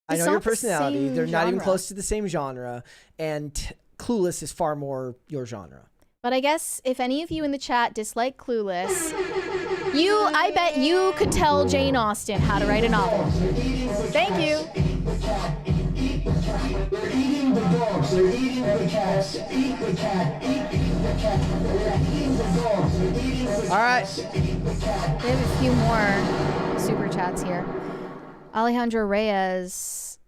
I know your personality. They're not even close to the same genre. And Clueless is far more your genre. But I guess if any of you in the chat dislike Clueless, I bet you could tell Jane Austen how to write a novel. Thank you. They're eating the dogs, they're eating the cats, eat the cat, eat the cat, they're eating the dogs, they're eating the All right. We have a few more super chats here. Alejandro Reyes,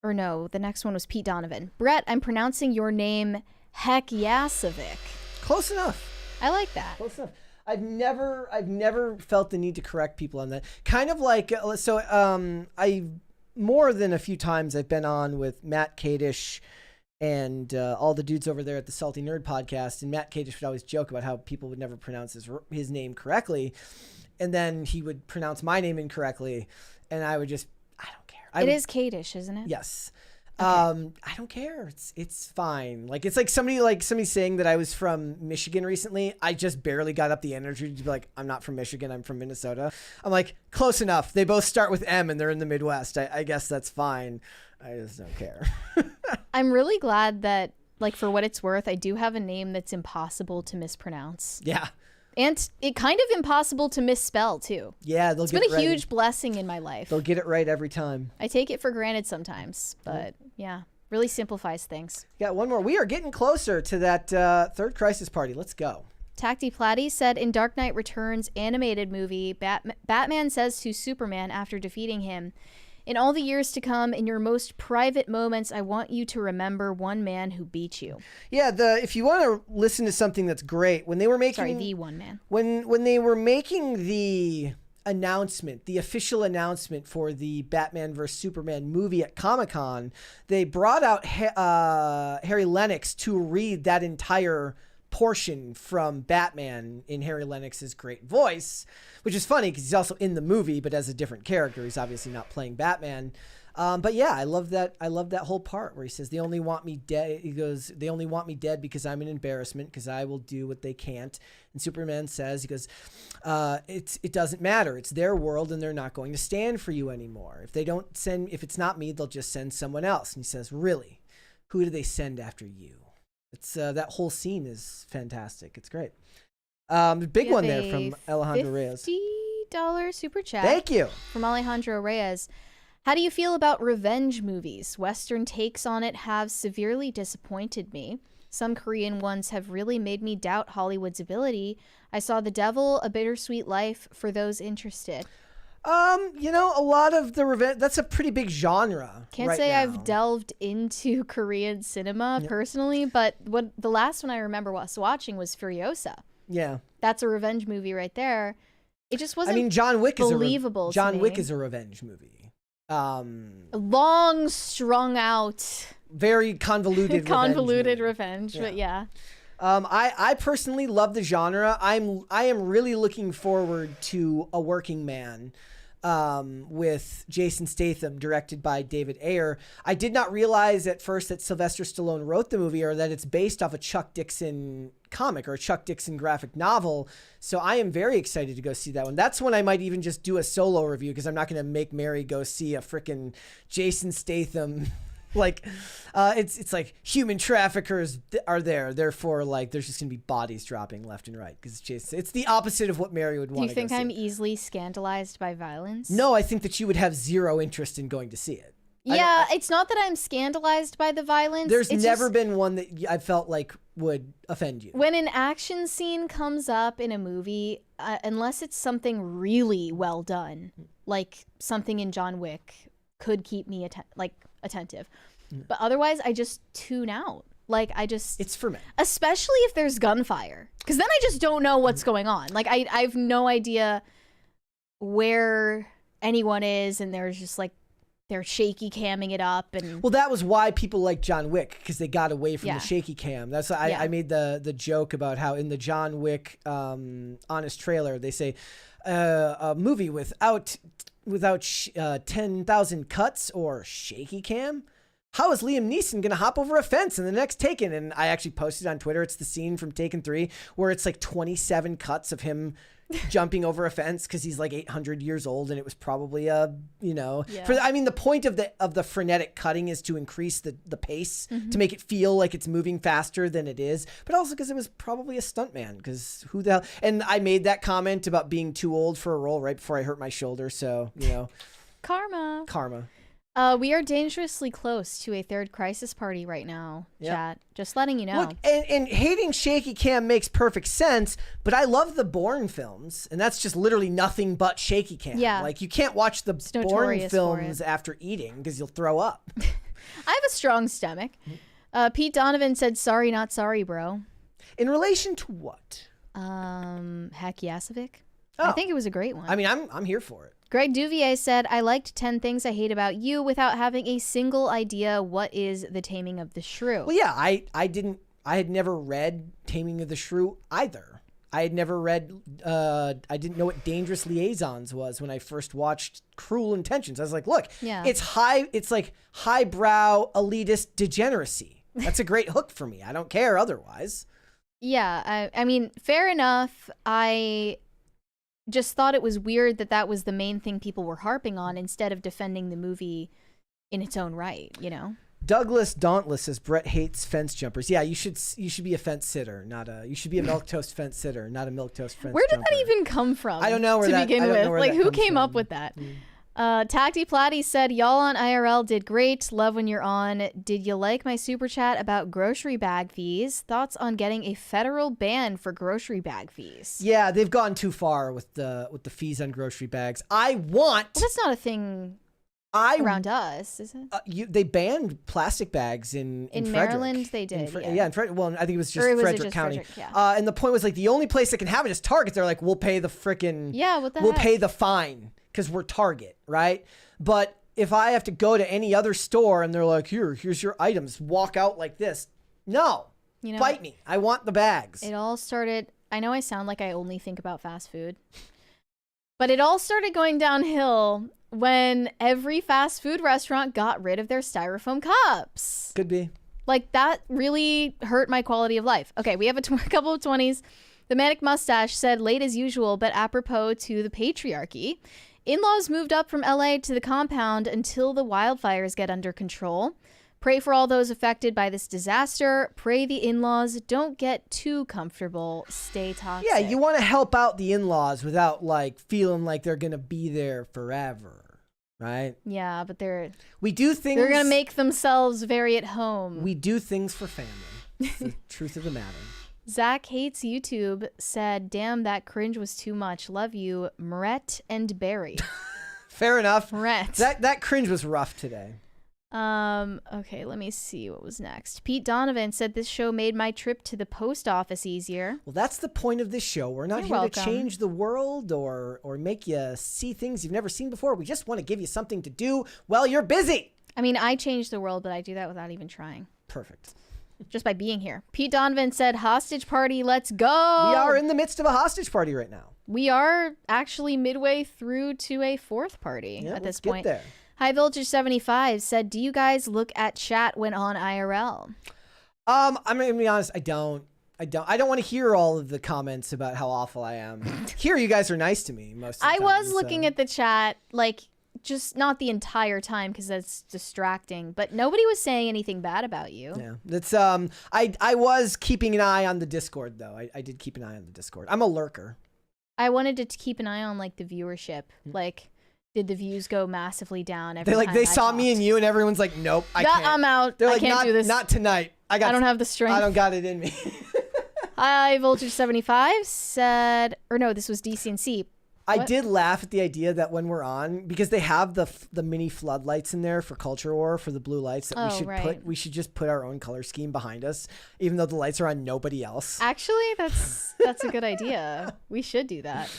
or no, the next one was Pete Donovan. Brett, I'm pronouncing your name Hekyasovic. Close enough. I like that. Close enough. I've never felt the need to correct people on that. Kind of like, I more than a few times I've been on with Matt Kadish and all the dudes over there at the Salty Nerd podcast, and Matt Kadish would always joke about how people would never pronounce his name correctly, and then he would pronounce my name incorrectly, and I would just, I don't care. It is Kadish, isn't it? Yes. Okay. I don't care. It's fine. Like, it's like somebody saying that I was from Michigan recently. I just barely got up the energy to be like, I'm not from Michigan. I'm from Minnesota. I'm like, close enough. They both start with M and they're in the Midwest. I guess that's fine. I just don't care. I'm really glad that, like, for what it's worth, I do have a name that's impossible to mispronounce. Yeah. And it kind of impossible to misspell too. Yeah, it's been a huge blessing in my life. They'll get it right every time. I take it for granted sometimes, but yeah, really simplifies things. Yeah, one more. We are getting closer to that third crisis party. Let's go. Tacti Platty said in Dark Knight Returns animated movie, Batman says to Superman after defeating him, "In all the years to come, in your most private moments, I want you to remember one man who beat you." Yeah, if you want to listen to something that's great, when they were making the one man. When they were making the announcement, the official announcement for the Batman vs Superman movie at Comic-Con, they brought out Harry Lennox to read that entire portion from Batman in Harry Lennox's great voice, which is funny because he's also in the movie, but as a different character. He's obviously not playing Batman. But yeah, I love that whole part where he says, "They only want me dead." He goes, "They only want me dead because I'm an embarrassment, because I will do what they can't." And Superman says, he goes, it doesn't matter. It's their world and they're not going to stand for you anymore. If it's not me, they'll just send someone else. And he says, "Really? Who do they send after you?" It's that whole scene is fantastic. It's great. Big one there from Alejandro Reyes. $50 super chat. Thank you. From Alejandro Reyes. How do you feel about revenge movies? Western takes on it have severely disappointed me. Some Korean ones have really made me doubt Hollywood's ability. I saw The Devil, A Bittersweet Life for those interested. A lot of the revenge, that's a pretty big genre. Can't say I've delved into Korean cinema personally, but the last one I remember watching was Furiosa. Yeah. That's a revenge movie right there. It just wasn't John Wick believable. John Wick is a revenge movie. Long, strung out, very convoluted revenge, but yeah. I personally love the genre. I am really looking forward to A Working Man with Jason Statham, directed by David Ayer. I did not realize at first that Sylvester Stallone wrote the movie, or that it's based off a Chuck Dixon comic or a Chuck Dixon graphic novel. So I am very excited to go see that one. That's when I might even just do a solo review, because I'm not going to make Mary go see a freaking Jason Statham. It's like human traffickers are there. Therefore, there's just going to be bodies dropping left and right, because it's the opposite of what Mary would want to go see. Do you think I'm easily scandalized by violence? No, I think that you would have zero interest in going to see it. Yeah, it's not that I'm scandalized by the violence. There's never been one that I felt like would offend you. When an action scene comes up in a movie, unless it's something really well done, like something in John Wick could keep me attentive. But otherwise, I just tune out. It's for me. Especially if there's gunfire. Because then I just don't know what's going on. I have no idea where anyone is, and there's just they're shaky camming it up. And well, that was why people like John Wick, because they got away from the shaky cam. That's why I made the joke about how in the John Wick Honest trailer, they say a movie without 10,000 cuts or shaky cam. How is Liam Neeson going to hop over a fence in the next Taken? And I actually posted on Twitter, it's the scene from Taken 3 where it's 27 cuts of him jumping over a fence because he's like 800 years old, and it was probably a, Yeah. the point of the frenetic cutting is to increase the pace to make it feel like it's moving faster than it is, but also because it was probably a stuntman, because who the hell, and I made that comment about being too old for a role right before I hurt my shoulder, so, Karma. We are dangerously close to a third crisis party right now, chat. Just letting you know. Look, and hating shaky cam makes perfect sense, but I love the Bourne films, and that's just literally nothing but shaky cam. Yeah. Like, you can't watch the Bourne notorious films after eating because you'll throw up. I have a strong stomach. Pete Donovan said, sorry, not sorry, bro. In relation to what? Hakiasovic. Oh. I think it was a great one. I mean, I'm here for it. Greg Duvier said, I liked 10 Things I Hate About You without having a single idea what is The Taming of the Shrew. Well, yeah, I had never read Taming of the Shrew either. I had never read, I didn't know what Dangerous Liaisons was when I first watched Cruel Intentions. I was like, look, it's like highbrow elitist degeneracy. That's a great hook for me. I don't care otherwise. Yeah, I mean, fair enough. I just thought it was weird that was the main thing people were harping on instead of defending the movie in its own right, Douglas Dauntless says Brett hates fence jumpers. Yeah, you should be a fence sitter, you should be a milquetoast fence sitter, not a milquetoast fence Where did jumper. that even come from? I don't know where to begin with. Like, who came up with that? Tacty Platty said, y'all on IRL did great. Love when you're on. Did you like my super chat about grocery bag fees? Thoughts on getting a federal ban for grocery bag fees? Yeah, they've gone too far with the fees on grocery bags. Well, that's not a thing around us, is it? They banned plastic bags in Maryland. They did. In Frederick. Well, I think it was just Frederick County. Frederick, yeah. And the point was, like, the only place that can have it is Target. They're like, we'll pay the frickin' we'll pay the fine because we're Target, right? But if I have to go to any other store and they're like, here's your items, walk out like this, no, bite me. I want the bags. It all started. I know I sound like I only think about fast food, but it all started going downhill when every fast food restaurant got rid of their styrofoam cups. Could be. Like, that really hurt my quality of life. Okay, we have a couple of 20s. The Manic Mustache said, late as usual, but apropos to the patriarchy. In-laws moved up from LA to the compound until the wildfires get under control. Pray for all those affected by this disaster. Pray the in-laws don't get too comfortable. Stay toxic. Yeah, you want to help out the in-laws without, like, feeling like they're going to be there forever, right? Yeah, but we do things. They're going to make themselves very at home. We do things for family. It's the truth of the matter. Zach Hates YouTube said, damn, that cringe was too much. Love you, Mret and Barry. Fair enough. Mret. That cringe was rough today. Okay, let me see what was next. Pete Donovan said this show made my trip to the post office easier. Well, that's the point of this show. We're not here to change the world or make you see things you've never seen before. We just want to give you something to do while you're busy. I mean, I changed the world, but I do that without even trying. Perfect. Just by being here. Pete Donovan said, hostage party, let's go. We are in the midst of a hostage party right now. We are actually midway through to a fourth party at this point. Get there. High Voltage 75 said, do you guys look at chat when on IRL? I'm going to be honest, I don't want to hear all of the comments about how awful I am. Here, you guys are nice to me most of the time. I was looking at the chat, like, just not the entire time because that's distracting, but nobody was saying anything bad about you. Yeah, that's I was keeping an eye on the Discord though. I did keep an eye on the Discord. I'm a lurker. I wanted to keep an eye on, like, the viewership. Like, did the views go massively down every time they saw me and you and everyone's like, nope, I can't. I'm out. They're like, I can't do this. Not tonight. I don't have the strength. I don't got it in me. High Voltage 75 said, or no, this was DCNC. I did laugh at the idea that when we're on, because they have the mini floodlights in there for Culture War, for the blue lights, that we should just put our own color scheme behind us, even though the lights are on nobody else. Actually, that's a good idea. We should do that.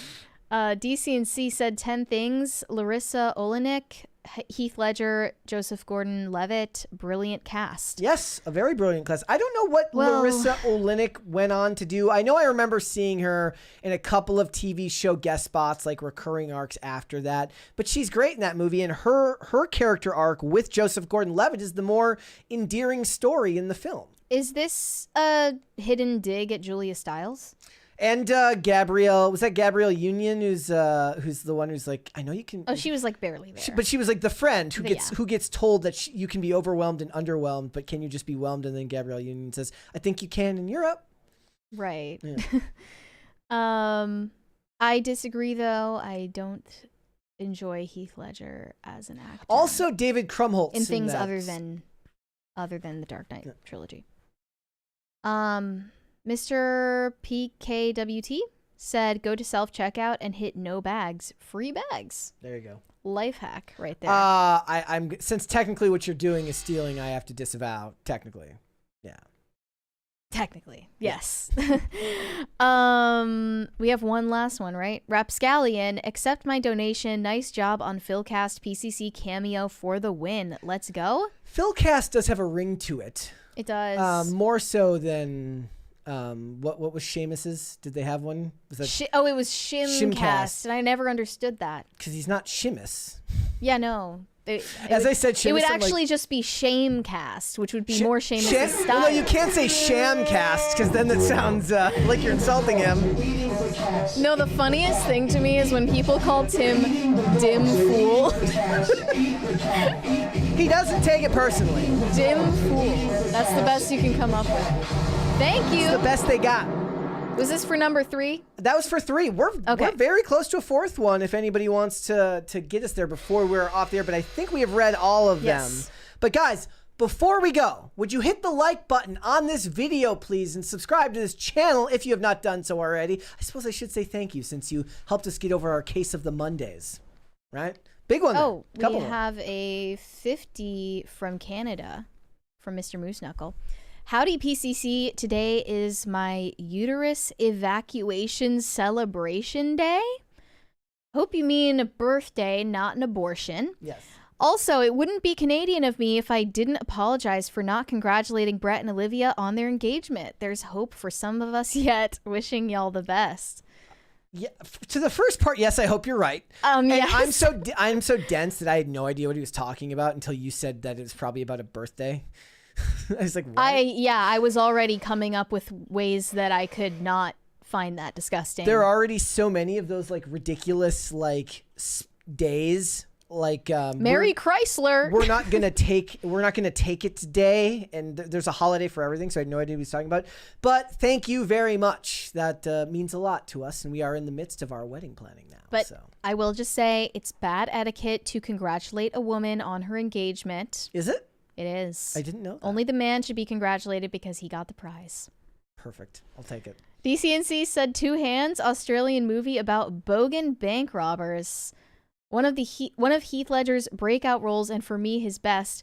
DCNC said 10 things. Larissa Olenek, Heath Ledger, Joseph Gordon-Levitt, brilliant cast. Yes, a very brilliant cast. I don't know what Larissa Olenek went on to do. I know I remember seeing her in a couple of TV show guest spots, like recurring arcs after that. But she's great in that movie, and her character arc with Joseph Gordon-Levitt is the more endearing story in the film. Is this a hidden dig at Julia Stiles? And Gabrielle, was that Gabrielle Union who's the one who's like, I know you can. Oh, she was like barely there. But she was like the friend who But gets yeah. who gets told that you can be overwhelmed and underwhelmed, but can you just be whelmed? And then Gabrielle Union says, I think you can in Europe. Right. Yeah. I disagree though. I don't enjoy Heath Ledger as an actor. Also, David Krumholtz in things that. other than the Dark Knight trilogy. Mr. PKWT said, go to self-checkout and hit no bags. Free bags. There you go. Life hack right there. I'm since technically what you're doing is stealing, I have to disavow. Technically. Yeah. Technically, yes. We have one last one, right? Rapscallion, accept my donation. Nice job on Philcast PCC cameo for the win. Let's go. Philcast does have a ring to it. It does. More so than what was Seamus's? Did they have one? Was that it was Shimcast, Shimcast. and I never understood that. because he's not Seamus? Yeah, no. As I said, it would Seamus, actually just be Shamecast, which would be more Seamus' Well, style. no, you can't say Shamcast because then that sounds like you're insulting him. No, the funniest thing to me is when people call Tim Dim Fool. He doesn't take it personally. Dim Fool. That's the best you can come up with. Thank you. It's the best they got. Was this for number 3? That was for 3. We're very close to a 4th one if anybody wants to get us there before we're off the air, but I think we have read all of them. But guys, before we go, would you hit the like button on this video, please, and subscribe to this channel if you have not done so already. I suppose I should say thank you since you helped us get over our case of the Mondays, right? Big one. Oh, there. we have a 50 from Canada from Mr. Moose Knuckle. Howdy, PCC. Today is my uterus evacuation celebration day. Hope you mean a birthday, not an abortion. Yes. Also, it wouldn't be Canadian of me if I didn't apologize for not congratulating Brett and Olivia on their engagement. There's hope for some of us yet. Wishing y'all the best. Yeah, to the first part, yes, I hope you're right. And Yes. I'm so dense that I had no idea what he was talking about until you said that it was probably about a birthday. I was like, what? I was already coming up with ways that I could not find that disgusting. There are already so many of those like ridiculous like days. Like Mary Chrysler. We're not gonna take it today, and there's a holiday for everything, so I had no idea what he was talking about. But thank you very much. That means a lot to us, and we are in the midst of our wedding planning now. But so. I will just say it's bad etiquette to congratulate a woman on her engagement. Is it? It is. I didn't know that. Only the man should be congratulated because he got the prize. Perfect. I'll take it. DCNC said 2 Hands, Australian movie about bogan bank robbers. One of Heath Ledger's breakout roles, and for me, his best.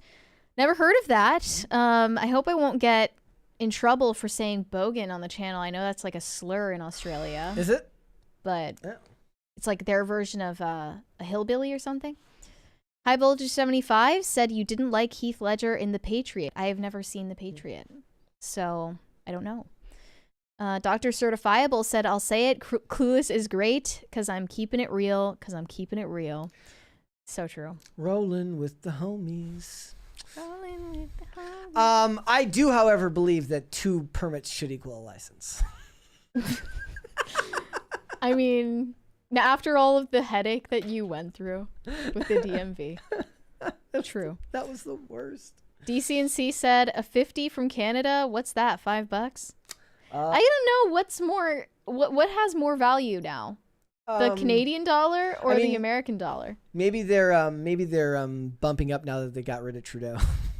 Never heard of that. I hope I won't get in trouble for saying bogan on the channel. I know that's like a slur in Australia. Is it? But Yeah. it's like their version of a hillbilly or something. High Voltage 75 said you didn't like Heath Ledger in The Patriot. I have never seen The Patriot, so I don't know. Dr. Certifiable said, I'll say it, Clueless is great because I'm keeping it real, So true. Rolling with the homies. I do, however, believe that 2 permits should equal a license. I mean, after all of the headache that you went through with the DMV. True. That was the worst. DCNC said a 50 from Canada. What's that? $5? I don't know what's more. What has more value now? The Canadian dollar or the American dollar? Maybe they're bumping up now that they got rid of Trudeau,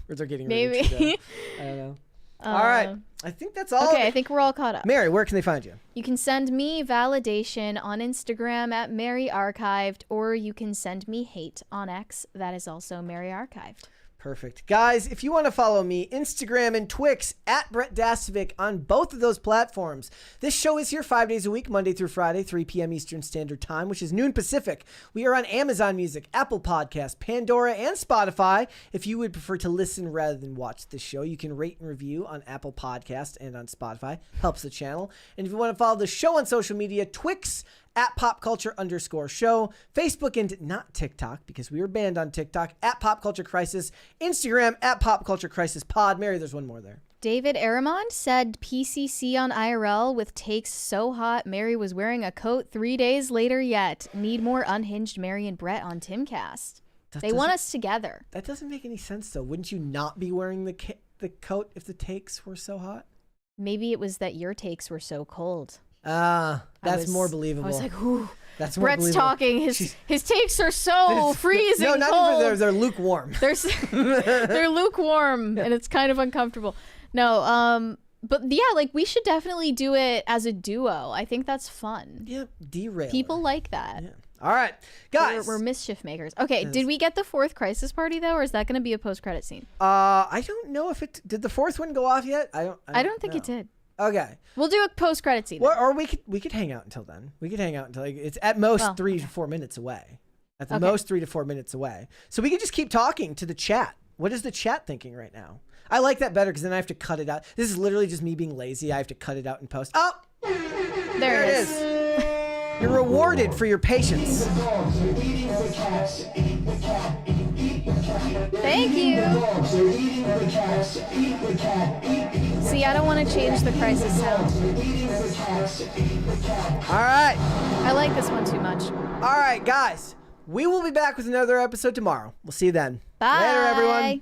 or they're getting rid of Trudeau. I don't know. All right, I think that's all. Okay, I think we're all caught up. Mary, where can they find you? You can send me validation on Instagram at Mary Archived, or you can send me hate on X. That is also Mary Archived. Perfect. Guys, if you want to follow me, Instagram and Twix at Brett Dasovic on both of those platforms. This show is here 5 days a week, Monday through Friday, 3 p.m. Eastern Standard Time, which is noon Pacific. We are on Amazon Music, Apple Podcasts, Pandora, and Spotify. If you would prefer to listen rather than watch the show, you can rate and review on Apple Podcasts and on Spotify. Helps the channel. And if you want to follow the show on social media, Twix at popculture_show, Facebook and not TikTok because we were banned on TikTok at Pop Culture Crisis, Instagram at Pop Culture Crisis Pod. Mary, there's one more there. David Aramond said PCC on IRL with takes so hot Mary was wearing a coat 3 days later yet. Need more unhinged Mary and Brett on Timcast. They want us together. That doesn't make any sense, though. Wouldn't you not be wearing the coat if the takes were so hot? Maybe it was that your takes were so cold. That's more believable. I was like, ooh. That's more Brett's believable. talking. His takes are so freezing No, not cold. even. They're lukewarm. They're lukewarm, and it's kind of uncomfortable. No, but yeah, like we should definitely do it as a duo. I think that's fun. Yeah, derail. People like that. Yeah. All right, guys. We're mischief makers. Okay, did we get the fourth crisis party though, or is that going to be a post-credit scene? I don't know if it did. The fourth one go off yet? I don't think know. it did. Okay, we'll do a post-credit scene. Or we could hang out until then. We could hang out until it's at most 3 to 4 minutes away. At the most 3 to 4 minutes away. So we could just keep talking to the chat. What is the chat thinking right now? I like that better because then I have to cut it out. This is literally just me being lazy. I have to cut it out and post. Oh, there it is. You're rewarded for your patience. Thank you. See, I don't want to change the crisis sound. All right. I like this one too much. All right, guys. We will be back with another episode tomorrow. We'll see you then. Bye. Later, everyone.